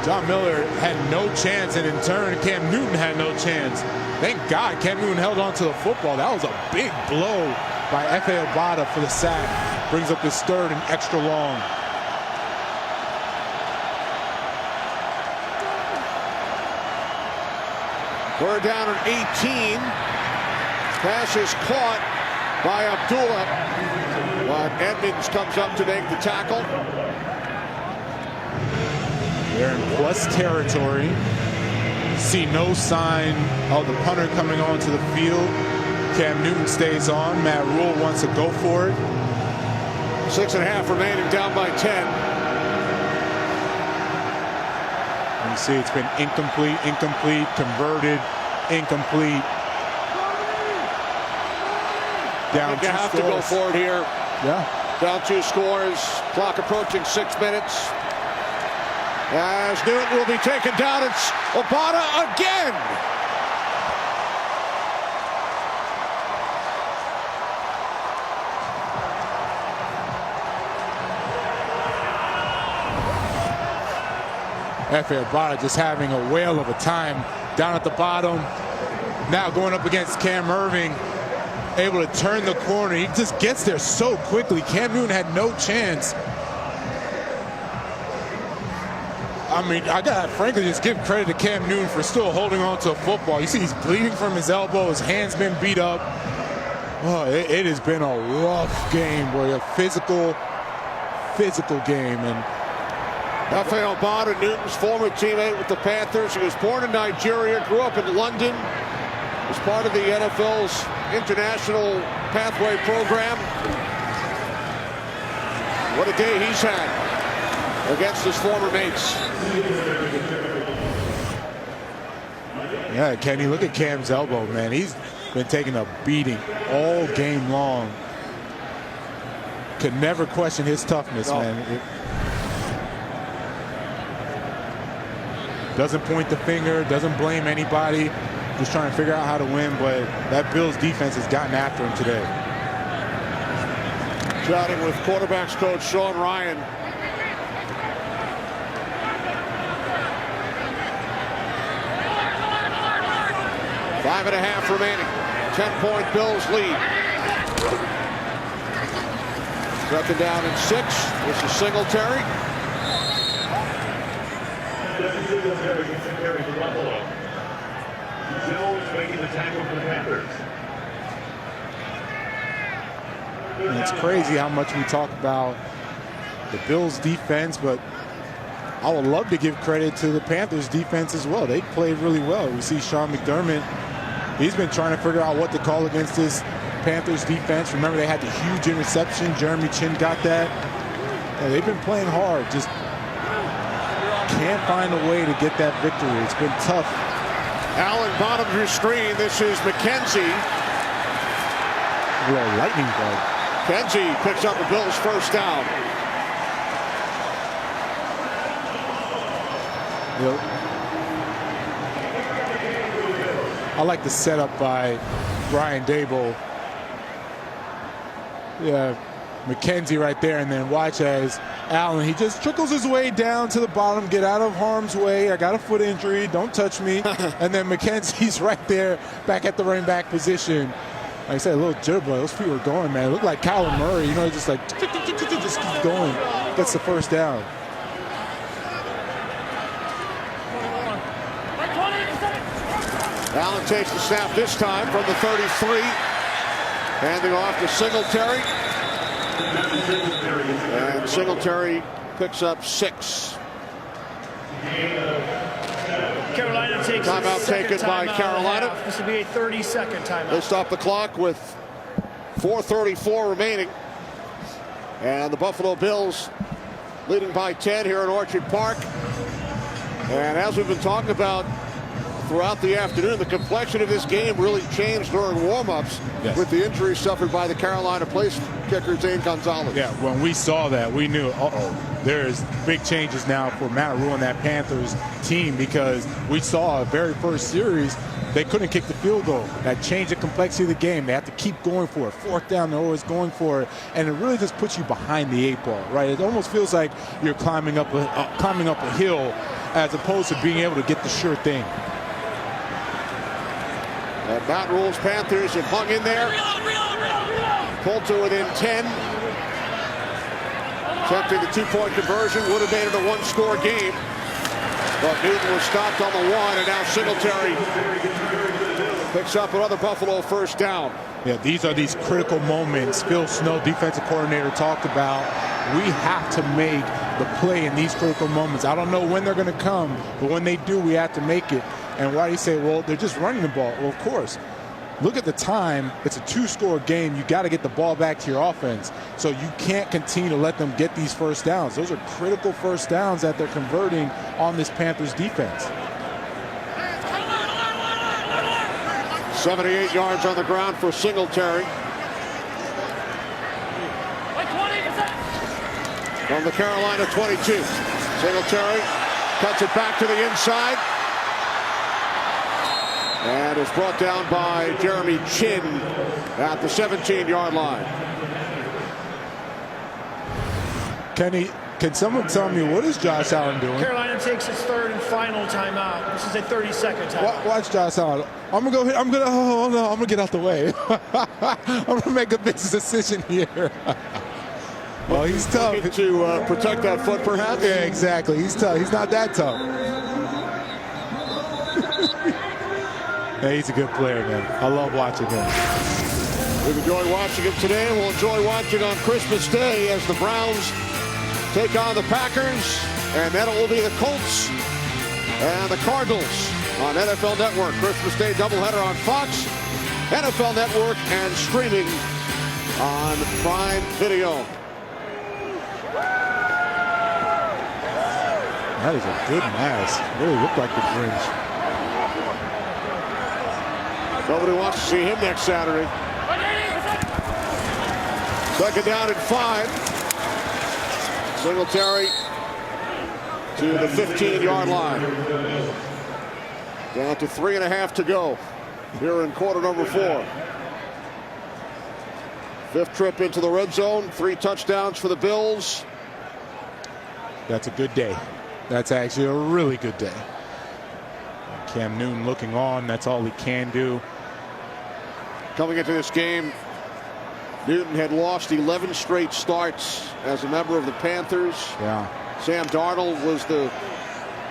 Speaker 4: John Miller had no chance, and in turn, Cam Newton had no chance. Thank God Cam Newton held on to the football. That was a big blow by F.A. Obata for the sack. Brings up this 3rd and extra long.
Speaker 2: We're down at 18. Pass is caught by Abdullah, but Edmonds comes up to make the tackle.
Speaker 4: They're in plus territory. See no sign of the punter coming onto the field. Cam Newton stays on. Matt Rule wants to go for it.
Speaker 2: 6.5 remaining, down by 10.
Speaker 4: And you see it's been incomplete, converted, incomplete. Down 2
Speaker 2: You have
Speaker 4: scores.
Speaker 2: to go for it here.
Speaker 4: Yeah.
Speaker 2: Down 2 scores. Clock approaching 6 minutes. As Newton will be taken down, it's Obata again.
Speaker 4: F.A. Obata just having a whale of a time down at the bottom. Now going up against Cam Irving. Able to turn the corner. He just gets there so quickly. Cam Newton had no chance. I mean, I gotta frankly just give credit to Cam Newton for still holding on to a football. You see he's bleeding from his elbow. His hand's been beat up. Oh, it has been a rough game, boy. A physical game. And
Speaker 2: Rafael Bada, Newton's former teammate with the Panthers. He was born in Nigeria, grew up in London, was part of the NFL's International Pathway Program. What a day he's had against his former mates.
Speaker 4: Yeah, Kenny, look at Cam's elbow, man. He's been taking a beating all game long. Could never question his toughness, man. Doesn't point the finger, doesn't blame anybody. Just trying to figure out how to win, but that Bills defense has gotten after him today.
Speaker 2: Chatting with quarterbacks coach Sean Ryan. Five and a half remaining. 10-point Bills lead. Second down and 6. This is Singletary.
Speaker 6: Singletary for Buffalo. Bills making the tackle for the Panthers.
Speaker 4: It's crazy how much we talk about the Bills defense, but I would love to give credit to the Panthers defense as well. They played really well. We see Sean McDermott. He's been trying to figure out what to call against this Panthers defense. Remember, they had the huge interception. Jeremy Chin got that. Yeah, they've been playing hard. Just can't find a way to get that victory. It's been tough.
Speaker 2: Allen, bottom of your screen. This is McKenzie.
Speaker 4: A little lightning bug.
Speaker 2: McKenzie picks up the Bills' first down.
Speaker 4: I like the setup by Brian Dable. Yeah, McKenzie right there, and then watch as Allen, he just trickles his way down to the bottom, get out of harm's way. I got a foot injury, don't touch me. And then McKenzie's right there back at the running back position. Like I said, a little jitterbug. Those feet were going, man. It looked like Kyler Murray, you know, just like just keeps going. Gets the first down.
Speaker 2: Allen takes the snap this time from the 33. Handing off to Singletary. And Singletary picks up 6.
Speaker 5: Carolina takes
Speaker 2: timeout taken by Carolina.
Speaker 5: This will be a 30-second timeout.
Speaker 2: They stop the clock with 4:34 remaining. And the Buffalo Bills leading by 10 here at Orchard Park. And as we've been talking about throughout the afternoon, the complexion of this game really changed during warm-ups with the injury suffered by the Carolina place kicker Zane Gonzalez.
Speaker 4: Yeah, when we saw that, we knew, there's big changes now for Matt Rule and that Panthers team, because we saw very first series, they couldn't kick the field goal. That changed the complexity of the game. They have to keep going for it. Fourth down, they're always going for it, and it really just puts you behind the 8 ball, right? It almost feels like you're climbing up a hill as opposed to being able to get the sure thing.
Speaker 2: And Matt Rule's Panthers have hung in there. Pulled to within 10. Attempting the 2-point conversion would have made it a 1-score game. But Newton was stopped on the 1, and now Singletary picks up another Buffalo first down.
Speaker 4: Yeah, these are these critical moments. Phil Snow, defensive coordinator, talked about we have to make the play in these critical moments. I don't know when they're going to come, but when they do, we have to make it. And why do you say, well, they're just running the ball? Well, of course. Look at the time. It's a 2-score game. You got to get the ball back to your offense. So you can't continue to let them get these first downs. Those are critical first downs that they're converting on this Panthers defense.
Speaker 2: 78 yards on the ground for Singletary. From the Carolina 22. Singletary cuts it back to the inside. And is brought down by Jeremy Chin at the 17-yard line.
Speaker 4: Kenny, can someone tell me, what is Josh Allen doing?
Speaker 5: Carolina takes its 3rd and final timeout. This is a 30-second timeout.
Speaker 4: Watch Josh Allen. I'm gonna go ahead. I'm gonna get out the way. I'm gonna make a business decision here. Well, he's tough.
Speaker 2: To protect that foot, perhaps?
Speaker 4: Yeah, exactly. He's tough. He's not that tough. Yeah, he's a good player, man. I love watching him.
Speaker 2: We've enjoyed watching him today, and we'll enjoy watching on Christmas Day as the Browns take on the Packers, and then it will be the Colts and the Cardinals on NFL Network. Christmas Day doubleheader on Fox, NFL Network, and streaming on Prime Video.
Speaker 4: That is a good mask. Really looked like the Grinch.
Speaker 2: Nobody wants to see him next Saturday. Second down and 5. Singletary to the 15-yard line. Down to 3.5 to go here in quarter number 4. Fifth trip into the red zone. 3 touchdowns for the Bills.
Speaker 4: That's a good day. That's actually a really good day. Cam Newton looking on. That's all he can do.
Speaker 2: Coming into this game, Newton had lost 11 straight starts as a member of the Panthers.
Speaker 4: Yeah. Sam
Speaker 2: Darnold was the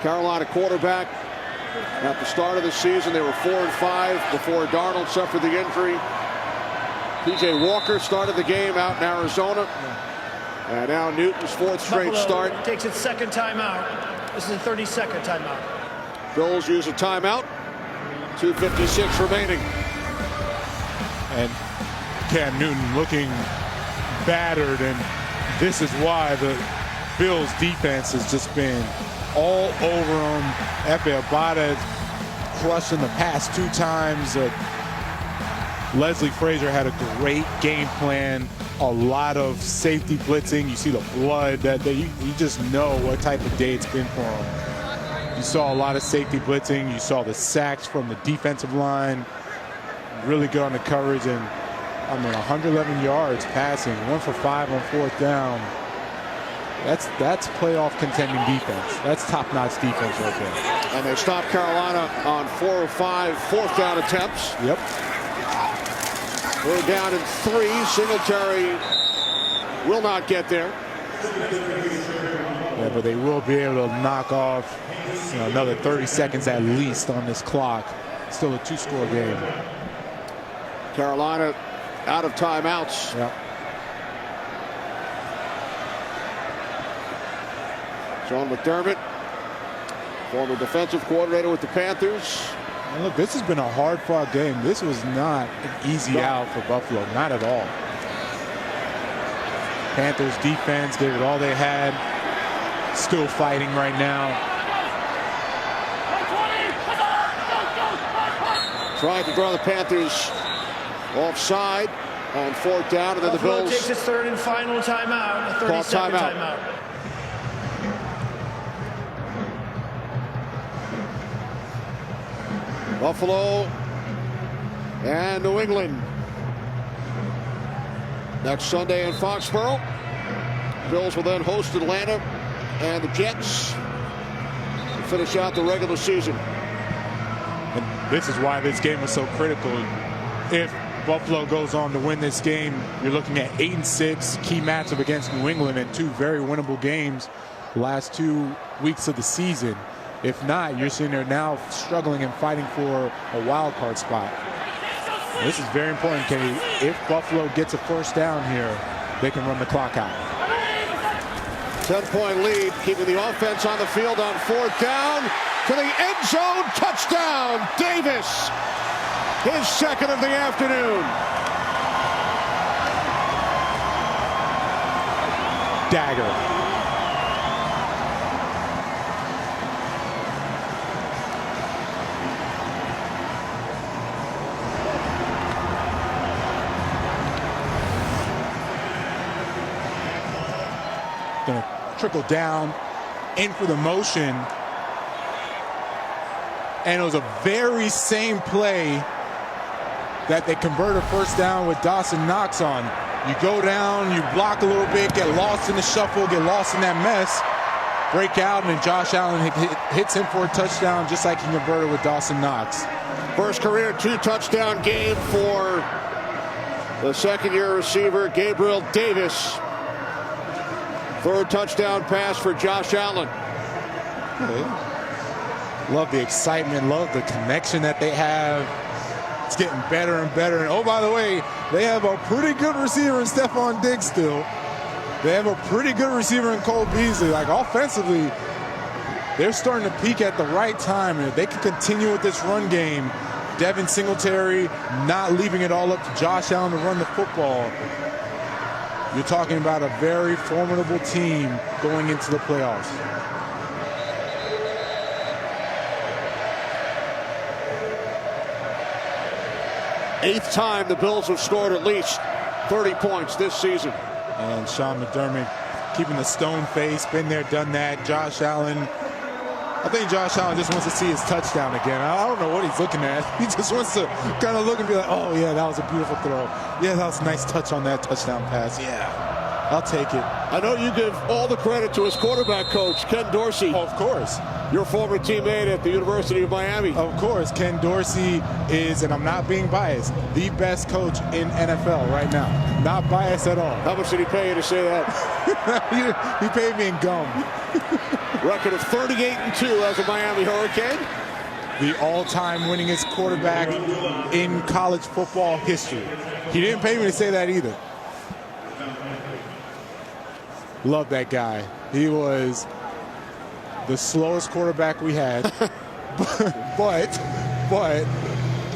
Speaker 2: Carolina quarterback. At the start of the season, they were 4-5 before Darnold suffered the injury. P.J. Walker started the game out in Arizona. And now Newton's 4th straight start.
Speaker 5: Takes its second timeout. This is the 32nd timeout.
Speaker 2: Bills use a timeout. 2:56 remaining.
Speaker 4: And Cam Newton looking battered, and this is why the Bills defense has just been all over him. Efe Abada crushed in the past 2 times. Leslie Frazier had a great game plan. A lot of safety blitzing. You see the blood. You just know what type of day it's been for him. You saw a lot of safety blitzing. You saw the sacks from the defensive line. Really good on the coverage, and I mean 111 yards passing, 1 for 5 on 4th down. That's playoff contending defense. That's top-notch defense right there.
Speaker 2: And they stopped Carolina on 4 of 5 4th down attempts.
Speaker 4: Yep.
Speaker 2: We're down in 3. Singletary will not get there.
Speaker 4: Yeah, but they will be able to knock off another 30 seconds at least on this clock. Still a 2-score game.
Speaker 2: Carolina out of timeouts.
Speaker 4: Yep.
Speaker 2: Sean McDermott, former defensive coordinator with the Panthers.
Speaker 4: And look, this has been a hard-fought game. This was not an easy out for Buffalo, not at all. Panthers defense gave it all they had. Still fighting right now.
Speaker 2: Trying to draw the Panthers offside on 4th down, and then the
Speaker 5: Buffalo
Speaker 2: Bills
Speaker 5: takes its 3rd and final timeout, a 30-second timeout.
Speaker 2: Buffalo and New England next Sunday in Foxborough. Bills will then host Atlanta and the Jets to finish out the regular season.
Speaker 4: And this is why this game is so critical. If Buffalo goes on to win this game, you're looking at 8-6, key matchup against New England, and 2 very winnable games the last 2 weeks of the season. If not, you're sitting there now struggling and fighting for a wild card spot. This is very important, Kenny. If Buffalo gets a 1st down here, they can run the clock out.
Speaker 2: 10-point lead, keeping the offense on the field on 4th down. To the end zone, touchdown, Davis. His 2nd of the afternoon.
Speaker 4: Dagger. Going to trickle down, in for the motion. And it was a very same play that they converted 1st down with Dawson Knox on. You go down, you block a little bit, get lost in the shuffle, get lost in that mess, break out, and then Josh Allen hits him for a touchdown just like he converted with Dawson Knox.
Speaker 2: First career 2-touchdown game for the 2nd-year receiver, Gabriel Davis. 3rd touchdown pass for Josh Allen.
Speaker 4: Love the excitement, love the connection that they have. It's getting better and better. And oh, by the way, they have a pretty good receiver in Stephon Diggs still. They have a pretty good receiver in Cole Beasley. Like, offensively, they're starting to peak at the right time. And if they can continue with this run game, Devin Singletary not leaving it all up to Josh Allen to run the football, you're talking about a very formidable team going into the playoffs.
Speaker 2: Eighth time the Bills have scored at least 30 points this season.
Speaker 4: And Sean McDermott keeping the stone face, been there, done that. Josh Allen, I think Josh Allen just wants to see his touchdown again. I don't know what he's looking at. He just wants to kind of look and be like, oh, yeah, that was a beautiful throw. Yeah, that was a nice touch on that touchdown pass. Yeah, I'll take it.
Speaker 2: I know you give all the credit to his quarterback coach, Ken Dorsey.
Speaker 4: Of course.
Speaker 2: Your former teammate at the University of Miami.
Speaker 4: Of course. Ken Dorsey is, and I'm not being biased, the best coach in NFL right now. Not biased at all.
Speaker 2: How much did he pay you to say that?
Speaker 4: he paid me in gum.
Speaker 2: Record of 38-2 as a Miami Hurricane.
Speaker 4: The all-time winningest quarterback in college football history. He didn't pay me to say that either. Love that guy. He was the slowest quarterback we had, but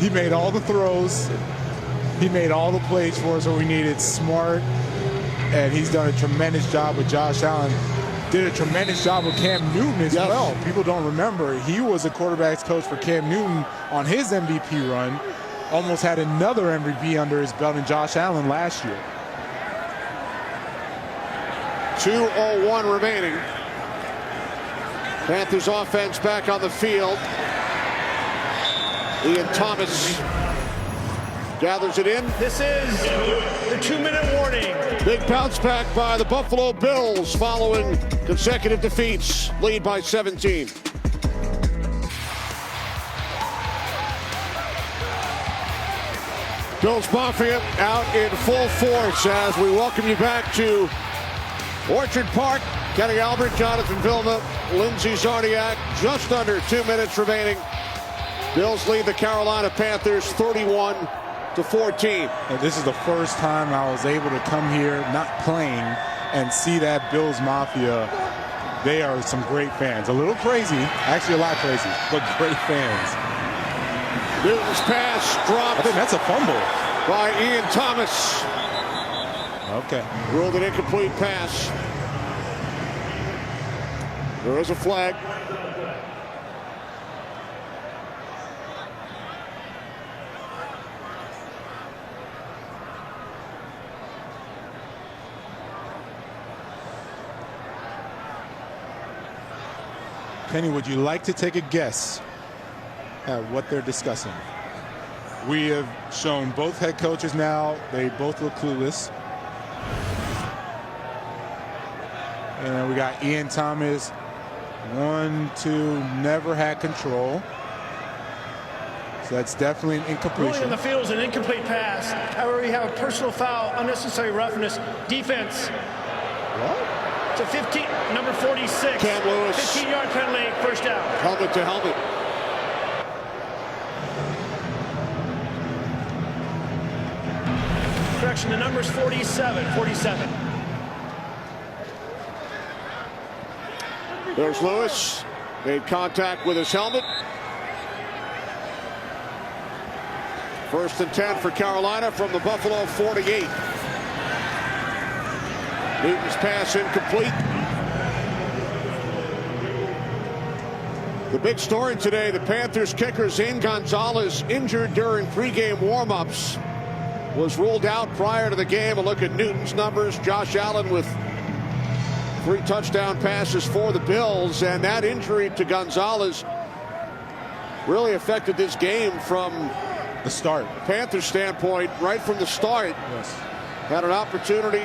Speaker 4: he made all the throws. He made all the plays for us where we needed. Smart, and he's done a tremendous job with Josh Allen. Did a tremendous job with Cam Newton as well. People don't remember, he was a quarterback's coach for Cam Newton on his MVP run. Almost had another MVP under his belt in Josh Allen last year.
Speaker 2: 2:01 remaining. Panthers offense back on the field. Ian Thomas gathers it in.
Speaker 5: This is the 2-minute warning.
Speaker 2: Big bounce back by the Buffalo Bills following consecutive defeats. Lead by 17. Bills Mafia out in full force as we welcome you back to Orchard Park. Kenny Albert, Jonathan Vilma, Lindsey Zarniak. Just under 2 minutes remaining. Bills lead the Carolina Panthers 31-14.
Speaker 4: And this is the first time I was able to come here, not playing, and see that Bills Mafia. They are some great fans. A little crazy, actually a lot crazy, but great fans.
Speaker 2: Newton's pass dropped.
Speaker 4: I think that's a fumble
Speaker 2: By Ian Thomas.
Speaker 4: Okay.
Speaker 2: Ruled an incomplete pass. There is a flag.
Speaker 4: Kenny, would you like to take a guess at what they're discussing? We have shown both head coaches now. They both look clueless. And we got Ian Thomas. 1, 2, never had control. So that's definitely an incompletion.
Speaker 5: Ruling on the field is an incomplete pass. However, we have a personal foul, unnecessary roughness, defense.
Speaker 4: What?
Speaker 5: It's a 15, number 46.
Speaker 2: Cam Lewis.
Speaker 5: 15-yard penalty, first down.
Speaker 2: Helmet to helmet.
Speaker 5: Correction, the number's 47. 47.
Speaker 2: There's Lewis. Made contact with his helmet. First and 10 for Carolina from the Buffalo 48. Newton's pass incomplete. The big story today, the Panthers kicker Zane Gonzalez, injured during pregame warm-ups, was ruled out prior to the game. A look at Newton's numbers. Josh Allen with 3 touchdown passes for the Bills, and that injury to Gonzalez really affected this game from
Speaker 4: the start.
Speaker 2: Panthers standpoint, right from the start.
Speaker 4: Yes.
Speaker 2: Had an opportunity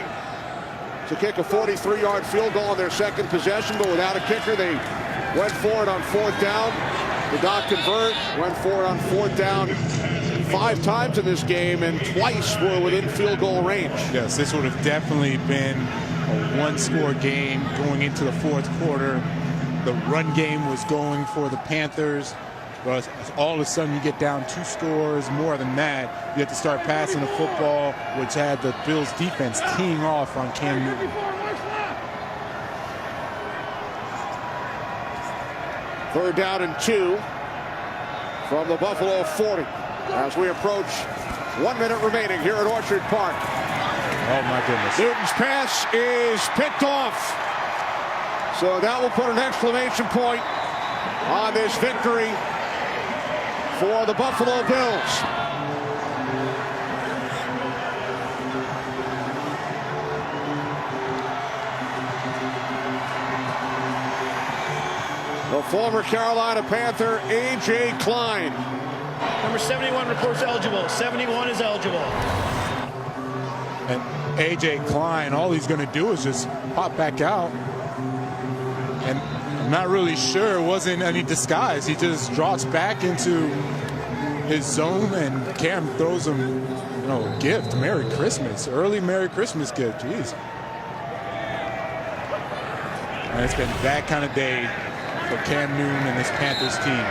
Speaker 2: to kick a 43-yard field goal on their second possession, but without a kicker, they went for it on 4th down. Did not convert. Went for it on 4th down 5 times in this game, and twice were within field goal range.
Speaker 4: Yes, this would have definitely been a one-score game going into the 4th quarter. The run game was going for the Panthers. But all of a sudden you get down 2 scores, more than that, you have to start passing the football, which had the Bills defense teeing off on Cam Newton.
Speaker 2: Third down and 2 from the Buffalo 40 as we approach 1 minute remaining here at Orchard Park.
Speaker 4: Oh my goodness.
Speaker 2: Newton's pass is picked off. So that will put an exclamation point on this victory for the Buffalo Bills. The former Carolina Panther, A.J. Klein.
Speaker 5: Number 71 reports eligible. 71 is eligible.
Speaker 4: And A.J. Klein, all he's going to do is just pop back out. And I'm not really sure it wasn't any disguise. He just drops back into his zone, and Cam throws him, a gift. Merry Christmas. Early Merry Christmas gift. Jeez. And it's been that kind of day for Cam Newton and this Panthers team.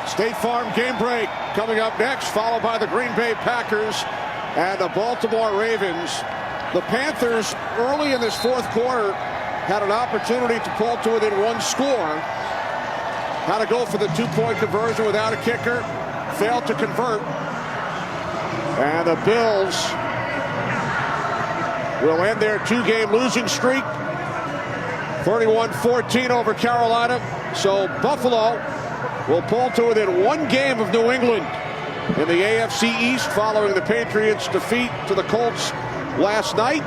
Speaker 2: State Farm game break coming up next, followed by the Green Bay Packers and the Baltimore Ravens. The Panthers, early in this fourth quarter, had an opportunity to pull to within 1 score. Had to go for the 2-point conversion without a kicker. Failed to convert. And the Bills will end their 2-game losing streak. 31-14 over Carolina. So Buffalo will pull to within 1 game of New England in the AFC East following the Patriots' defeat to the Colts last night.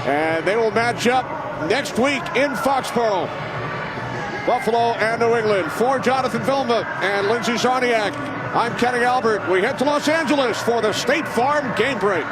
Speaker 2: And they will match up next week in Foxborough. Buffalo and New England. For Jonathan Vilma and Lindsey Czarniak, I'm Kenny Albert. We head to Los Angeles for the State Farm game break.